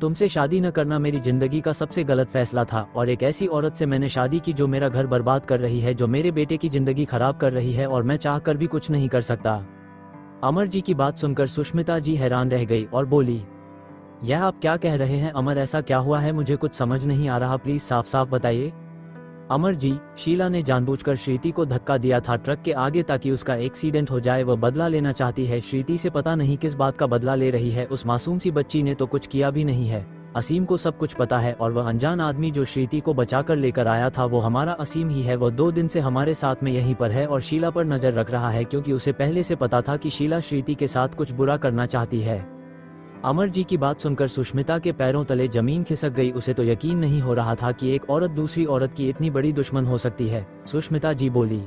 तुमसे शादी न करना मेरी जिंदगी का सबसे गलत फैसला था, और एक ऐसी औरत से मैंने शादी की जो मेरा घर बर्बाद कर रही है, जो मेरे बेटे की जिंदगी खराब कर रही है, और मैं चाहकर भी कुछ नहीं कर सकता। अमर जी की बात सुनकर सुष्मिता जी हैरान रह गई और बोली, यह आप क्या कह रहे हैं अमर, ऐसा क्या हुआ है? मुझे कुछ समझ नहीं आ रहा, प्लीज साफ साफ बताइए। अमर जी, शीला ने जानबूझकर श्रीति को धक्का दिया था ट्रक के आगे ताकि उसका एक्सीडेंट हो जाए। वह बदला लेना चाहती है। श्रीति से पता नहीं किस बात का बदला ले रही है। उस मासूम सी बच्ची ने तो कुछ किया भी नहीं है। असीम को सब कुछ पता है, और वह अनजान आदमी जो श्रीति को बचाकर लेकर आया था वो हमारा असीम ही है। वह 2 दिन से हमारे साथ में यहीं पर है और शीला पर नजर रख रहा है, क्योंकि उसे पहले से पता था कि शीला श्रीति के साथ कुछ बुरा करना चाहती है। अमर जी की बात सुनकर सुष्मिता के पैरों तले जमीन खिसक गई। उसे तो यकीन नहीं हो रहा था कि एक औरत दूसरी औरत की इतनी बड़ी दुश्मन हो सकती है। सुष्मिता जी बोली,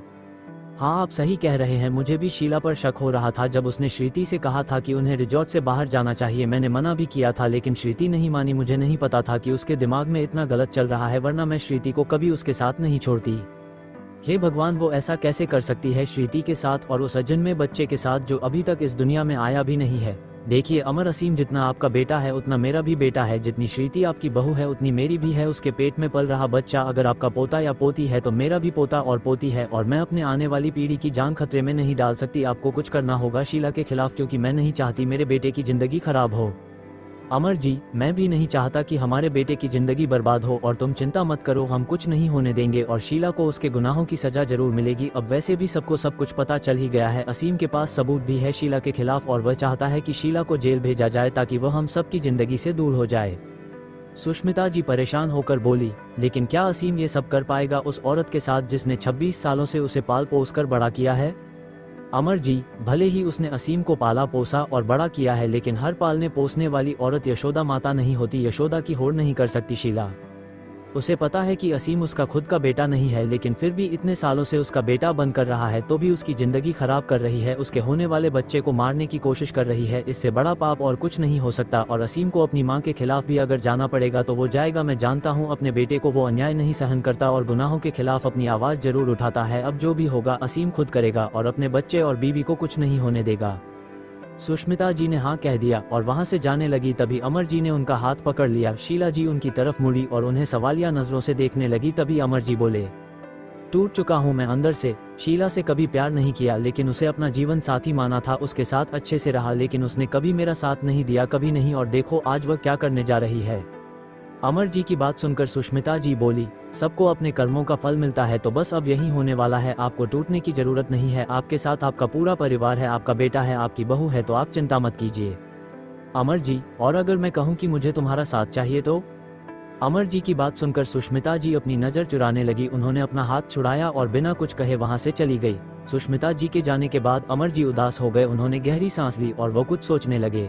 हाँ आप सही कह रहे हैं, मुझे भी शीला पर शक हो रहा था। जब उसने श्रीति से कहा था कि उन्हें रिजॉर्ट से बाहर जाना चाहिए, मैंने मना भी किया था, लेकिन श्रीति नहीं मानी। मुझे नहीं पता था कि उसके दिमाग में इतना गलत चल रहा है, वरना मैं श्रीति को कभी उसके साथ नहीं छोड़ती। हे भगवान, वो ऐसा कैसे कर सकती है श्रीति के साथ और उस अजन्मे बच्चे के साथ जो अभी तक इस दुनिया में आया भी नहीं है। देखिए अमर, असीम जितना आपका बेटा है उतना मेरा भी बेटा है, जितनी श्रीति आपकी बहू है उतनी मेरी भी है। उसके पेट में पल रहा बच्चा अगर आपका पोता या पोती है तो मेरा भी पोता और पोती है, और मैं अपने आने वाली पीढ़ी की जान खतरे में नहीं डाल सकती। आपको कुछ करना होगा शीला के खिलाफ, क्योंकि मैं नहीं चाहती मेरे बेटे की जिंदगी खराब हो। अमर जी, मैं भी नहीं चाहता कि हमारे बेटे की जिंदगी बर्बाद हो, और तुम चिंता मत करो, हम कुछ नहीं होने देंगे, और शीला को उसके गुनाहों की सजा जरूर मिलेगी। अब वैसे भी सबको सब कुछ पता चल ही गया है। असीम के पास सबूत भी है शीला के खिलाफ, और वह चाहता है कि शीला को जेल भेजा जाए ताकि वह हम सब की जिंदगी से दूर हो जाए। सुष्मिता जी परेशान होकर बोली, लेकिन क्या असीम ये सब कर पाएगा उस औरत के साथ जिसने 26 सालों से उसे पाल पोस कर बड़ा किया है? अमर जी, भले ही उसने असीम को पाला पोसा और बड़ा किया है, लेकिन हर पालने पोसने वाली औरत यशोदा माता नहीं होती। यशोदा की होड़ नहीं कर सकती शीला। उसे पता है कि असीम उसका खुद का बेटा नहीं है, लेकिन फिर भी इतने सालों से उसका बेटा बन कर रहा है, तो भी उसकी जिंदगी खराब कर रही है, उसके होने वाले बच्चे को मारने की कोशिश कर रही है। इससे बड़ा पाप और कुछ नहीं हो सकता। और असीम को अपनी माँ के खिलाफ भी अगर जाना पड़ेगा तो वो जाएगा। मैं जानता हूँ अपने बेटे को वो अन्याय नहीं सहन करता और गुनाहों के खिलाफ अपनी आवाज़ जरूर उठाता है। अब जो भी होगा असीम खुद करेगा और अपने बच्चे और बीवी को कुछ नहीं होने देगा। सुष्मिता जी ने हाँ कह दिया और वहां से जाने लगी। तभी अमर जी ने उनका हाथ पकड़ लिया। शीला जी उनकी तरफ मुड़ी और उन्हें सवालिया नजरों से देखने लगी। तभी अमर जी बोले, टूट चुका हूँ मैं अंदर से। शीला से कभी प्यार नहीं किया, लेकिन उसे अपना जीवन साथी माना था, उसके साथ अच्छे से रहा, लेकिन उसने कभी मेरा साथ नहीं दिया, कभी नहीं। और देखो आज वह क्या करने जा रही है। अमर जी की बात सुनकर सुष्मिता जी बोली, सबको अपने कर्मों का फल मिलता है, तो बस अब यही होने वाला है। आपको टूटने की जरूरत नहीं है। आपके साथ आपका पूरा परिवार है, आपका बेटा है, आपकी बहू है, तो आप चिंता मत कीजिए। अमर जी, और अगर मैं कहूँ कि मुझे तुम्हारा साथ चाहिए तो? अमर जी की बात सुनकर सुष्मिता जी अपनी नजर चुराने लगी। उन्होंने अपना हाथ छुड़ाया और बिना कुछ कहे वहां से चली गई। सुष्मिता जी के जाने के बाद अमर जी उदास हो गए। उन्होंने गहरी सांस ली और वो कुछ सोचने लगे।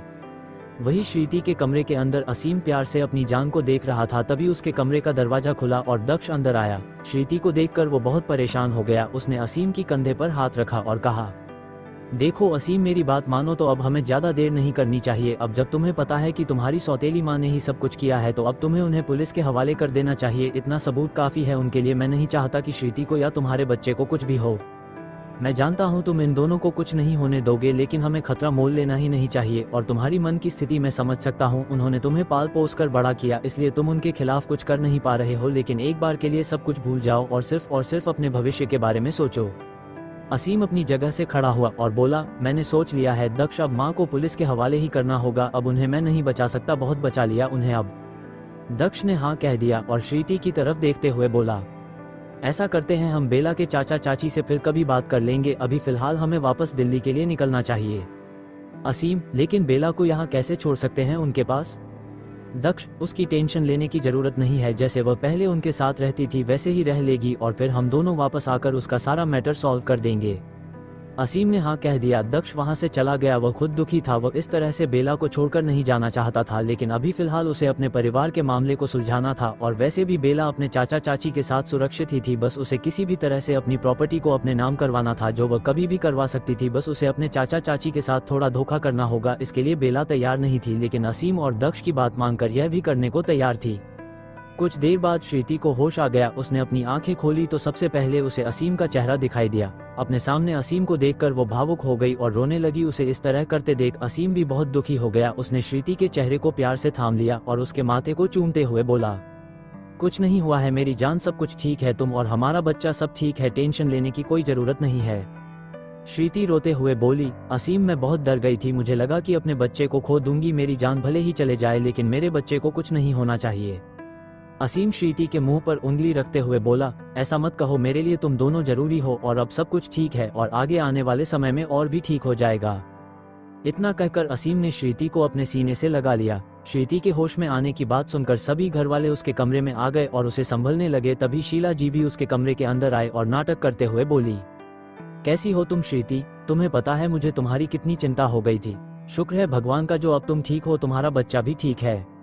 वही श्रीति के कमरे के अंदर असीम प्यार से अपनी जान को देख रहा था। तभी उसके कमरे का दरवाजा खुला और दक्ष अंदर आया। श्रीति को देखकर वो बहुत परेशान हो गया। उसने असीम की कंधे पर हाथ रखा और कहा, देखो असीम, मेरी बात मानो तो अब हमें ज्यादा देर नहीं करनी चाहिए। अब जब तुम्हें पता है कि तुम्हारी सौतेली माँ ने ही सब कुछ किया है, तो अब तुम्हें उन्हें पुलिस के हवाले कर देना चाहिए। इतना सबूत काफी है उनके लिए। मैं नहीं चाहता कि श्रीति को या तुम्हारे बच्चे को कुछ भी हो। मैं जानता हूँ तुम इन दोनों को कुछ नहीं होने दोगे, लेकिन हमें खतरा मोल लेना ही नहीं चाहिए। और तुम्हारी मन की स्थिति मैं समझ सकता हूँ। उन्होंने तुम्हें पाल पोस कर बड़ा किया, इसलिए तुम उनके खिलाफ कुछ कर नहीं पा रहे हो। लेकिन एक बार के लिए सब कुछ भूल जाओ और सिर्फ अपने भविष्य के बारे में सोचो। असीम अपनी जगह से खड़ा हुआ और बोला, मैंने सोच लिया है दक्ष, अब माँ को पुलिस के हवाले ही करना होगा। अब उन्हें मैं नहीं बचा सकता, बहुत बचा लिया उन्हें अब। दक्ष ने हाँ कह दिया और श्रीति की तरफ देखते हुए बोला, ऐसा करते हैं, हम बेला के चाचा चाची से फिर कभी बात कर लेंगे। अभी फिलहाल हमें वापस दिल्ली के लिए निकलना चाहिए। असीम, लेकिन बेला को यहाँ कैसे छोड़ सकते हैं उनके पास? दक्ष, उसकी टेंशन लेने की जरूरत नहीं है। जैसे वह पहले उनके साथ रहती थी वैसे ही रह लेगी और फिर हम दोनों वापस आकर उसका सारा मैटर सॉल्व कर देंगे। असीम ने हाँ कह दिया। दक्ष वहां से चला गया। वह खुद दुखी था। वह इस तरह से बेला को छोड़कर नहीं जाना चाहता था, लेकिन अभी फिलहाल उसे अपने परिवार के मामले को सुलझाना था। और वैसे भी बेला अपने चाचा चाची के साथ सुरक्षित ही थी। बस उसे किसी भी तरह से अपनी प्रॉपर्टी को अपने नाम करवाना था, जो वह कभी भी करवा सकती थी। बस उसे अपने चाचा चाची के साथ थोड़ा धोखा करना होगा। इसके लिए बेला तैयार नहीं थी, लेकिन असीम और दक्ष की बात मानकर यह भी करने को तैयार थी। कुछ देर बाद श्रीति को होश आ गया। उसने अपनी आंखें खोली तो सबसे पहले उसे असीम का चेहरा दिखाई दिया। अपने सामने असीम को देखकर वो भावुक हो गई और रोने लगी। उसे इस तरह करते देख असीम भी बहुत दुखी हो गया। उसने श्रीति के चेहरे को प्यार से थाम लिया और उसके माथे को चूमते हुए बोला, कुछ नहीं हुआ है मेरी जान, सब कुछ ठीक है। तुम और हमारा बच्चा सब ठीक है, टेंशन लेने की कोई जरूरत नहीं है। श्रीति रोते हुए बोली, असीम, मैं बहुत डर गई थी। मुझे लगा कि अपने बच्चे को खो दूंगी। मेरी जान भले ही चले जाए, लेकिन मेरे बच्चे को कुछ नहीं होना चाहिए। असीम श्रीति के मुंह पर उंगली रखते हुए बोला, ऐसा मत कहो, मेरे लिए तुम दोनों जरूरी हो और अब सब कुछ ठीक है और आगे आने वाले समय में और भी ठीक हो जाएगा। इतना कहकर असीम ने श्रीति को अपने सीने से लगा लिया। श्रीति के होश में आने की बात सुनकर सभी घर वाले उसके कमरे में आ गए और उसे संभलने लगे। तभी शीला जी भी उसके कमरे के अंदर आए और नाटक करते हुए बोली, कैसी हो तुम श्रीति? तुम्हें पता है मुझे तुम्हारी कितनी चिंता हो गई थी। शुक्र है भगवान का जो अब तुम ठीक हो, तुम्हारा बच्चा भी ठीक है।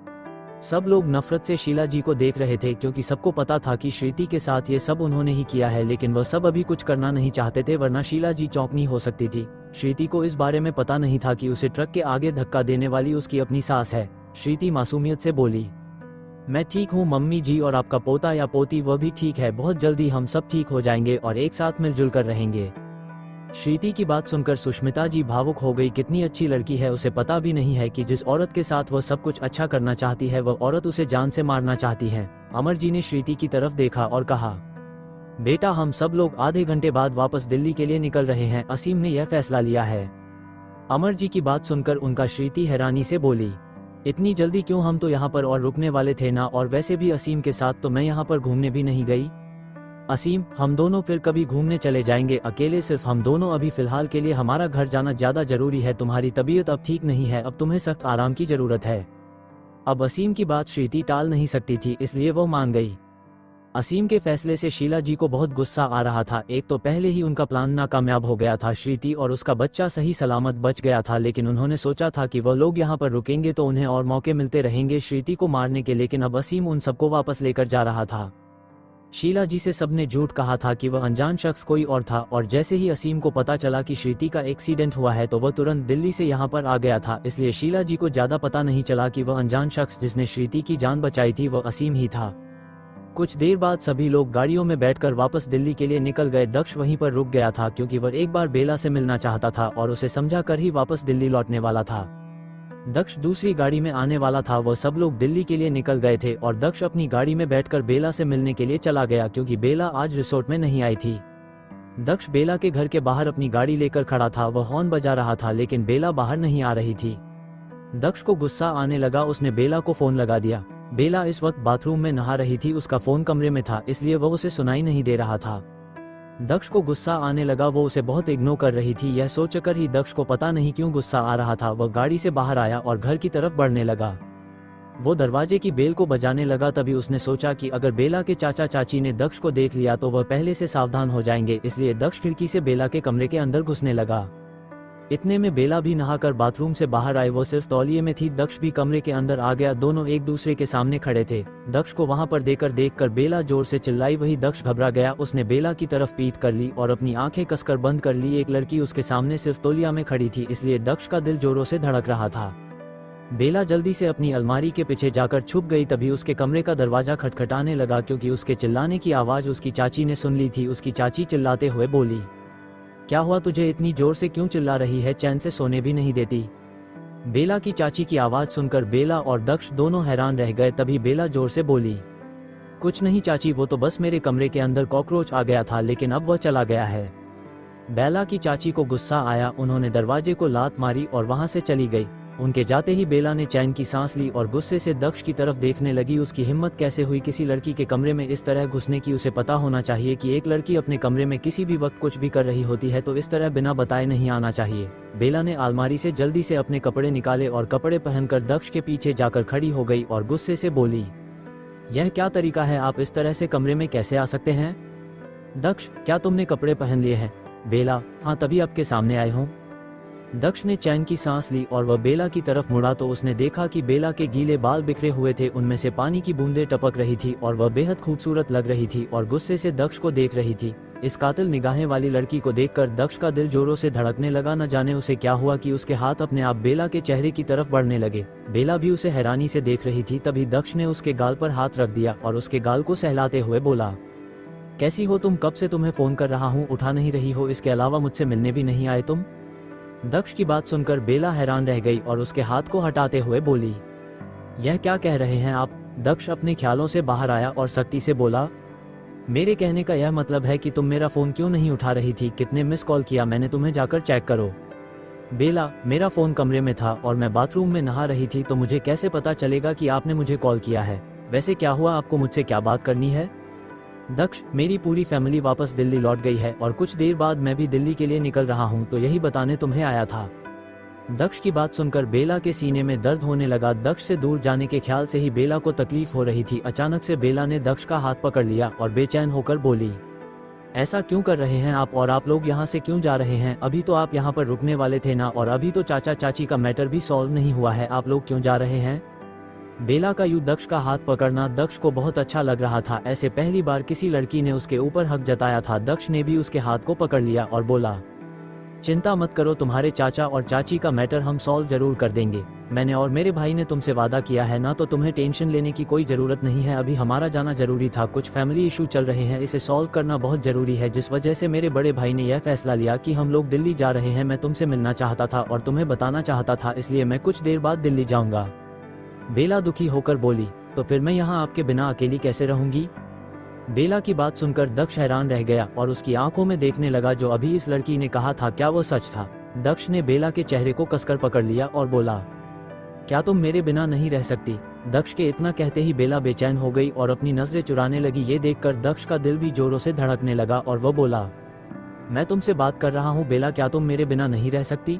सब लोग नफरत से शीला जी को देख रहे थे, क्योंकि सबको पता था कि श्रीति के साथ ये सब उन्होंने ही किया है। लेकिन वह सब अभी कुछ करना नहीं चाहते थे, वरना शीला जी चौंकनी हो सकती थी। श्रीति को इस बारे में पता नहीं था कि उसे ट्रक के आगे धक्का देने वाली उसकी अपनी सास है। श्रीति मासूमियत से बोली, मैं ठीक हूँ मम्मी जी, और आपका पोता या पोती वह भी ठीक है। बहुत जल्दी हम सब ठीक हो जाएंगे और एक साथ मिलजुल कर रहेंगे। श्रीति की बात सुनकर सुष्मिता जी भावुक हो गई। कितनी अच्छी लड़की है, उसे पता भी नहीं है कि जिस औरत के साथ वह सब कुछ अच्छा करना चाहती है, वह औरत उसे जान से मारना चाहती है। अमर जी ने श्रीति की तरफ देखा और कहा, बेटा, हम सब लोग आधे घंटे बाद वापस दिल्ली के लिए निकल रहे हैं। असीम ने यह फैसला लिया है। अमर जी की बात सुनकर उनका श्रीति हैरानी से बोली, इतनी जल्दी क्यों? हम तो यहाँ पर और रुकने वाले थे ना, और वैसे भी असीम के साथ तो मैं यहाँ पर घूमने भी नहीं गई। असीम, हम दोनों फिर कभी घूमने चले जाएंगे अकेले, सिर्फ हम दोनों। अभी फिलहाल के लिए हमारा घर जाना ज्यादा जरूरी है। तुम्हारी तबीयत अब ठीक नहीं है, अब तुम्हें सख्त आराम की जरूरत है। अब असीम की बात श्रीति टाल नहीं सकती थी, इसलिए वो मान गई। असीम के फैसले से शीला जी को बहुत गुस्सा आ रहा था। एक तो पहले ही उनका प्लान नाकामयाब हो गया था, श्रीति और उसका बच्चा सही सलामत बच गया था, लेकिन उन्होंने सोचा था कि वह लोग यहाँ पर रुकेंगे तो उन्हें और मौके मिलते रहेंगे श्रीति को मारने के, लेकिन अब असीम उन सबको वापस लेकर जा रहा था। शीला जी से सबने झूठ कहा था कि वह अनजान शख्स कोई और था, और जैसे ही असीम को पता चला कि श्रीति का एक्सीडेंट हुआ है तो वह तुरंत दिल्ली से यहाँ पर आ गया था, इसलिए शीला जी को ज्यादा पता नहीं चला कि वह अनजान शख्स जिसने श्रीति की जान बचाई थी वह असीम ही था। कुछ देर बाद सभी लोग गाड़ियों में बैठकर वापस दिल्ली के लिए निकल गए। दक्ष वहीं पर रुक गया था क्योंकि वह एक बार बेला से मिलना चाहता था और उसे समझा कर ही वापस दिल्ली लौटने वाला था। दक्ष दूसरी गाड़ी में आने वाला था। वह सब लोग दिल्ली के लिए निकल गए थे और दक्ष अपनी गाड़ी में बैठकर बेला से मिलने के लिए चला गया क्योंकि बेला आज रिसोर्ट में नहीं आई थी। दक्ष बेला के घर के बाहर अपनी गाड़ी लेकर खड़ा था। वह हॉर्न बजा रहा था लेकिन बेला बाहर नहीं आ रही थी। दक्ष को गुस्सा आने लगा। उसने बेला को फोन लगा दिया। बेला इस वक्त बाथरूम में नहा रही थी। उसका फोन कमरे में था इसलिए वह उसे सुनाई नहीं दे रहा था। दक्ष को गुस्सा आने लगा। वो उसे बहुत इग्नोर कर रही थी। यह सोचकर ही दक्ष को पता नहीं क्यों गुस्सा आ रहा था। वह गाड़ी से बाहर आया और घर की तरफ बढ़ने लगा। वो दरवाजे की बेल को बजाने लगा। तभी उसने सोचा कि अगर बेला के चाचा चाची ने दक्ष को देख लिया तो वह पहले से सावधान हो जाएंगे, इसलिए दक्ष खिड़की से बेला के कमरे के अंदर घुसने लगा। इतने में बेला भी नहाकर बाथरूम से बाहर आए। वो सिर्फ तौलिए में थी। दक्ष भी कमरे के अंदर आ गया। दोनों एक दूसरे के सामने खड़े थे। दक्ष को वहां पर देखकर बेला जोर से चिल्लाई। वही दक्ष घबरा गया। उसने बेला की तरफ पीठ कर ली और अपनी आंखें कसकर बंद कर ली। एक लड़की उसके सामने सिर्फ तौलिया में खड़ी थी, इसलिए दक्ष का दिल जोरों से धड़क रहा था। बेला जल्दी से अपनी अलमारी के पीछे जाकर छुप गई। तभी उसके कमरे का दरवाजा खटखटाने लगा क्योंकि उसके चिल्लाने की आवाज उसकी चाची ने सुन ली थी। उसकी चाची चिल्लाते हुए बोली, क्या हुआ तुझे? इतनी जोर से क्यों चिल्ला रही है? चैन से सोने भी नहीं देती। बेला की चाची की आवाज सुनकर बेला और दक्ष दोनों हैरान रह गए। तभी बेला जोर से बोली, कुछ नहीं चाची, वो तो बस मेरे कमरे के अंदर कॉकरोच आ गया था, लेकिन अब वह चला गया है। बेला की चाची को गुस्सा आया। उन्होंने दरवाजे को लात मारी और वहां से चली गई। उनके जाते ही बेला ने चैन की सांस ली और गुस्से से दक्ष की तरफ देखने लगी। उसकी हिम्मत कैसे हुई किसी लड़की के कमरे में इस तरह घुसने की? उसे पता होना चाहिए कि एक लड़की अपने कमरे में किसी भी वक्त कुछ भी कर रही होती है तो इस तरह बिना बताए नहीं आना चाहिए। बेला ने अलमारी से जल्दी से अपने कपड़े निकाले और कपड़े पहनकर दक्ष के पीछे जाकर खड़ी हो गई और गुस्से से बोली, यह क्या तरीका है? आप इस तरह से कमरे में कैसे आ सकते हैं? दक्ष, क्या तुमने कपड़े पहन लिए हैं? बेला, हाँ, तभी आपके सामने आए हूँ। दक्ष ने चैन की सांस ली और वह बेला की तरफ मुड़ा तो उसने देखा कि बेला के गीले बाल बिखरे हुए थे। उनमें से पानी की बूंदें टपक रही थी और वह बेहद खूबसूरत लग रही थी और गुस्से से दक्ष को देख रही थी। इस कातिल निगाहें वाली लड़की को देखकर दक्ष का दिल जोरों से धड़कने लगा। न जाने उसे क्या हुआ कि उसके हाथ अपने आप बेला के चेहरे की तरफ बढ़ने लगे। बेला भी उसे हैरानी से देख रही थी। तभी दक्ष ने उसके गाल पर हाथ रख दिया और उसके गाल को सहलाते हुए बोला, कैसी हो तुम? कब से तुम्हें फोन कर रहा हूँ, उठा नहीं रही हो। इसके अलावा मुझसे मिलने भी नहीं आए तुम? दक्ष की बात सुनकर बेला हैरान रह गई और उसके हाथ को हटाते हुए बोली, यह क्या कह रहे हैं आप? दक्ष अपने ख्यालों से बाहर आया और सख्ती से बोला, मेरे कहने का यह मतलब है कि तुम मेरा फोन क्यों नहीं उठा रही थी? कितने मिस कॉल किया मैंने तुम्हें, जाकर चेक करो। बेला, मेरा फोन कमरे में था और मैं बाथरूम में नहा रही थी, तो मुझे कैसे पता चलेगा कि आपने मुझे कॉल किया है? वैसे क्या हुआ, आपको मुझसे क्या बात करनी है? दक्ष, मेरी पूरी फैमिली वापस दिल्ली लौट गई है और कुछ देर बाद मैं भी दिल्ली के लिए निकल रहा हूँ, तो यही बताने तुम्हें आया था। दक्ष की बात सुनकर बेला के सीने में दर्द होने लगा। दक्ष से दूर जाने के ख्याल से ही बेला को तकलीफ हो रही थी। अचानक से बेला ने दक्ष का हाथ पकड़ लिया और बेचैन होकर बोली, ऐसा क्यों कर रहे हैं आप? और आप लोग यहाँ से क्यों जा रहे हैं? अभी तो आप यहाँ पर रुकने वाले थे ना, और अभी तो चाचा चाची का मैटर भी सॉल्व नहीं हुआ है, आप लोग क्यों जा रहे हैं? बेला का यूं दक्ष का हाथ पकड़ना दक्ष को बहुत अच्छा लग रहा था। ऐसे पहली बार किसी लड़की ने उसके ऊपर हक जताया था। दक्ष ने भी उसके हाथ को पकड़ लिया और बोला, चिंता मत करो, तुम्हारे चाचा और चाची का मैटर हम सॉल्व जरूर कर देंगे। मैंने और मेरे भाई ने तुमसे वादा किया है ना, तो तुम्हें टेंशन लेने की कोई जरूरत नहीं है। अभी हमारा जाना जरूरी था, कुछ फैमिली इशू चल रहे हैं, इसे सॉल्व करना बहुत जरूरी है, जिस वजह से मेरे बड़े भाई ने यह फैसला लिया कि हम लोग दिल्ली जा रहे हैं। मैं तुमसे मिलना चाहता था और तुम्हें बताना चाहता था, इसलिए मैं कुछ देर बाद दिल्ली जाऊंगा। बेला दुखी होकर बोली, तो फिर मैं यहाँ आपके बिना अकेली कैसे रहूंगी? बेला की बात सुनकर दक्ष हैरान रह गया और उसकी आंखों में देखने लगा जो अभी इस लड़की ने कहा था, क्या वो सच था? दक्ष ने बेला के चेहरे को कसकर पकड़ लिया और बोला, क्या तुम मेरे बिना नहीं रह सकती? दक्ष के इतना कहते ही बेला बेचैन हो गई और अपनी नजरें चुराने लगी। ये देखकर दक्ष का दिल भी जोरों से धड़कने लगा और वह बोला, मैं तुमसे बात कर रहा हूँ बेला, क्या तुम मेरे बिना नहीं रह सकती?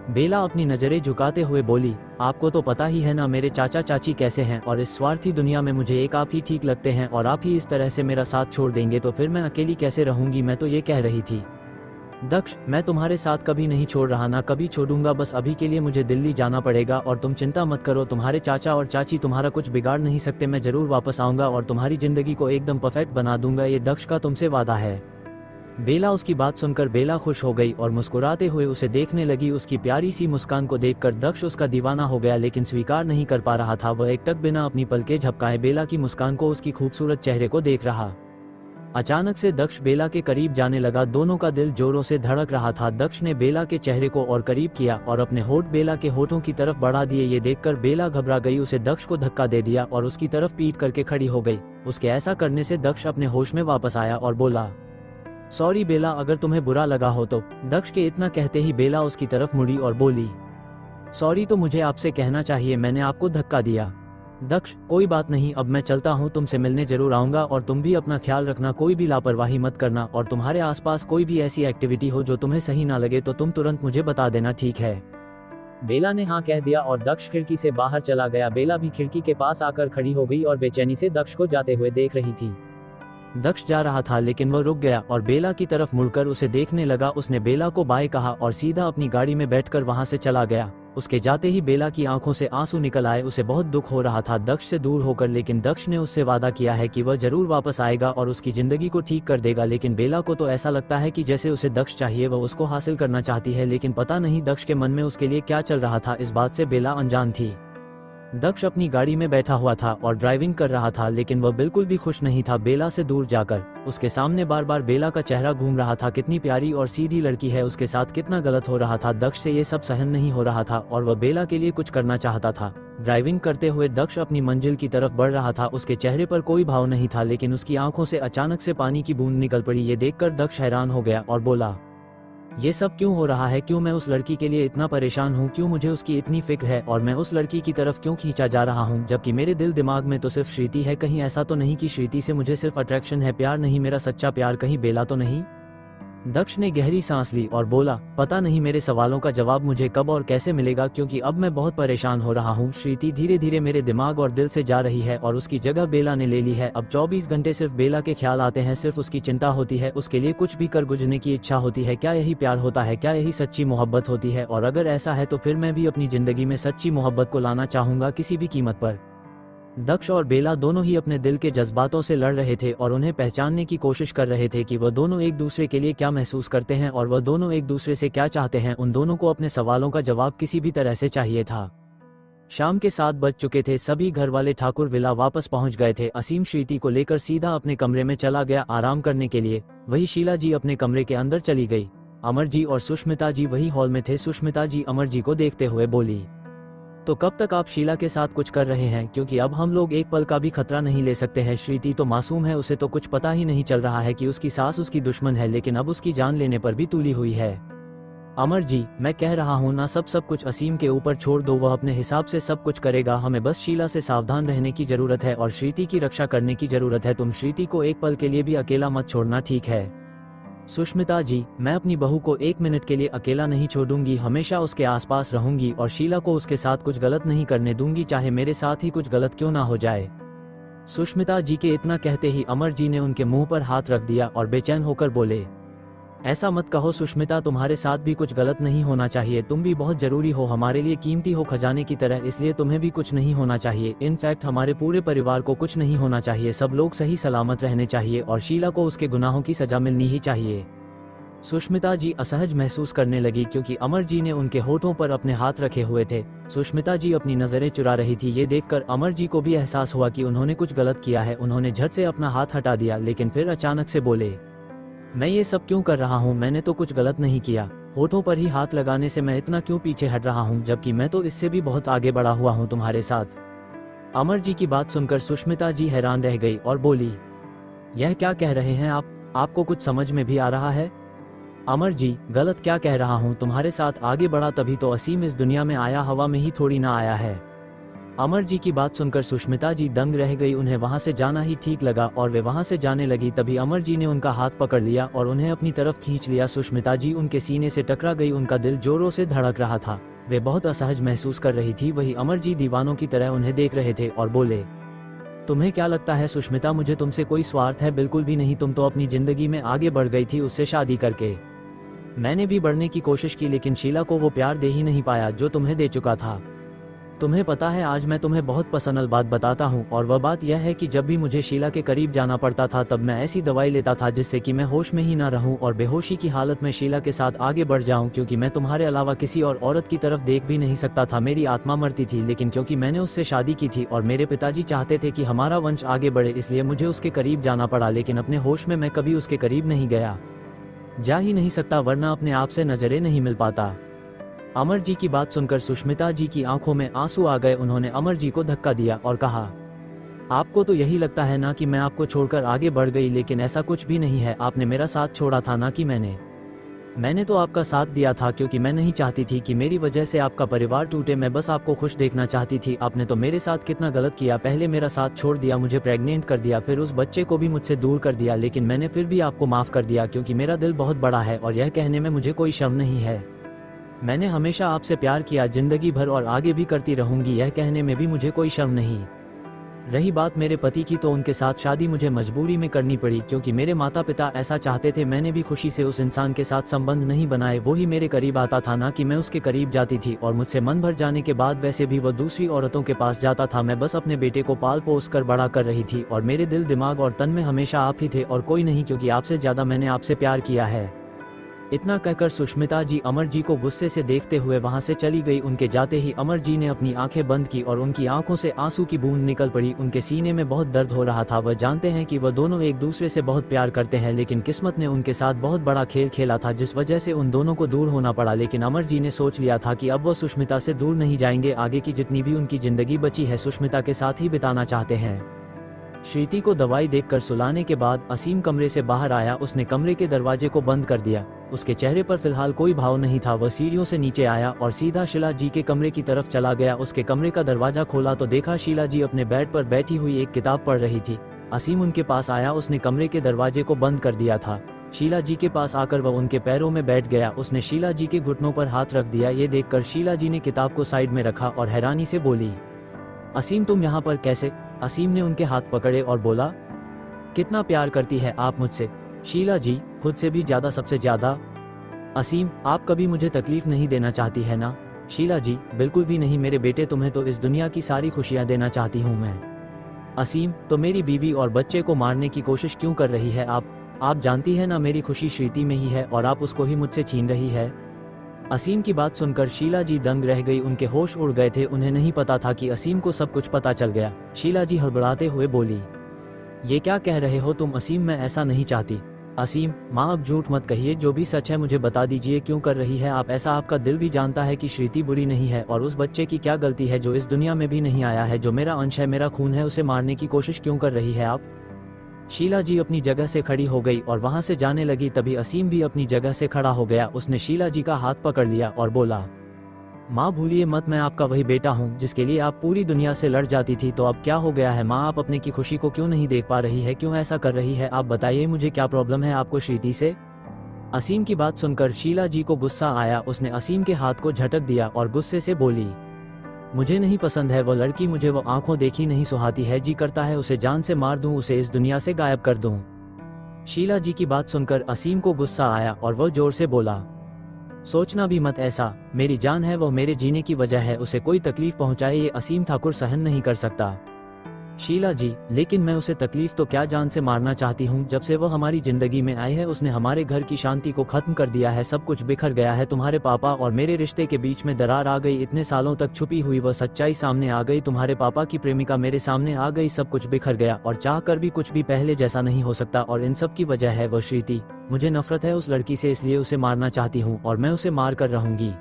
बेला अपनी नज़रें झुकाते हुए बोली, आपको तो पता ही है ना मेरे चाचा चाची कैसे हैं, और इस स्वार्थी दुनिया में मुझे एक आप ही ठीक लगते हैं, और आप ही इस तरह से मेरा साथ छोड़ देंगे तो फिर मैं अकेली कैसे रहूंगी। मैं तो ये कह रही थी दक्ष, मैं तुम्हारे साथ कभी नहीं छोड़ रहा, ना कभी छोड़ूंगा, बस अभी के लिए मुझे दिल्ली जाना पड़ेगा और तुम चिंता मत करो, तुम्हारे चाचा और चाची तुम्हारा कुछ बिगाड़ नहीं सकते, मैं जरूर वापस आऊंगा और तुम्हारी जिंदगी को एकदम परफेक्ट बना दूंगा, ये दक्ष का तुमसे वादा है। बेला उसकी बात सुनकर बेला खुश हो गई और मुस्कुराते हुए उसे देखने लगी। उसकी प्यारी सी मुस्कान को देखकर दक्ष उसका दीवाना हो गया, लेकिन स्वीकार नहीं कर पा रहा था। वह एकटक बिना अपनी पलकें झपकाए बेला की मुस्कान को, उसकी खूबसूरत चेहरे को देख रहा। अचानक से दक्ष बेला के करीब जाने लगा, दोनों का दिल जोरों से धड़क रहा था। दक्ष ने बेला के चेहरे को और करीब किया और अपने होठ बेला के होठों की तरफ बढ़ा दिए। ये देखकर बेला घबरा गई, उसे दक्ष को धक्का दे दिया और उसकी तरफ पीठ करके खड़ी हो गई। उसके ऐसा करने से दक्ष अपने होश में वापस आया और बोला, सॉरी बेला, अगर तुम्हें बुरा लगा हो तो। दक्ष के इतना कहते ही बेला उसकी तरफ मुड़ी और बोली, सॉरी तो मुझे आपसे कहना चाहिए, मैंने आपको धक्का दिया। दक्ष, कोई बात नहीं, अब मैं चलता हूँ, तुमसे मिलने जरूर आऊंगा और तुम भी अपना ख्याल रखना, कोई भी लापरवाही मत करना, और तुम्हारे आसपास कोई भी ऐसी एक्टिविटी हो जो तुम्हें सही ना लगे तो तुम तुरंत मुझे बता देना, ठीक है। बेला ने हाँ कह दिया और दक्ष खिड़की से बाहर चला गया। बेला भी खिड़की के पास आकर खड़ी हो गई और बेचैनी से दक्ष को जाते हुए देख रही थी। दक्ष जा रहा था लेकिन वह रुक गया और बेला की तरफ मुड़कर उसे देखने लगा। उसने बेला को बाय कहा और सीधा अपनी गाड़ी में बैठकर वहां से चला गया। उसके जाते ही बेला की आंखों से आंसू निकल आए। उसे बहुत दुख हो रहा था दक्ष से दूर होकर, लेकिन दक्ष ने उससे वादा किया है कि वह जरूर वापस आएगा और उसकी जिंदगी को ठीक कर देगा। लेकिन बेला को तो ऐसा लगता है कि जैसे उसे दक्ष चाहिए, वह उसको हासिल करना चाहती है, लेकिन पता नहीं दक्ष के मन में उसके लिए क्या चल रहा था। इस बात से बेला अनजान थी। दक्ष अपनी गाड़ी में बैठा हुआ था और ड्राइविंग कर रहा था, लेकिन वह बिल्कुल भी खुश नहीं था। बेला से दूर जाकर उसके सामने बार बार बेला का चेहरा घूम रहा था। कितनी प्यारी और सीधी लड़की है, उसके साथ कितना गलत हो रहा था। दक्ष से ये सब सहन नहीं हो रहा था और वह बेला के लिए कुछ करना चाहता था। ड्राइविंग करते हुए दक्ष अपनी मंजिल की तरफ बढ़ रहा था। उसके चेहरे पर कोई भाव नहीं था, लेकिन उसकी आंखों से अचानक से पानी की बूंद निकल पड़ी। ये देखकर दक्ष हैरान हो गया और बोला, ये सब क्यों हो रहा है? क्यों मैं उस लड़की के लिए इतना परेशान हूँ? क्यों मुझे उसकी इतनी फिक्र है और मैं उस लड़की की तरफ क्यों खींचा जा रहा हूँ, जबकि मेरे दिल दिमाग में तो सिर्फ श्रीति है। कहीं ऐसा तो नहीं कि श्रीति से मुझे सिर्फ अट्रैक्शन है, प्यार नहीं, मेरा सच्चा प्यार? कहीं बेला तो नहीं? दक्ष ने गहरी सांस ली और बोला, पता नहीं मेरे सवालों का जवाब मुझे कब और कैसे मिलेगा, क्योंकि अब मैं बहुत परेशान हो रहा हूँ। श्रीति धीरे धीरे मेरे दिमाग और दिल से जा रही है और उसकी जगह बेला ने ले ली है। अब 24 घंटे सिर्फ बेला के ख्याल आते हैं, सिर्फ उसकी चिंता होती है, उसके लिए कुछ भी कर गुजरने की इच्छा होती है। क्या यही प्यार होता है? क्या यही सच्ची मोहब्बत होती है? और अगर ऐसा है तो फिर मैं भी अपनी जिंदगी में सच्ची मोहब्बत को लाना चाहूंगा, किसी भी कीमत पर। दक्ष और बेला दोनों ही अपने दिल के जज्बातों से लड़ रहे थे और उन्हें पहचानने की कोशिश कर रहे थे कि वह दोनों एक दूसरे के लिए क्या महसूस करते हैं और वह दोनों एक दूसरे से क्या चाहते हैं। उन दोनों को अपने सवालों का जवाब किसी भी तरह से चाहिए था। शाम के 7 बज चुके थे। सभी घर वाले ठाकुर विला वापस पहुंच गए थे। असीम श्रीति को लेकर सीधा अपने कमरे में चला गया आराम करने के लिए। वही शीला जी अपने कमरे के अंदर चली गई। अमर जी और सुष्मिता जी वही हॉल में थे। सुष्मिता जी अमर जी को देखते हुए बोली, तो कब तक आप शीला के साथ कुछ कर रहे हैं? क्योंकि अब हम लोग एक पल का भी खतरा नहीं ले सकते हैं। श्रीति तो मासूम है, उसे तो कुछ पता ही नहीं चल रहा है कि उसकी सास उसकी दुश्मन है, लेकिन अब उसकी जान लेने पर भी तुली हुई है। अमर जी, मैं कह रहा हूँ ना, सब कुछ असीम के ऊपर छोड़ दो, वह अपने हिसाब से सब कुछ करेगा। हमें बस शीला से सावधान रहने की जरूरत है और श्रीति की रक्षा करने की जरूरत है। तुम श्रीति को एक पल के लिए भी अकेला मत छोड़ना, ठीक है? सुष्मिता जी, मैं अपनी बहू को 1 मिनट के लिए अकेला नहीं छोड़ूंगी, हमेशा उसके आसपास रहूंगी और शीला को उसके साथ कुछ गलत नहीं करने दूंगी, चाहे मेरे साथ ही कुछ गलत क्यों ना हो जाए। सुष्मिता जी के इतना कहते ही अमर जी ने उनके मुंह पर हाथ रख दिया और बेचैन होकर बोले, ऐसा मत कहो सुष्मिता, तुम्हारे साथ भी कुछ गलत नहीं होना चाहिए। तुम भी बहुत जरूरी हो, हमारे लिए कीमती हो खजाने की तरह, इसलिए तुम्हें भी कुछ नहीं होना चाहिए। इनफैक्ट हमारे पूरे परिवार को कुछ नहीं होना चाहिए। सब लोग सही सलामत रहने चाहिए और शीला को उसके गुनाहों की सजा मिलनी ही चाहिए। सुष्मिता जी असहज महसूस करने लगी क्योंकि अमर जी ने उनके होठों पर अपने हाथ रखे हुए थे। सुष्मिता जी अपनी नजरें चुरा रही थी। ये देखकर अमर जी को भी एहसास हुआ कि उन्होंने कुछ गलत किया है। उन्होंने झट से अपना हाथ हटा दिया, लेकिन फिर अचानक से बोले, मैं ये सब क्यों कर रहा हूँ? मैंने तो कुछ गलत नहीं किया। होठों पर ही हाथ लगाने से मैं इतना क्यों पीछे हट रहा हूँ, जबकि मैं तो इससे भी बहुत आगे बढ़ा हुआ हूँ तुम्हारे साथ। अमर जी की बात सुनकर सुष्मिता जी हैरान रह गई और बोली, यह क्या कह रहे हैं आप? आपको कुछ समझ में भी आ रहा है? अमर जी, गलत क्या कह रहा हूँ? तुम्हारे साथ आगे बढ़ा तभी तो असीम इस दुनिया में आया, हवा में ही थोड़ी ना आया है। अमर जी की बात सुनकर सुष्मिता जी दंग रह गई। उन्हें वहां से जाना ही ठीक लगा और वे वहां से जाने लगी। तभी अमर जी ने उनका हाथ पकड़ लिया और उन्हें अपनी तरफ खींच लिया। सुष्मिता जी उनके सीने से टकरा गई। उनका दिल जोरों से धड़क रहा था। वे बहुत असहज महसूस कर रही थी। वही अमर जी दीवानों की तरह उन्हें देख रहे थे और बोले, तुम्हें क्या लगता है सुष्मिता, मुझे तुमसे कोई स्वार्थ है? बिल्कुल भी नहीं। तुम तो अपनी जिंदगी में आगे बढ़ गई थी उससे शादी करके। मैंने भी बढ़ने की कोशिश की, लेकिन शीला को वो प्यार दे ही नहीं पाया जो तुम्हें दे चुका था। तुम्हें पता है, आज मैं तुम्हें बहुत पर्सनल बात बताता हूँ, और वह बात यह है कि जब भी मुझे शीला के करीब जाना पड़ता था तब मैं ऐसी दवाई लेता था जिससे कि मैं होश में ही ना रहूं और बेहोशी की हालत में शीला के साथ आगे बढ़ जाऊं, क्योंकि मैं तुम्हारे अलावा किसी और औरत की तरफ देख भी नहीं सकता था। मेरी आत्मा मरती थी, लेकिन क्योंकि मैंने उससे शादी की थी और मेरे पिताजी चाहते थे कि हमारा वंश आगे बढ़े, इसलिए मुझे उसके करीब जाना पड़ा। लेकिन अपने होश में मैं कभी उसके करीब नहीं गया, जा ही नहीं सकता, वरना अपने आप से नजरें नहीं मिल पाता। अमर जी की बात सुनकर सुष्मिता जी की आंखों में आंसू आ गए। उन्होंने अमर जी को धक्का दिया और कहा, आपको तो यही लगता है ना कि मैं आपको छोड़कर आगे बढ़ गई, लेकिन ऐसा कुछ भी नहीं है। आपने मेरा साथ छोड़ा था ना कि मैंने तो आपका साथ दिया था, क्योंकि मैं नहीं चाहती थी कि मेरी वजह से आपका परिवार टूटे। मैं बस आपको खुश देखना चाहती थी। आपने तो मेरे साथ कितना गलत किया, पहले मेरा साथ छोड़ दिया, मुझे प्रेग्नेंट कर दिया, फिर उस बच्चे को भी मुझसे दूर कर दिया, लेकिन मैंने फिर भी आपको माफ कर दिया, क्योंकि मेरा दिल बहुत बड़ा है और यह कहने में मुझे कोई शर्म नहीं है। मैंने हमेशा आपसे प्यार किया, जिंदगी भर, और आगे भी करती रहूंगी, यह कहने में भी मुझे कोई शर्म नहीं। रही बात मेरे पति की, तो उनके साथ शादी मुझे मजबूरी में करनी पड़ी, क्योंकि मेरे माता पिता ऐसा चाहते थे। मैंने भी खुशी से उस इंसान के साथ संबंध नहीं बनाए, वो ही मेरे करीब आता था, ना कि मैं उसके करीब जाती थी। और मुझसे मन भर जाने के बाद वैसे भी वह दूसरी औरतों के पास जाता था। मैं बस अपने बेटे को पाल पोस कर बड़ा कर रही थी, और मेरे दिल, दिमाग और तन में हमेशा आप ही थे और कोई नहीं, क्योंकि आपसे ज्यादा मैंने आपसे प्यार किया है। इतना कहकर सुष्मिता जी अमर जी को गुस्से से देखते हुए वहां से चली गई। उनके जाते ही अमर जी ने अपनी आंखें बंद की और उनकी आंखों से आंसू की बूंद निकल पड़ी। उनके सीने में बहुत दर्द हो रहा था। वह जानते हैं कि वह दोनों एक दूसरे से बहुत प्यार करते हैं, लेकिन किस्मत ने उनके साथ बहुत बड़ा खेल खेला था, जिस वजह से उन दोनों को दूर होना पड़ा। लेकिन अमर जी ने सोच लिया था कि अब वह सुष्मिता से दूर नहीं जाएंगे। आगे की जितनी भी उनकी जिंदगी बची है सुष्मिता के साथ ही बिताना चाहते हैं। श्रीति को दवाई देकर सुलाने के बाद असीम कमरे से बाहर आया। उसने कमरे के दरवाजे को बंद कर दिया। उसके चेहरे पर फिलहाल कोई भाव नहीं था। वह सीढ़ियों से नीचे आया और सीधा शीला जी के कमरे की तरफ चला गया। उसके कमरे का दरवाजा खोला तो देखा शीला जी अपने बेड पर बैठी हुई एक किताब पढ़ रही थी। असीम उनके पास आया। उसने कमरे के दरवाजे को बंद कर दिया था। शीला जी के पास आकर वह उनके पैरों में बैठ गया। उसने शीला जी के घुटनों पर हाथ रख दिया। ये देखकर शीला जी ने किताब को साइड में रखा और हैरानी से बोली, असीम तुम यहाँ पर कैसे? असीम ने उनके हाथ पकड़े और बोला, कितना प्यार करती है आप मुझसे शीला जी, खुद से भी ज्यादा, सबसे ज्यादा। असीम, आप कभी मुझे तकलीफ नहीं देना चाहती है ना? शीला जी, बिल्कुल भी नहीं मेरे बेटे, तुम्हें तो इस दुनिया की सारी खुशियां देना चाहती हूँ मैं। असीम, तो मेरी बीवी और बच्चे को मारने की कोशिश क्यों कर रही है आप जानती है ना मेरी खुशी श्रीति में ही है, और आप उसको ही मुझसे छीन रही है। असीम की बात सुनकर शीला जी दंग रह गई। उनके होश उड़ गए थे। उन्हें नहीं पता था कि असीम को सब कुछ पता चल गया। शीला जी हड़बड़ाते हुए बोली, ये क्या कह रहे हो तुम असीम? मैं ऐसा नहीं चाहती। असीम, माँ अब झूठ मत कहिए, जो भी सच है मुझे बता दीजिए, क्यों कर रही है आप ऐसा? आपका दिल भी जानता है कि श्रीति बुरी नहीं है, और उस बच्चे की क्या गलती है जो इस दुनिया में भी नहीं आया है, जो मेरा अंश है, मेरा खून है, उसे मारने की कोशिश क्यों कर रही है आप? शीला जी अपनी जगह से खड़ी हो गई और वहां से जाने लगी। तभी असीम भी अपनी जगह से खड़ा हो गया। उसने शीला जी का हाथ पकड़ लिया और बोला, माँ भूलिए मत, मैं आपका वही बेटा हूँ जिसके लिए आप पूरी दुनिया से लड़ जाती थी। तो अब क्या हो गया है माँ? आप अपने की खुशी को क्यों नहीं देख पा रही है? क्यों ऐसा कर रही है? आप बताइए मुझे, क्या प्रॉब्लम है आपको श्रीति से? असीम की बात सुनकर शीला जी को गुस्सा आया। उसने असीम के हाथ को झटक दिया और गुस्से से बोली, मुझे नहीं पसंद है वो लड़की, मुझे वो आंखों देखी नहीं सुहाती है। जी करता है उसे जान से मार दूं, उसे इस दुनिया से गायब कर दूं। शीला जी की बात सुनकर असीम को गुस्सा आया और वह जोर से बोला, सोचना भी मत ऐसा, मेरी जान है, वो मेरे जीने की वजह है, उसे कोई तकलीफ पहुंचाए ये असीम ठाकुर सहन नहीं कर सकता। शीला जी, लेकिन मैं उसे तकलीफ तो क्या, जान से मारना चाहती हूँ। जब से वह हमारी जिंदगी में आई है उसने हमारे घर की शांति को खत्म कर दिया है। सब कुछ बिखर गया है। तुम्हारे पापा और मेरे रिश्ते के बीच में दरार आ गई। इतने सालों तक छुपी हुई वह सच्चाई सामने आ गई। तुम्हारे पापा की प्रेमिका मेरे सामने आ गई। सब कुछ बिखर गया और चाह कर भी कुछ भी पहले जैसा नहीं हो सकता। और इन सब की वजह है वो श्रीति। मुझे नफरत है उस लड़की से, इसलिए उसे मारना चाहती हूँ और मैं उसे मार कर रहूंगी।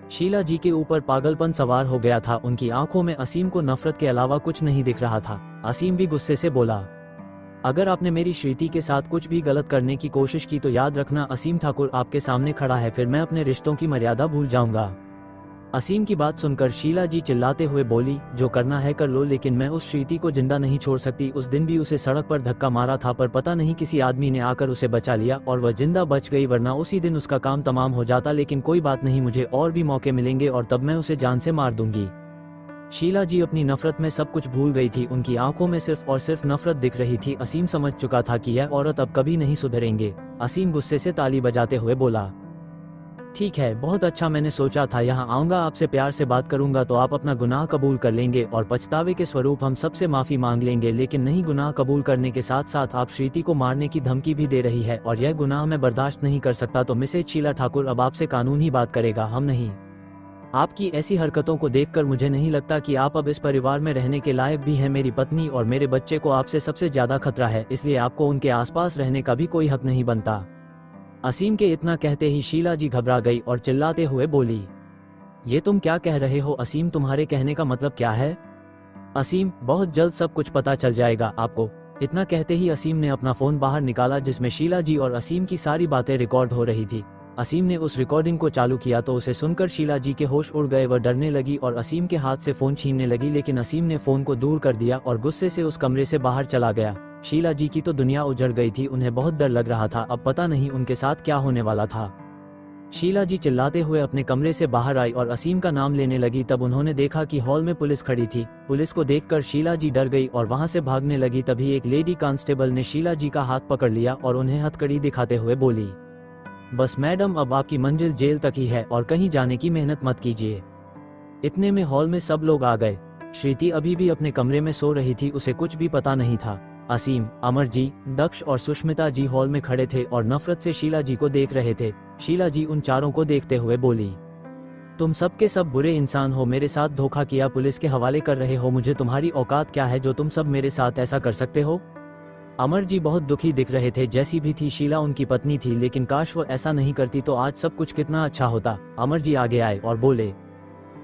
शीला जी के ऊपर पागलपन सवार हो गया था। उनकी आंखों में असीम को नफरत के अलावा कुछ नहीं दिख रहा था। असीम भी गुस्से से बोला, अगर आपने मेरी श्रीति के साथ कुछ भी गलत करने की कोशिश की तो याद रखना असीम ठाकुर आपके सामने खड़ा है, फिर मैं अपने रिश्तों की मर्यादा भूल जाऊंगा। असीम की बात सुनकर शीला जी चिल्लाते हुए बोली, जो करना है कर लो, लेकिन मैं उस श्रीति को जिंदा नहीं छोड़ सकती। उस दिन भी उसे सड़क पर धक्का मारा था, पर पता नहीं किसी आदमी ने आकर उसे बचा लिया और वह जिंदा बच गई, वरना उसी दिन उसका काम तमाम हो जाता। लेकिन कोई बात नहीं, मुझे और भी मौके मिलेंगे और तब मैं उसे जान से मार दूंगी। शीला जी अपनी नफरत में सब कुछ भूल गई थी। उनकी आंखों में सिर्फ और सिर्फ नफरत दिख रही थी। असीम समझ चुका था कि यह औरत अब कभी नहीं सुधरेंगे। असीम गुस्से से ताली बजाते हुए बोला, ठीक है, बहुत अच्छा, मैंने सोचा था यहाँ आऊंगा, आपसे प्यार से बात करूंगा तो आप अपना गुनाह कबूल कर लेंगे और पछतावे के स्वरूप हम सबसे माफी मांग लेंगे। लेकिन नहीं, गुनाह कबूल करने के साथ साथ आप श्रीति को मारने की धमकी भी दे रही है और यह गुनाह मैं बर्दाश्त नहीं कर सकता। तो मिसेज शीला ठाकुर, अब आपसे कानून ही बात करेगा, हम नहीं। आपकी ऐसी हरकतों को देखकर मुझे नहीं लगता कि आप अब इस परिवार में रहने के लायक भी हैं। मेरी पत्नी और मेरे बच्चे को आपसे सबसे ज्यादा खतरा है, इसलिए आपको उनके आसपास रहने का भी कोई हक नहीं बनता। असीम के इतना कहते ही शीला जी घबरा गई और चिल्लाते हुए बोली, ये तुम क्या कह रहे हो असीम, तुम्हारे कहने का मतलब क्या है? असीम, बहुत जल्द सब कुछ पता चल जाएगा आपको। इतना कहते ही असीम ने अपना फोन बाहर निकाला जिसमें शीला जी और असीम की सारी बातें रिकॉर्ड हो रही थी। असीम ने उस रिकॉर्डिंग को चालू किया तो उसे सुनकर शीला जी के होश उड़ गए। वह डरने लगी और असीम के हाथ से फोन छीनने लगी, लेकिन असीम ने फोन को दूर कर दिया और गुस्से से उस कमरे से बाहर चला गया। शीला जी की तो दुनिया उजड़ गई थी, उन्हें बहुत डर लग रहा था, अब पता नहीं उनके साथ क्या होने वाला था। शीला जी चिल्लाते हुए अपने कमरे से बाहर आई और असीम का नाम लेने लगी। तब उन्होंने देखा कि हॉल में पुलिस खड़ी थी। पुलिस को देखकर शीला जी डर गई और वहां से भागने लगी। तभी एक लेडी कांस्टेबल ने शीला जी का हाथ पकड़ लिया और उन्हें हथकड़ी दिखाते हुए बोली, बस मैडम, अब आपकी मंजिल जेल तक ही है और कहीं जाने की मेहनत मत कीजिए। इतने में हॉल में सब लोग आ गए। श्रीति अभी भी अपने कमरे में सो रही थी, उसे कुछ भी पता नहीं था। असीम, अमर जी, दक्ष और सुष्मिता जी हॉल में खड़े थे और नफरत से शीला जी को देख रहे थे। शीला जी उन चारों को देखते हुए बोली, तुम सब के सब बुरे इंसान हो, मेरे साथ धोखा किया, पुलिस के हवाले कर रहे हो मुझे। तुम्हारी औकात क्या है जो तुम सब मेरे साथ ऐसा कर सकते हो? अमर जी बहुत दुखी दिख रहे थे। जैसी भी थी शीला उनकी पत्नी थी, लेकिन काश वो ऐसा नहीं करती तो आज सब कुछ कितना अच्छा होता। अमर जी आगे आए और बोले,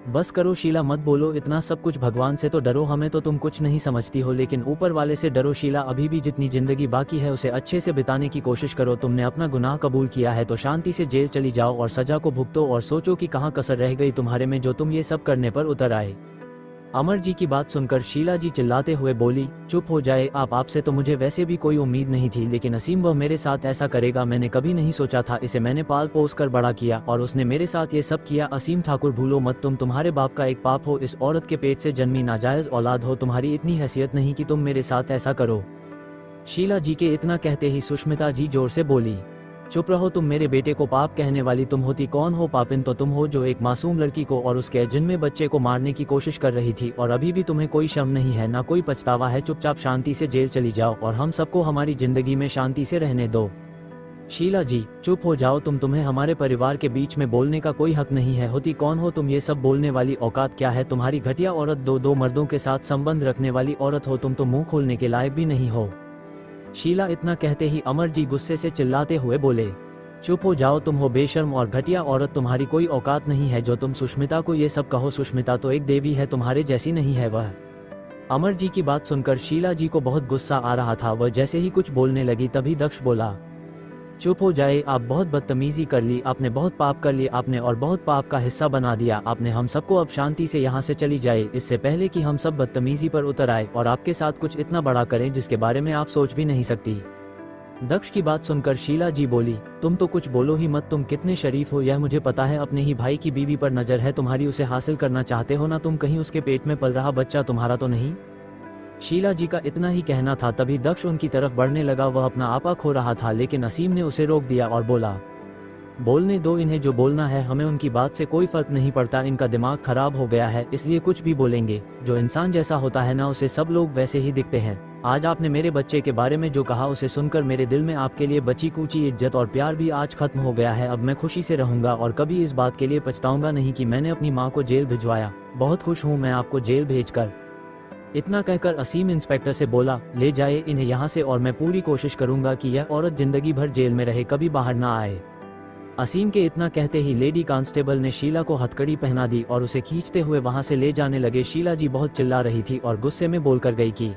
बस करो शीला, मत बोलो इतना सब कुछ, भगवान से तो डरो, हमें तो तुम कुछ नहीं समझती हो, लेकिन ऊपर वाले से डरो। शीला, अभी भी जितनी जिंदगी बाकी है उसे अच्छे से बिताने की कोशिश करो। तुमने अपना गुनाह कबूल किया है तो शांति से जेल चली जाओ और सजा को भुगतो और सोचो कि कहाँ कसर रह गई तुम्हारे में जो तुम ये सब करने पर उतर आए। अमर जी की बात सुनकर शीला जी चिल्लाते हुए बोली, चुप हो जाए आप, आपसे तो मुझे वैसे भी कोई उम्मीद नहीं थी, लेकिन असीम वह मेरे साथ ऐसा करेगा मैंने कभी नहीं सोचा था। इसे मैंने पाल पोस कर बड़ा किया और उसने मेरे साथ ये सब किया। असीम ठाकुर, भूलो मत, तुम तुम्हारे बाप का एक पाप हो, इस औरत के पेट से जन्मी नाजायज औलाद हो, तुम्हारी इतनी हैसियत नहीं कि तुम मेरे साथ ऐसा करो। शीला जी के इतना कहते ही सुष्मिता जी जोर से बोली, चुप रहो तुम, मेरे बेटे को पाप कहने वाली तुम होती कौन हो? पापिन तो तुम हो जो एक मासूम लड़की को और उसके जिनमें बच्चे को मारने की कोशिश कर रही थी, और अभी भी तुम्हें कोई शर्म नहीं है, ना कोई पछतावा है। चुपचाप शांति से जेल चली जाओ और हम सबको हमारी जिंदगी में शांति से रहने दो। शीला जी, चुप हो जाओ तुम, तुम्हें हमारे परिवार के बीच में बोलने का कोई हक नहीं है। होती कौन हो तुम? ये सब बोलने वाली औकात क्या है तुम्हारी? घटिया औरत, दो मर्दों के साथ संबंध रखने वाली औरत हो तुम तो मुंह खोलने के लायक भी नहीं हो। शीला इतना कहते ही अमर जी गुस्से से चिल्लाते हुए बोले, चुप हो जाओ, तुम हो बेशर्म और घटिया औरत, तुम्हारी कोई औकात नहीं है जो तुम सुष्मिता को ये सब कहो। सुष्मिता तो एक देवी है, तुम्हारे जैसी नहीं है वह। अमर जी की बात सुनकर शीला जी को बहुत गुस्सा आ रहा था। वह जैसे ही कुछ बोलने लगी तभी दक्ष बोला, चुप हो जाए आप, बहुत बदतमीजी कर ली आपने, बहुत पाप कर लिए आपने और बहुत पाप का हिस्सा बना दिया आपने हम सबको। अब शांति से यहाँ से चली जाए, इससे पहले कि हम सब बदतमीजी पर उतर आए और आपके साथ कुछ इतना बड़ा करें जिसके बारे में आप सोच भी नहीं सकती। दक्ष की बात सुनकर शीला जी बोली, तुम तो कुछ बोलो ही मत, तुम कितने शरीफ हो यह मुझे पता है। अपने ही भाई की बीवी पर नजर है तुम्हारी, उसे हासिल करना चाहते हो ना तुम? कहीं उसके पेट में पल रहा बच्चा तुम्हारा तो नहीं? शीला जी का इतना ही कहना था तभी दक्ष उनकी तरफ बढ़ने लगा। वह अपना आपा खो रहा था, लेकिन असीम ने उसे रोक दिया और बोला, बोलने दो इन्हें जो बोलना है, हमें उनकी बात से कोई फर्क नहीं पड़ता। इनका दिमाग खराब हो गया है इसलिए कुछ भी बोलेंगे। जो इंसान जैसा होता है ना उसे सब लोग वैसे ही दिखते हैं। आज आपने मेरे बच्चे के बारे में जो कहा उसे सुनकर मेरे दिल में आपके लिए बची कूची इज्जत और प्यार भी आज खत्म हो गया है। अब मैं खुशी से रहूंगा और कभी इस बात के लिए पछताऊंगा नहीं कि मैंने अपनी माँ को जेल भिजवाया। बहुत खुश हूँ मैं आपको जेल भेजकर। इतना कहकर असीम इंस्पेक्टर से बोला, ले जाए इन्हें यहाँ से और मैं पूरी कोशिश करूंगा कि यह औरत जिंदगी भर जेल में रहे, कभी बाहर ना आए। असीम के इतना कहते ही लेडी कांस्टेबल ने शीला को हथकड़ी पहना दी और उसे खींचते हुए वहां से ले जाने लगे। शीला जी बहुत चिल्ला रही थी और गुस्से में बोलकर गई कि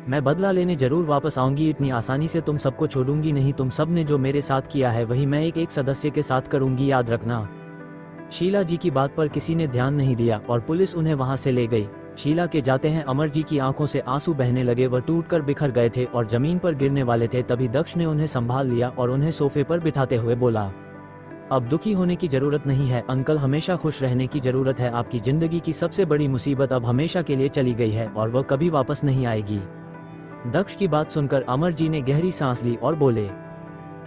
मैं बदला लेने जरूर वापस आऊंगी, इतनी आसानी से तुम सबको छोड़ूंगी नहीं। तुम सब ने जो मेरे साथ किया है वही मैं एक एक सदस्य के साथ करूंगी, याद रखना। शीला जी की बात पर किसी ने ध्यान नहीं दिया और पुलिस उन्हें वहां से ले गई। शीला के जाते हैं अमर जी की आंखों से आंसू बहने लगे, वह टूटकर बिखर गए थे और जमीन पर गिरने वाले थे। तभी दक्ष ने उन्हें संभाल लिया और उन्हें सोफे पर बिठाते हुए बोला, अब दुखी होने की जरूरत नहीं है अंकल, हमेशा खुश रहने की जरूरत है। आपकी जिंदगी की सबसे बड़ी मुसीबत अब हमेशा के लिए चली गई है और वह कभी वापस नहीं आएगी। दक्ष की बात सुनकर अमर जी ने गहरी सांस ली और बोले,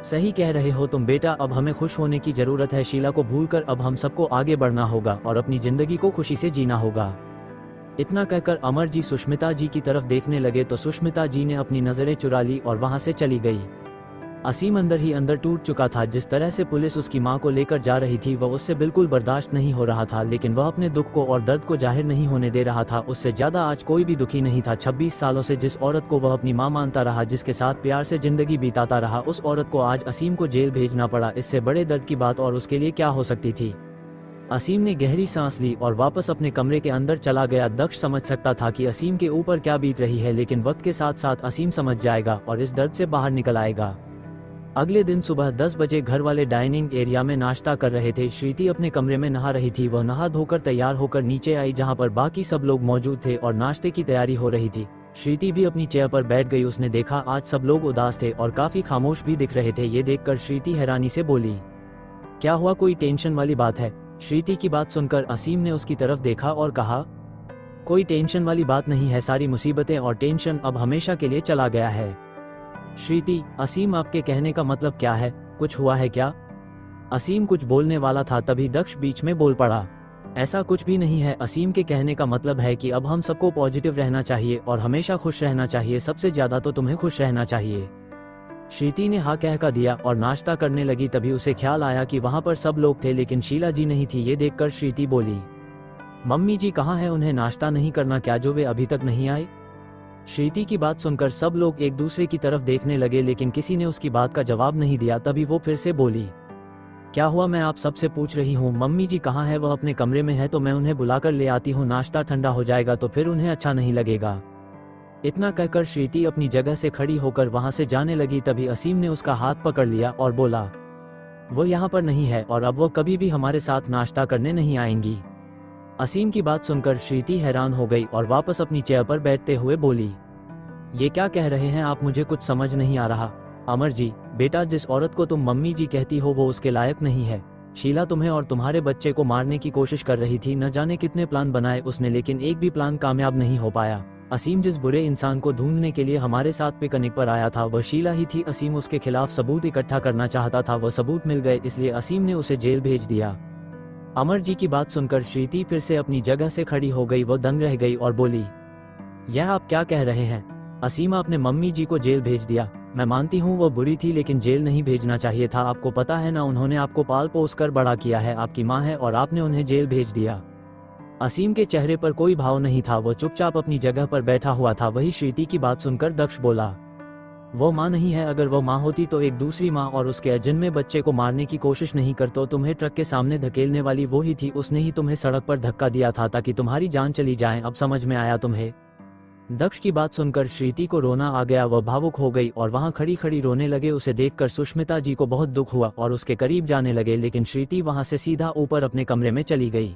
सही कह रहे हो तुम बेटा, अब हमें खुश होने की जरूरत है। शीला को भूलकर अब हम सबको आगे बढ़ना होगा और अपनी जिंदगी को खुशी से जीना होगा। इतना कहकर अमर जी सुष्मिता जी की तरफ देखने लगे तो सुष्मिता जी ने अपनी नजरें चुरा ली और वहां से चली गई। असीम अंदर ही अंदर टूट चुका था। जिस तरह से पुलिस उसकी मां को लेकर जा रही थी वह उससे बिल्कुल बर्दाश्त नहीं हो रहा था, लेकिन वह अपने दुख को और दर्द को जाहिर नहीं होने दे रहा था। उससे ज्यादा आज कोई भी दुखी नहीं था। 26 सालों से जिस औरत को वह अपनी मां मानता रहा, जिसके साथ प्यार से जिंदगी बिताता रहा, उस औरत को आज असीम को जेल भेजना पड़ा। इससे बड़े दर्द की बात और उसके लिए क्या हो सकती थी। असीम ने गहरी सांस ली और वापस अपने कमरे के अंदर चला गया। दक्ष समझ सकता था कि असीम के ऊपर क्या बीत रही है, लेकिन वक्त के साथ साथ असीम समझ जाएगा और इस दर्द से बाहर निकल आएगा। अगले दिन सुबह 10 बजे घर वाले डाइनिंग एरिया में नाश्ता कर रहे थे। श्रीति अपने कमरे में नहा रही थी। वह नहा धोकर तैयार होकर नीचे आई जहां पर बाकी सब लोग मौजूद थे और नाश्ते की तैयारी हो रही थी। श्रीति भी अपनी चेयर पर बैठ गई। उसने देखा आज सब लोग उदास थे और काफी खामोश भी दिख रहे थे। ये देखकर श्रीति हैरानी से बोली, क्या हुआ, कोई टेंशन वाली बात है? श्रीति की बात सुनकर असीम ने उसकी तरफ देखा और कहा, कोई टेंशन वाली बात नहीं है, सारी मुसीबतें और टेंशन अब हमेशा के लिए चला गया है। श्रीति, असीम आपके कहने का मतलब क्या है? कुछ हुआ है क्या? असीम कुछ बोलने वाला था, तभी दक्ष बीच में बोल पड़ा, ऐसा कुछ भी नहीं है। असीम के कहने का मतलब है कि अब हम सबको पॉजिटिव रहना चाहिए और हमेशा खुश रहना चाहिए। सबसे ज्यादा तो तुम्हें खुश रहना चाहिए। श्रीति ने हाँ कह का दिया और नाश्ता करने लगी। तभी उसे ख्याल आया कि वहां पर सब लोग थे लेकिन शीला जी नहीं थी। ये देखकर श्रीति बोली, मम्मी जी कहाँ हैं? उन्हें नाश्ता नहीं करना क्या जो वे अभी तक नहीं आए? श्रीति की बात सुनकर सब लोग एक दूसरे की तरफ देखने लगे लेकिन किसी ने उसकी बात का जवाब नहीं दिया। तभी वो फिर से बोली, क्या हुआ? मैं आप सबसे पूछ रही हूँ, मम्मी जी कहाँ है? वह अपने कमरे में है तो मैं उन्हें बुलाकर ले आती हूँ। नाश्ता ठंडा हो जाएगा तो फिर उन्हें अच्छा नहीं लगेगा। इतना कहकर श्रीति अपनी जगह से खड़ी होकर वहां से जाने लगी। तभी असीम ने उसका हाथ पकड़ लिया और बोला, वो यहाँ पर नहीं है और अब वो कभी भी हमारे साथ नाश्ता करने नहीं आएंगी। असीम की बात सुनकर श्रीति हैरान हो गई और वापस अपनी चेयर पर बैठते हुए बोली, ये क्या कह रहे हैं आप? मुझे कुछ समझ नहीं आ रहा। अमर जी, बेटा जिस औरत को तुम मम्मी जी कहती हो वो उसके लायक नहीं है। शीला तुम्हें और तुम्हारे बच्चे को मारने की कोशिश कर रही थी। न जाने कितने प्लान बनाए उसने लेकिन एक भी प्लान कामयाब नहीं हो पाया। असीम जिस बुरे इंसान को ढूंढने के लिए हमारे साथ पिकनिक पर आया था वह शीला ही थी। असीम उसके खिलाफ सबूत इकट्ठा करना चाहता था, वह सबूत मिल गए इसलिए असीम ने उसे जेल भेज दिया। अमर जी की बात सुनकर श्रीति फिर से अपनी जगह से खड़ी हो गई। वो दंग रह गई और बोली, यह आप क्या कह रहे हैं? असीम, आपने मम्मी जी को जेल भेज दिया। मैं मानती हूँ वो बुरी थी लेकिन जेल नहीं भेजना चाहिए था। आपको पता है ना, उन्होंने आपको पाल पोस कर बड़ा किया है, आपकी माँ है और आपने उन्हें जेल भेज दिया। असीम के चेहरे पर कोई भाव नहीं था, वो चुपचाप अपनी जगह पर बैठा हुआ था। वही श्रीति की बात सुनकर दक्ष बोला, वो माँ नहीं है। अगर वो माँ होती तो एक दूसरी माँ और उसके अजन्मे बच्चे को मारने की कोशिश नहीं करतो। तुम्हें ट्रक के सामने धकेलने वाली वो ही थी। उसने ही तुम्हें सड़क पर धक्का दिया था ताकि तुम्हारी जान चली जाए। अब समझ में आया तुम्हें? दक्ष की बात सुनकर श्रीति को रोना आ गया। वह भावुक हो गई और वहां खड़ी खड़ी रोने लगे। उसे देखकर सुष्मिता जी को बहुत दुख हुआ और उसके करीब जाने लगे लेकिन श्रीति वहां से सीधा ऊपर अपने कमरे में चली गई।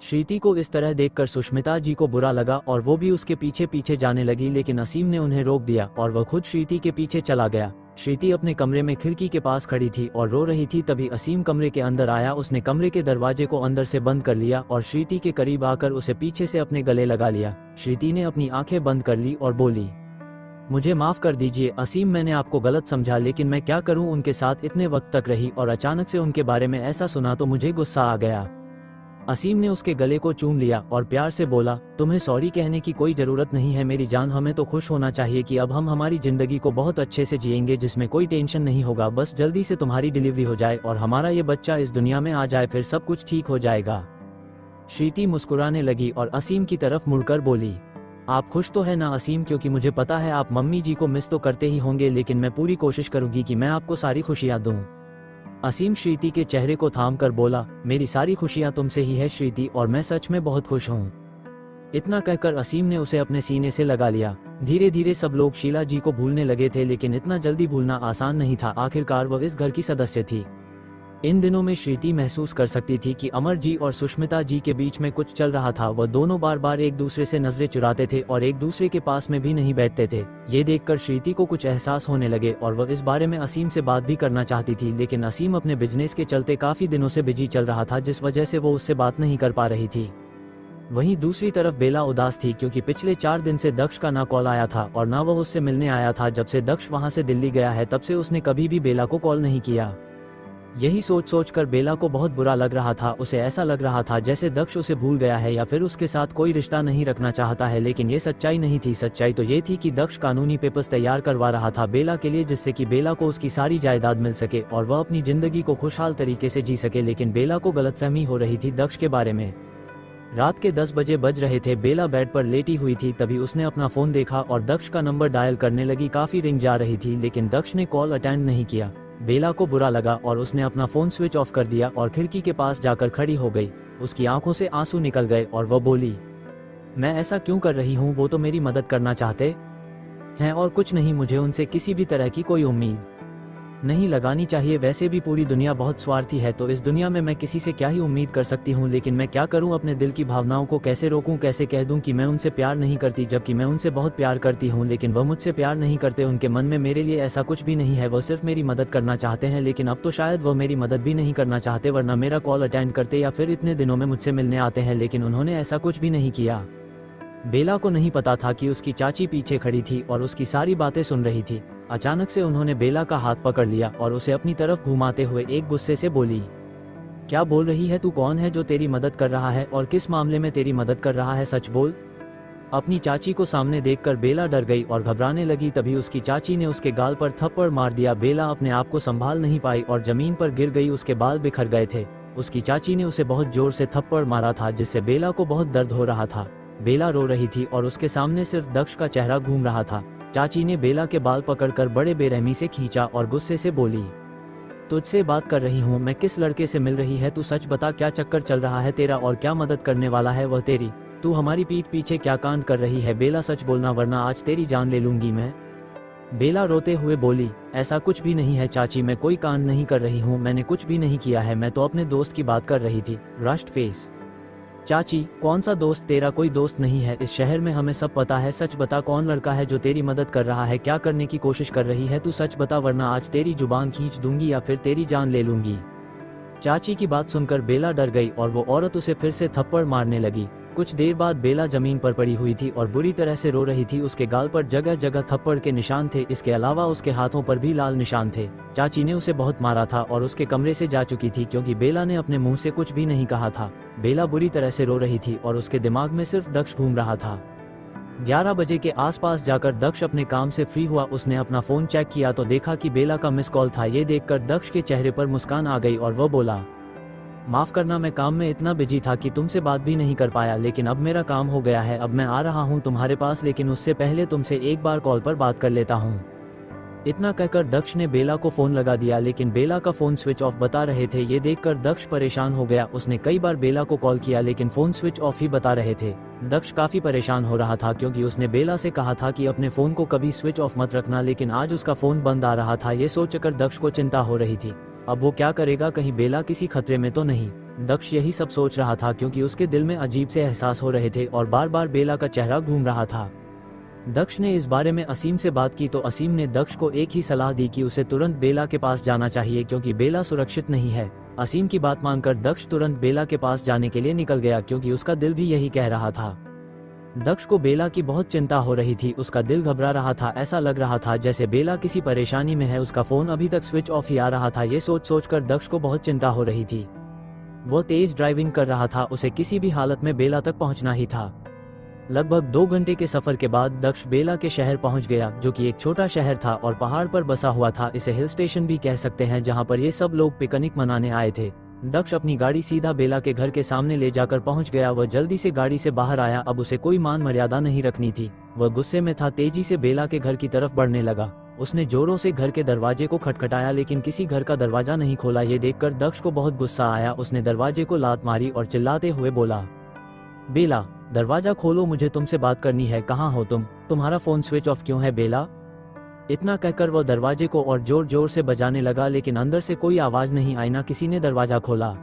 श्रीति को इस तरह देखकर सुष्मिता जी को बुरा लगा और वो भी उसके पीछे पीछे जाने लगी लेकिन असीम ने उन्हें रोक दिया और वह खुद श्रीति के पीछे चला गया। श्रीति अपने कमरे में खिड़की के पास खड़ी थी और रो रही थी। तभी असीम कमरे के अंदर आया। उसने कमरे के दरवाजे को अंदर से बंद कर लिया और श्रीति के करीब आकर उसे पीछे से अपने गले लगा लिया। श्रीति ने अपनी आंखें बंद कर ली और बोली, मुझे माफ कर दीजिए असीम, मैंने आपको गलत समझा लेकिन मैं क्या करूं, उनके साथ इतने वक्त तक रही और अचानक से उनके बारे में ऐसा सुना तो मुझे गुस्सा आ गया। असीम ने उसके गले को चूम लिया और प्यार से बोला, तुम्हें सॉरी कहने की कोई जरूरत नहीं है मेरी जान। हमें तो खुश होना चाहिए कि अब हम हमारी जिंदगी को बहुत अच्छे से जिएंगे जिसमें कोई टेंशन नहीं होगा। बस जल्दी से तुम्हारी डिलीवरी हो जाए और हमारा ये बच्चा इस दुनिया में आ जाए, फिर सब कुछ ठीक हो जाएगा। श्रीति मुस्कुराने लगी और असीम की तरफ मुड़कर बोली, आप खुश तो है ना असीम? क्योंकि मुझे पता है आप मम्मी जी को मिस तो करते ही होंगे लेकिन मैं पूरी कोशिश करूंगी कि मैं आपको सारी खुशियां दूं। असीम श्रीति के चेहरे को थाम कर बोला, मेरी सारी खुशियां तुमसे ही है श्रीति और मैं सच में बहुत खुश हूँ। इतना कहकर असीम ने उसे अपने सीने से लगा लिया। धीरे धीरे सब लोग शीला जी को भूलने लगे थे लेकिन इतना जल्दी भूलना आसान नहीं था। आखिरकार वह इस घर की सदस्य थी। इन दिनों में श्रीति महसूस कर सकती थी कि अमर जी और सुष्मिता जी के बीच में कुछ चल रहा था। वह दोनों बार बार एक दूसरे से नजरें चुराते थे और एक दूसरे के पास में भी नहीं बैठते थे। ये देखकर श्रीति को कुछ एहसास होने लगे और वह इस बारे में असीम से बात भी करना चाहती थी, लेकिन असीम अपने बिजनेस के चलते काफी दिनों से बिजी चल रहा था, जिस वजह से वो उससे बात नहीं कर पा रही थी। वहीं दूसरी तरफ बेला उदास थी क्योंकि पिछले 4 दिन से दक्ष का ना कॉल आया था और ना वह उससे मिलने आया था। जब से दक्ष वहां से दिल्ली गया है तब से उसने कभी भी बेला को कॉल नहीं किया। यही सोच कर बेला को बहुत बुरा लग रहा था। उसे ऐसा लग रहा था जैसे दक्ष उसे भूल गया है या फिर उसके साथ कोई रिश्ता नहीं रखना चाहता है, लेकिन ये सच्चाई नहीं थी। सच्चाई तो ये थी कि दक्ष कानूनी पेपर्स तैयार करवा रहा था बेला के लिए, जिससे कि बेला को उसकी सारी जायदाद मिल सके और वह अपनी जिंदगी को खुशहाल तरीके से जी सके। लेकिन बेला को गलतफहमी हो रही थी दक्ष के बारे में। रात के 10 बजे बज रहे थे। बेला बेड पर लेटी हुई थी, तभी उसने अपना फोन देखा और दक्ष का नंबर डायल करने लगी। काफी रिंग जा रही थी लेकिन दक्ष ने कॉल अटेंड नहीं किया। बेला को बुरा लगा और उसने अपना फोन स्विच ऑफ कर दिया और खिड़की के पास जाकर खड़ी हो गई। उसकी आंखों से आंसू निकल गए और वह बोली, मैं ऐसा क्यों कर रही हूँ? वो तो मेरी मदद करना चाहते हैं और कुछ नहीं। मुझे उनसे किसी भी तरह की कोई उम्मीद नहीं लगानी चाहिए। वैसे भी पूरी दुनिया बहुत स्वार्थी है, तो इस दुनिया में मैं किसी से क्या ही उम्मीद कर सकती हूँ। लेकिन मैं क्या करूँ? अपने दिल की भावनाओं को कैसे रोकूं? कैसे कह दूं कि मैं उनसे प्यार नहीं करती, जबकि मैं उनसे बहुत प्यार करती हूँ। लेकिन वह मुझसे प्यार नहीं करते। उनके मन में मेरे लिए ऐसा कुछ भी नहीं है। वह सिर्फ मेरी मदद करना चाहते हैं, लेकिन अब तो शायद वह मेरी मदद भी नहीं करना चाहते, वरना मेरा कॉल अटेंड करते या फिर इतने दिनों में मुझसे मिलने आते हैं। लेकिन उन्होंने ऐसा कुछ भी नहीं किया। बेला को नहीं पता था कि उसकी चाची पीछे खड़ी थी और उसकी सारी बातें सुन रही थी। अचानक से उन्होंने बेला का हाथ पकड़ लिया और उसे अपनी तरफ घुमाते हुए एक गुस्से से बोली, क्या बोल रही है? तू कौन है जो तेरी मदद कर रहा है और किस मामले में तेरी मदद कर रहा है? सच बोल। अपनी चाची को सामने देखकर बेला डर गई और घबराने लगी। तभी उसकी चाची ने उसके गाल पर थप्पड़ मार दिया। बेला अपने आप को संभाल नहीं पाई और जमीन पर गिर गई। उसके बाल बिखर गए थे। उसकी चाची ने उसे बहुत जोर से थप्पड़ मारा था, जिससे बेला को बहुत दर्द हो रहा था। बेला रो रही थी और उसके सामने सिर्फ दक्ष का चेहरा घूम रहा था। चाची ने बेला के बाल पकड़कर बड़े बेरहमी से खींचा और गुस्से से बोली, तुझसे बात कर रही हूँ मैं। किस लड़के से मिल रही है? तू सच बता, क्या चक्कर चल रहा है तेरा और क्या मदद करने वाला है वह तेरी? तू हमारी पीठ पीछे क्या कांड कर रही है? बेला सच बोलना वरना आज तेरी जान ले लूंगी मैं। बेला रोते हुए बोली, ऐसा कुछ भी नहीं है चाची, मैं कोई कांड नहीं कर रही हूँ। मैंने कुछ भी नहीं किया है। मैं तो अपने दोस्त की बात कर रही थी। Rushed face. चाची, कौन सा दोस्त? तेरा कोई दोस्त नहीं है। इस शहर में हमें सब पता है। सच बता, कौन लड़का है जो तेरी मदद कर रहा है? क्या करने की कोशिश कर रही है? तू सच बता वरना आज तेरी जुबान खींच दूंगी या फिर तेरी जान ले लूंगी। चाची की बात सुनकर बेला डर गई और वो औरत उसे फिर से थप्पड़ मारने लगी। कुछ देर बाद बेला जमीन पर पड़ी हुई थी और बुरी तरह से रो रही थी। उसके गाल पर जगह जगह थप्पड़ के निशान थे। इसके अलावा उसके हाथों पर भी लाल निशान थे। चाची ने उसे बहुत मारा था और उसके कमरे से जा चुकी थी क्योंकि बेला ने अपने मुंह से कुछ भी नहीं कहा था। बेला बुरी तरह से रो रही थी और उसके दिमाग में सिर्फ दक्ष घूम रहा था। 11 बजे के आसपास जाकर दक्ष अपने काम से फ्री हुआ। उसने अपना फोन चेक किया तो देखा कि बेला का मिस कॉल था। ये देखकर दक्ष के चेहरे पर मुस्कान आ गई और वह बोला, माफ करना, मैं काम में इतना बिजी था कि तुमसे बात भी नहीं कर पाया, लेकिन अब मेरा काम हो गया है। अब मैं आ रहा हूँ तुम्हारे पास, लेकिन उससे पहले तुमसे एक बार कॉल पर बात कर लेता हूँ। इतना कहकर दक्ष ने बेला को फोन लगा दिया, लेकिन बेला का फोन स्विच ऑफ बता रहे थे। ये देखकर दक्ष परेशान हो गया। उसने कई बार बेला को कॉल किया लेकिन फोन स्विच ऑफ ही बता रहे थे। दक्ष काफी परेशान हो रहा था क्योंकि उसने बेला से कहा था कि अपने फोन को कभी स्विच ऑफ मत रखना, लेकिन आज उसका फोन बंद आ रहा था। ये सोचकर दक्ष को चिंता हो रही थी। अब वो क्या करेगा? कहीं बेला किसी खतरे में तो नहीं? दक्ष यही सब सोच रहा था क्योंकि उसके दिल में अजीब से एहसास हो रहे थे और बार बार बेला का चेहरा घूम रहा था। दक्ष ने इस बारे में असीम से बात की तो असीम ने दक्ष को एक ही सलाह दी कि उसे तुरंत बेला के पास जाना चाहिए क्योंकि बेला सुरक्षित नहीं है। असीम की बात मानकर दक्ष तुरंत बेला के पास जाने के लिए निकल गया क्योंकि उसका दिल भी यही कह रहा था। दक्ष को बेला की बहुत चिंता हो रही थी। उसका दिल घबरा रहा था। ऐसा लग रहा था जैसे बेला किसी परेशानी में है। उसका फोन अभी तक स्विच ऑफ ही आ रहा था। ये सोच कर दक्ष को बहुत चिंता हो रही थी। वो तेज ड्राइविंग कर रहा था। उसे किसी भी हालत में बेला तक पहुंचना ही था। लगभग 2 घंटे के सफर के बाद दक्ष बेला के शहर पहुंच गया, जो कि एक छोटा शहर था और पहाड़ पर बसा हुआ था। इसे हिल स्टेशन भी कह सकते हैं, जहां पर ये सब लोग पिकनिक मनाने आए थे। दक्ष अपनी गाड़ी सीधा बेला के घर के सामने ले जाकर पहुंच गया। वह जल्दी से गाड़ी से बाहर आया। अब उसे कोई मान मर्यादा नहीं रखनी थी। वह गुस्से में था। तेजी से बेला के घर की तरफ बढ़ने लगा। उसने जोरों से घर के दरवाजे को खटखटाया लेकिन किसी घर का दरवाजा नहीं खोला। ये देखकर दक्ष को बहुत गुस्सा आया। उसने दरवाजे को लात मारी और चिल्लाते हुए बोला, बेला, दरवाजा खोलो, मुझे तुमसे बात करनी है। कहाँ हो तुम? तुम्हारा फोन स्विच ऑफ क्यों है बेला? इतना कहकर वह दरवाजे को और जोर जोर से बजाने लगा, लेकिन अंदर से कोई आवाज नहीं आई, ना किसी ने दरवाजा खोला।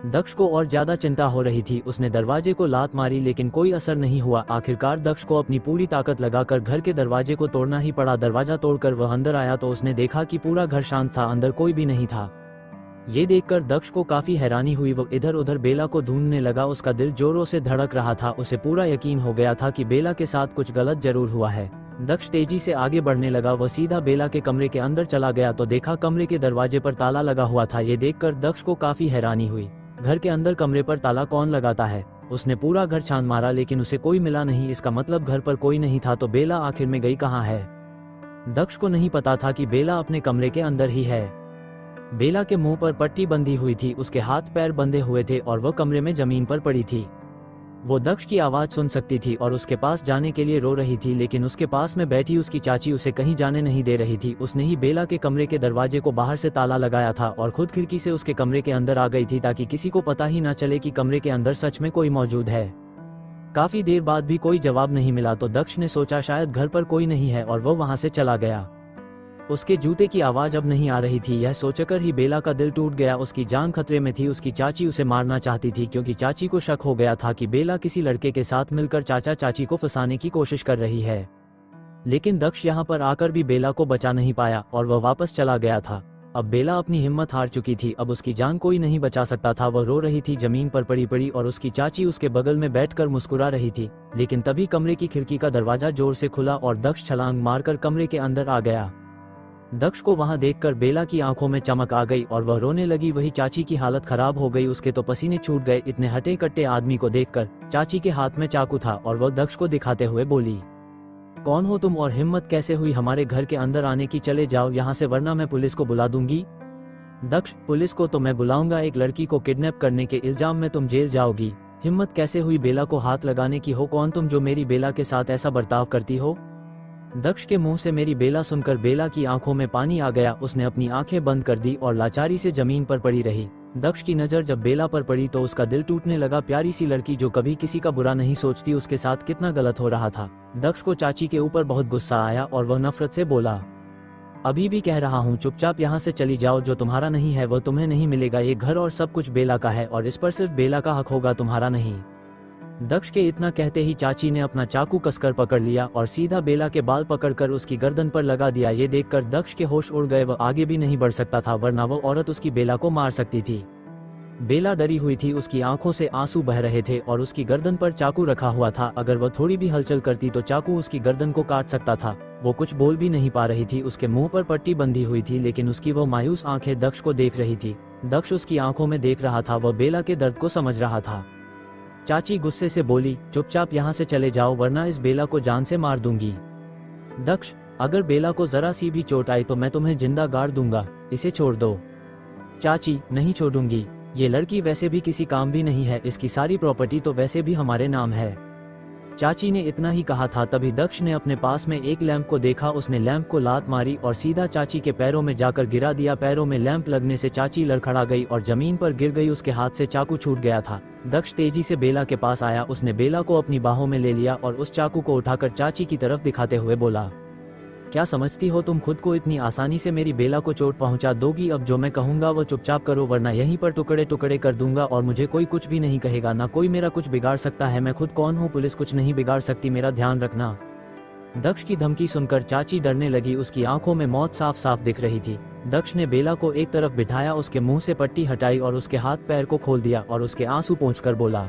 दक्ष को और ज्यादा चिंता हो रही थी। उसने दरवाजे को लात मारी लेकिन कोई असर नहीं हुआ। आखिरकार दक्ष को अपनी पूरी ताकत लगाकर घर के दरवाजे को तोड़ना ही पड़ा। दरवाजा तोड़कर वह अंदर आया तो उसने देखा कि पूरा घर शांत था, अंदर कोई भी नहीं था। ये देखकर दक्ष को काफी हैरानी हुई। वो इधर उधर बेला को ढूंढने लगा। उसका दिल जोरों से धड़क रहा था। उसे पूरा यकीन हो गया था कि बेला के साथ कुछ गलत जरूर हुआ है। दक्ष तेजी से आगे बढ़ने लगा। वह सीधा बेला के कमरे के अंदर चला गया तो देखा कमरे के दरवाजे पर ताला लगा हुआ था। ये देखकर दक्ष को काफी हैरानी हुई। घर के अंदर कमरे पर ताला कौन लगाता है? उसने पूरा घर छान मारा लेकिन उसे कोई मिला नहीं। इसका मतलब घर पर कोई नहीं था। तो बेला आखिर में गई कहाँ है? दक्ष को नहीं पता था कि बेला अपने कमरे के अंदर ही है। बेला के मुंह पर पट्टी बंधी हुई थी, उसके हाथ पैर बंधे हुए थे और वह कमरे में जमीन पर पड़ी थी। वो दक्ष की आवाज सुन सकती थी और उसके पास जाने के लिए रो रही थी, लेकिन उसके पास में बैठी उसकी चाची उसे कहीं जाने नहीं दे रही थी। उसने ही बेला के कमरे के दरवाजे को बाहर से ताला लगाया था और खुद खिड़की से उसके कमरे के अंदर आ गई थी ताकि किसी को पता ही ना चले कि कमरे के अंदर सच में कोई मौजूद है। काफी देर बाद भी कोई जवाब नहीं मिला तो दक्ष ने सोचा शायद घर पर कोई नहीं है और वह वहां से चला गया। उसके जूते की आवाज अब नहीं आ रही थी। यह सोचकर ही बेला का दिल टूट गया। उसकी जान खतरे में थी। उसकी चाची उसे मारना चाहती थी क्योंकि चाची को शक हो गया था कि बेला किसी लड़के के साथ मिलकर चाचा चाची को फंसाने की कोशिश कर रही है। लेकिन दक्ष यहाँ पर आकर भी बेला को बचा नहीं पाया और वह वापस चला गया था। अब बेला अपनी हिम्मत हार चुकी थी। अब उसकी जान कोई नहीं बचा सकता था। वह रो रही थी, जमीन पर पड़ी पड़ी, और उसकी चाची उसके बगल में बैठकर मुस्कुरा रही थी। लेकिन तभी कमरे की खिड़की का दरवाजा जोर से खुला और दक्ष छलांग मारकर कमरे के अंदर आ गया। दक्ष को वहां देखकर बेला की आंखों में चमक आ गई और वह रोने लगी। वही चाची की हालत खराब हो गई। उसके तो पसीने छूट गए। इतने हटे कट्टे आदमी को देखकर चाची के हाथ में चाकू था और वह दक्ष को दिखाते हुए बोली, कौन हो तुम और हिम्मत कैसे हुई हमारे घर के अंदर आने की? चले जाओ यहाँ से वरना मैं पुलिस को बुला दूंगी। दक्ष, पुलिस को तो मैं बुलाऊंगा। एक लड़की को किडनैप करने के इल्जाम में तुम जेल जाओगी। हिम्मत कैसे हुई बेला को हाथ लगाने की? हो कौन तुम जो मेरी बेला के साथ ऐसा बर्ताव करती हो? दक्ष के मुंह से मेरी बेला सुनकर बेला की आंखों में पानी आ गया। उसने अपनी आंखें बंद कर दी और लाचारी से जमीन पर पड़ी रही। दक्ष की नजर जब बेला पर पड़ी तो उसका दिल टूटने लगा। प्यारी सी लड़की जो कभी किसी का बुरा नहीं सोचती, उसके साथ कितना गलत हो रहा था। दक्ष को चाची के ऊपर बहुत गुस्सा आया और वह नफरत से बोला, अभी भी कह रहा हूँ चुपचाप यहाँ से चली जाओ। जो तुम्हारा नहीं है वह तुम्हें नहीं मिलेगा। ये घर और सब कुछ बेला का है और इस पर सिर्फ बेला का हक होगा, तुम्हारा नहीं। दक्ष के इतना कहते ही चाची ने अपना चाकू कसकर पकड़ लिया और सीधा बेला के बाल पकड़कर उसकी गर्दन पर लगा दिया। ये देखकर दक्ष के होश उड़ गए। वह आगे भी नहीं बढ़ सकता था वरना वह औरत उसकी बेला को मार सकती थी। बेला डरी हुई थी। उसकी आंखों से आंसू बह रहे थे और उसकी गर्दन पर चाकू रखा हुआ था। अगर वह थोड़ी भी हलचल करती तो चाकू उसकी गर्दन को काट सकता था। वो कुछ बोल भी नहीं पा रही थी। उसके मुंह पर पट्टी बंधी हुई थी लेकिन उसकी वो मायूस आंखें दक्ष को देख रही थी। दक्ष उसकी आंखों में देख रहा था। वह बेला के दर्द को समझ रहा था। चाची गुस्से से बोली, चुपचाप यहाँ से चले जाओ वरना इस बेला को जान से मार दूंगी। दक्ष, अगर बेला को जरा सी भी चोट आई तो मैं तुम्हें जिंदा गाड़ दूंगा। इसे छोड़ दो। चाची, नहीं छोड़ूंगी। ये लड़की वैसे भी किसी काम भी नहीं है। इसकी सारी प्रॉपर्टी तो वैसे भी हमारे नाम है। चाची ने इतना ही कहा था तभी दक्ष ने अपने पास में एक लैंप को देखा। उसने लैंप को लात मारी और सीधा चाची के पैरों में जाकर गिरा दिया। पैरों में लैंप लगने से चाची लड़खड़ा गई और जमीन पर गिर गई। उसके हाथ से चाकू छूट गया था। दक्ष तेजी से बेला के पास आया। उसने बेला को अपनी बाहों में ले लिया और उस चाकू को उठाकर चाची की तरफ दिखाते हुए बोला, क्या समझती हो तुम खुद को इतनी आसानी से मेरी बेला को चोट पहुंचा दोगी? अब जो मैं कहूंगा वो चुपचाप करो वरना यहीं पर टुकड़े टुकड़े कर दूंगा और मुझे कोई कुछ भी नहीं कहेगा। ना कोई मेरा कुछ बिगाड़ सकता है। मैं खुद कौन हूँ? पुलिस कुछ नहीं बिगाड़ सकती, मेरा ध्यान रखना। दक्ष की धमकी सुनकर चाची डरने लगी। उसकी आंखों में मौत साफ साफ दिख रही थी। दक्ष ने बेला को एक तरफ बिठाया, उसके मुंह से पट्टी हटाई और उसके हाथ पैर को खोल दिया और उसके आंसू पोंछकर बोला,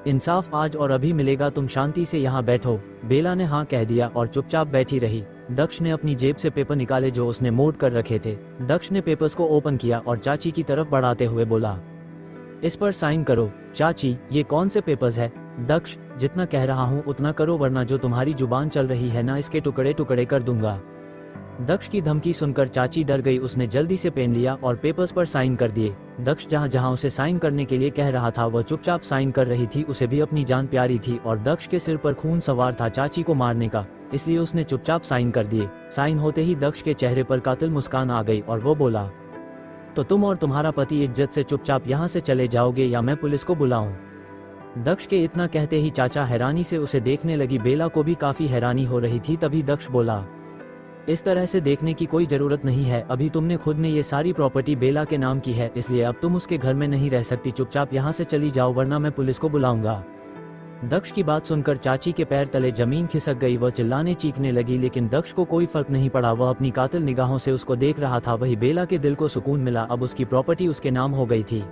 इंसाफ आज और अभी मिलेगा। तुम शांति से यहाँ बैठो। बेला ने हाँ कह दिया और चुपचाप बैठी रही। दक्ष ने अपनी जेब से पेपर निकाले जो उसने मोड़ कर रखे थे। दक्ष ने पेपर्स को ओपन किया और चाची की तरफ बढ़ाते हुए बोला, इस पर साइन करो। चाची, ये कौन से पेपर्स है? दक्ष, जितना कह रहा हूँ उतना करो वरना जो तुम्हारी जुबान चल रही है ना, इसके टुकड़े टुकड़े कर दूंगा। दक्ष की धमकी सुनकर चाची डर गई। उसने जल्दी से पेन लिया और पेपर्स पर साइन कर दिए। दक्ष जहाँ जहाँ उसे साइन करने के लिए कह रहा था वह चुपचाप साइन कर रही थी। उसे भी अपनी जान प्यारी थी और दक्ष के सिर पर खून सवार था चाची को मारने का, इसलिए उसने चुपचाप साइन कर दिए। साइन होते ही दक्ष के चेहरे पर कातिल मुस्कान आ गई और वो बोला, तो तुम और तुम्हारा पति इज्जत से चुपचाप यहाँ से चले जाओगे या मैं पुलिस को बुलाऊं? दक्ष के इतना कहते ही चाचा हैरानी से उसे देखने लगी। बेला को भी काफी हैरानी हो रही थी। तभी दक्ष बोला, इस तरह से देखने की कोई ज़रूरत नहीं है, अभी तुमने खुद ने ये सारी प्रॉपर्टी बेला के नाम की है, इसलिए अब तुम उसके घर में नहीं रह सकती, चुपचाप यहाँ से चली जाओ वरना मैं पुलिस को बुलाऊंगा। दक्ष की बात सुनकर चाची के पैर तले जमीन खिसक गई, वह चिल्लाने चीखने लगी, लेकिन दक्ष को कोई फर्क नहीं पड़ा, वह अपनी कातिल निगाहों से उसको देख रहा था। वही बेला के दिल को सुकून मिला, अब उसकी प्रॉपर्टी उसके नाम हो गई थी।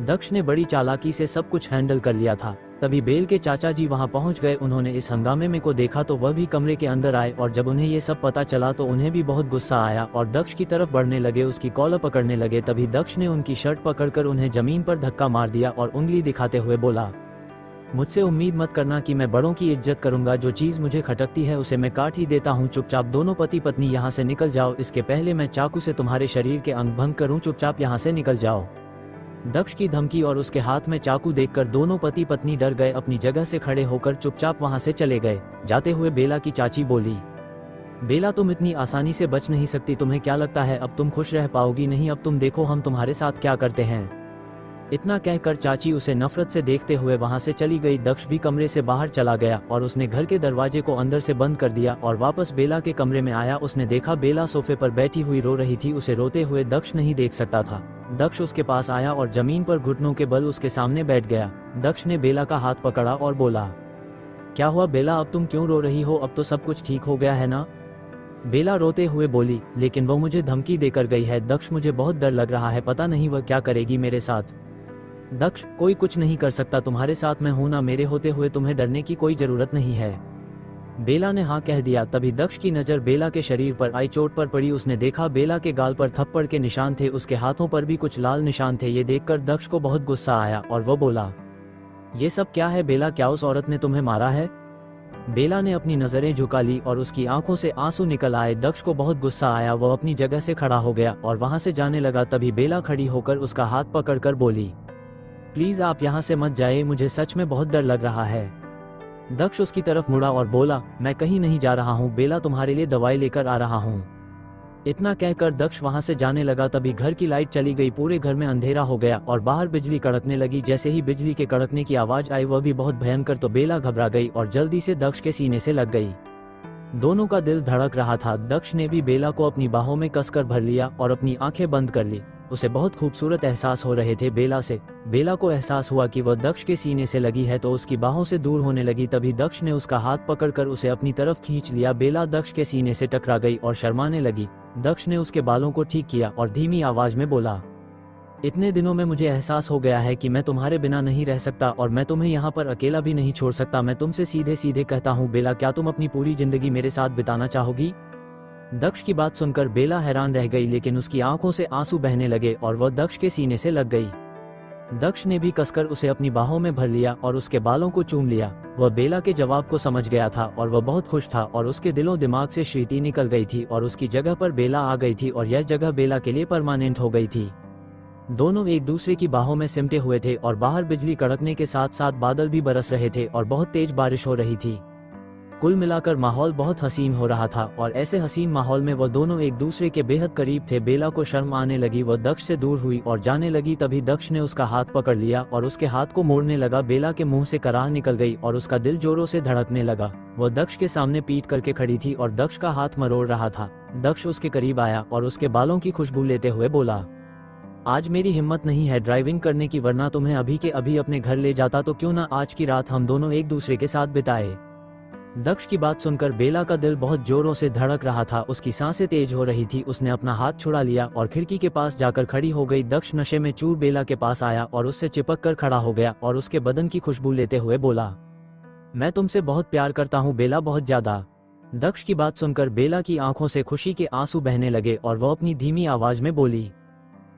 दक्ष ने बड़ी चालाकी से सब कुछ हैंडल कर लिया था। तभी बेल के चाचा जी वहां पहुंच गए, उन्होंने इस हंगामे में को देखा तो वह भी कमरे के अंदर आए, और जब उन्हें ये सब पता चला तो उन्हें भी बहुत गुस्सा आया और दक्ष की तरफ बढ़ने लगे, उसकी कॉलर पकड़ने लगे। तभी दक्ष ने उनकी शर्ट पकड़कर उन्हें जमीन पर धक्का मार दिया और उंगली दिखाते हुए बोला, मुझसे उम्मीद मत करना कि मैं बड़ों की इज्जत करूंगा, जो चीज मुझे खटकती है उसे मैं काट ही देता हूँ। चुपचाप दोनों पति पत्नी यहाँ से निकल जाओ, इसके पहले मैं चाकू से तुम्हारे शरीर के अंग भंग करूँ, चुपचाप यहाँ से निकल जाओ। दक्ष की धमकी और उसके हाथ में चाकू देखकर दोनों पति पत्नी डर गए, अपनी जगह से खड़े होकर चुपचाप वहां से चले गए। जाते हुए बेला की चाची बोली, बेला तुम इतनी आसानी से बच नहीं सकती, तुम्हें क्या लगता है अब तुम खुश रह पाओगी? नहीं, अब तुम देखो हम तुम्हारे साथ क्या करते हैं। इतना कहकर चाची उसे नफरत से देखते हुए वहां से चली गई। दक्ष भी कमरे से बाहर चला गया और उसने घर के दरवाजे को अंदर से बंद कर दिया और वापस बेला के कमरे में आया। उसने देखा बेला सोफे पर बैठी हुई रो रही थी, उसे रोते हुए दक्ष नहीं देख सकता था। दक्ष उसके पास आया और जमीन पर घुटनों के बल उसके सामने बैठ गया। दक्ष ने बेला का हाथ पकड़ा और बोला, क्या हुआ बेला, अब तुम क्यों रो रही हो? अब तो सब कुछ ठीक हो गया है ना? बेला रोते हुए बोली, लेकिन वो मुझे धमकी देकर गई है दक्ष, मुझे बहुत डर लग रहा है, पता नहीं वह क्या करेगी मेरे साथ। दक्ष, कोई कुछ नहीं कर सकता, तुम्हारे साथ मैं हूं ना, मेरे होते हुए तुम्हें डरने की कोई जरूरत नहीं है। बेला ने हाँ कह दिया। तभी दक्ष की नजर बेला के शरीर पर आई, चोट पर पड़ी। उसने देखा बेला के गाल पर थप्पड़ के निशान थे, उसके हाथों पर भी कुछ लाल निशान थे। ये देखकर दक्ष को बहुत गुस्सा आया और वो बोला, ये सब क्या है बेला, क्या उस औरत ने तुम्हें मारा है? बेला ने अपनी नजरें झुका ली और उसकी आंखों से आंसू निकल आए। दक्ष को बहुत गुस्सा आया, वह अपनी जगह से खड़ा हो गया और वहां से जाने लगा। तभी बेला खड़ी होकर उसका हाथ पकड़कर बोली, प्लीज आप यहाँ से मत जाइए, मुझे सच में बहुत डर लग रहा है। दक्ष उसकी तरफ मुड़ा और बोला, मैं कहीं नहीं जा रहा हूँ बेला, तुम्हारे लिए दवाई लेकर आ रहा हूँ। इतना कहकर दक्ष वहां से जाने लगा। तभी घर की लाइट चली गई, पूरे घर में अंधेरा हो गया और बाहर बिजली कड़कने लगी। जैसे ही बिजली के कड़कने की आवाज आई, वह भी बहुत भयंकर, तो बेला घबरा गई और जल्दी से दक्ष के सीने से लग गई। दोनों का दिल धड़क रहा था। दक्ष ने भी बेला को अपनी बाहों में कसकर भर लिया और अपनी आंखें बंद कर ली। उसे बहुत खूबसूरत एहसास हो रहे थे बेला से। बेला को एहसास हुआ कि वह दक्ष के सीने से लगी है तो उसकी बाहों से दूर होने लगी। तभी दक्ष ने उसका हाथ पकड़कर उसे अपनी तरफ खींच लिया। बेला दक्ष के सीने से टकरा गई और शर्माने लगी। दक्ष ने उसके बालों को ठीक किया और धीमी आवाज में बोला, इतने दिनों में मुझे एहसास हो गया है कि मैं तुम्हारे बिना नहीं रह सकता और मैं तुम्हें यहाँ पर अकेला भी नहीं छोड़ सकता। मैं तुमसे सीधे सीधे कहता हूँ बेला, क्या तुम अपनी पूरी जिंदगी मेरे साथ बिताना चाहोगी? दक्ष की बात सुनकर बेला हैरान रह गई, लेकिन उसकी आंखों से आंसू बहने लगे और वह दक्ष के सीने से लग गई। दक्ष ने भी कसकर उसे अपनी बाहों में भर लिया और उसके बालों को चूम लिया। वह बेला के जवाब को समझ गया था और वह बहुत खुश था और उसके दिलों दिमाग से श्रीति निकल गई थी और उसकी जगह पर बेला आ गई थी और यह जगह बेला के लिए परमानेंट हो गई थी। दोनों एक दूसरे की बाहों में सिमटे हुए थे और बाहर बिजली कड़कने के साथ साथ बादल भी बरस रहे थे और बहुत तेज बारिश हो रही थी। कुल मिलाकर माहौल बहुत हसीन हो रहा था और ऐसे हसीन माहौल में वह दोनों एक दूसरे के बेहद करीब थे। बेला को शर्म आने लगी, वह दक्ष से दूर हुई और जाने लगी। तभी दक्ष ने उसका हाथ पकड़ लिया और उसके हाथ को मोड़ने लगा। बेला के मुंह से कराह निकल गई और उसका दिल जोरों से धड़कने लगा। वह दक्ष के सामने पीठ करके खड़ी थी और दक्ष का हाथ मरोड़ रहा था। दक्ष उसके करीब आया और उसके बालों की खुशबू लेते हुए बोला, आज मेरी हिम्मत नहीं है ड्राइविंग करने की, वरना तुम्हें अभी के अभी अपने घर ले जाता। तो क्यों ना आज की रात हम दोनों एक दूसरे के साथ बिताए। दक्ष की बात सुनकर बेला का दिल बहुत जोरों से धड़क रहा था, उसकी सांसें तेज हो रही थी। उसने अपना हाथ छुड़ा लिया और खिड़की के पास जाकर खड़ी हो गई। दक्ष नशे में चूर बेला के पास आया और उससे चिपक कर खड़ा हो गया और उसके बदन की खुशबू लेते हुए बोला, मैं तुमसे बहुत प्यार करता हूँ बेला, बहुत ज्यादा। दक्ष की बात सुनकर बेला की आंखों से खुशी के आंसू बहने लगे और वह अपनी धीमी आवाज में बोली,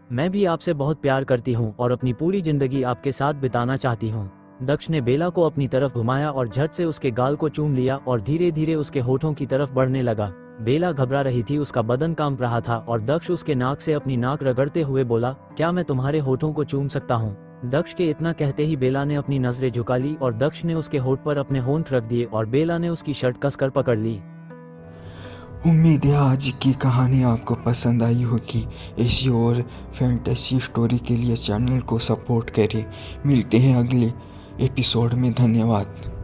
मैं भी आपसे बहुत प्यार करती हूँ और अपनी पूरी जिंदगी आपके साथ बिताना चाहती हूँ। दक्ष ने बेला को अपनी तरफ घुमाया और झट से उसके गाल को चूम लिया और धीरे धीरे उसके होठों की तरफ बढ़ने लगा। बेला घबरा रही थी, उसका बदन कांप रहा था और दक्ष उसके नाक से अपनी नाक रगड़ते हुए बोला, क्या मैं तुम्हारे होठों को चूम सकता हूँ? दक्ष के इतना कहते ही बेला ने अपनी नजरें झुका ली और दक्ष ने उसके होठ पर अपने होंठ रख दिए और बेला ने उसकी शर्ट कसकर पकड़ ली। उम्मीद है आज की कहानी आपको पसंद आई होगी। ऐसी और फैंटेसी स्टोरी के लिए चैनल को सपोर्ट करें। मिलते हैं अगले एपिसोड में। धन्यवाद।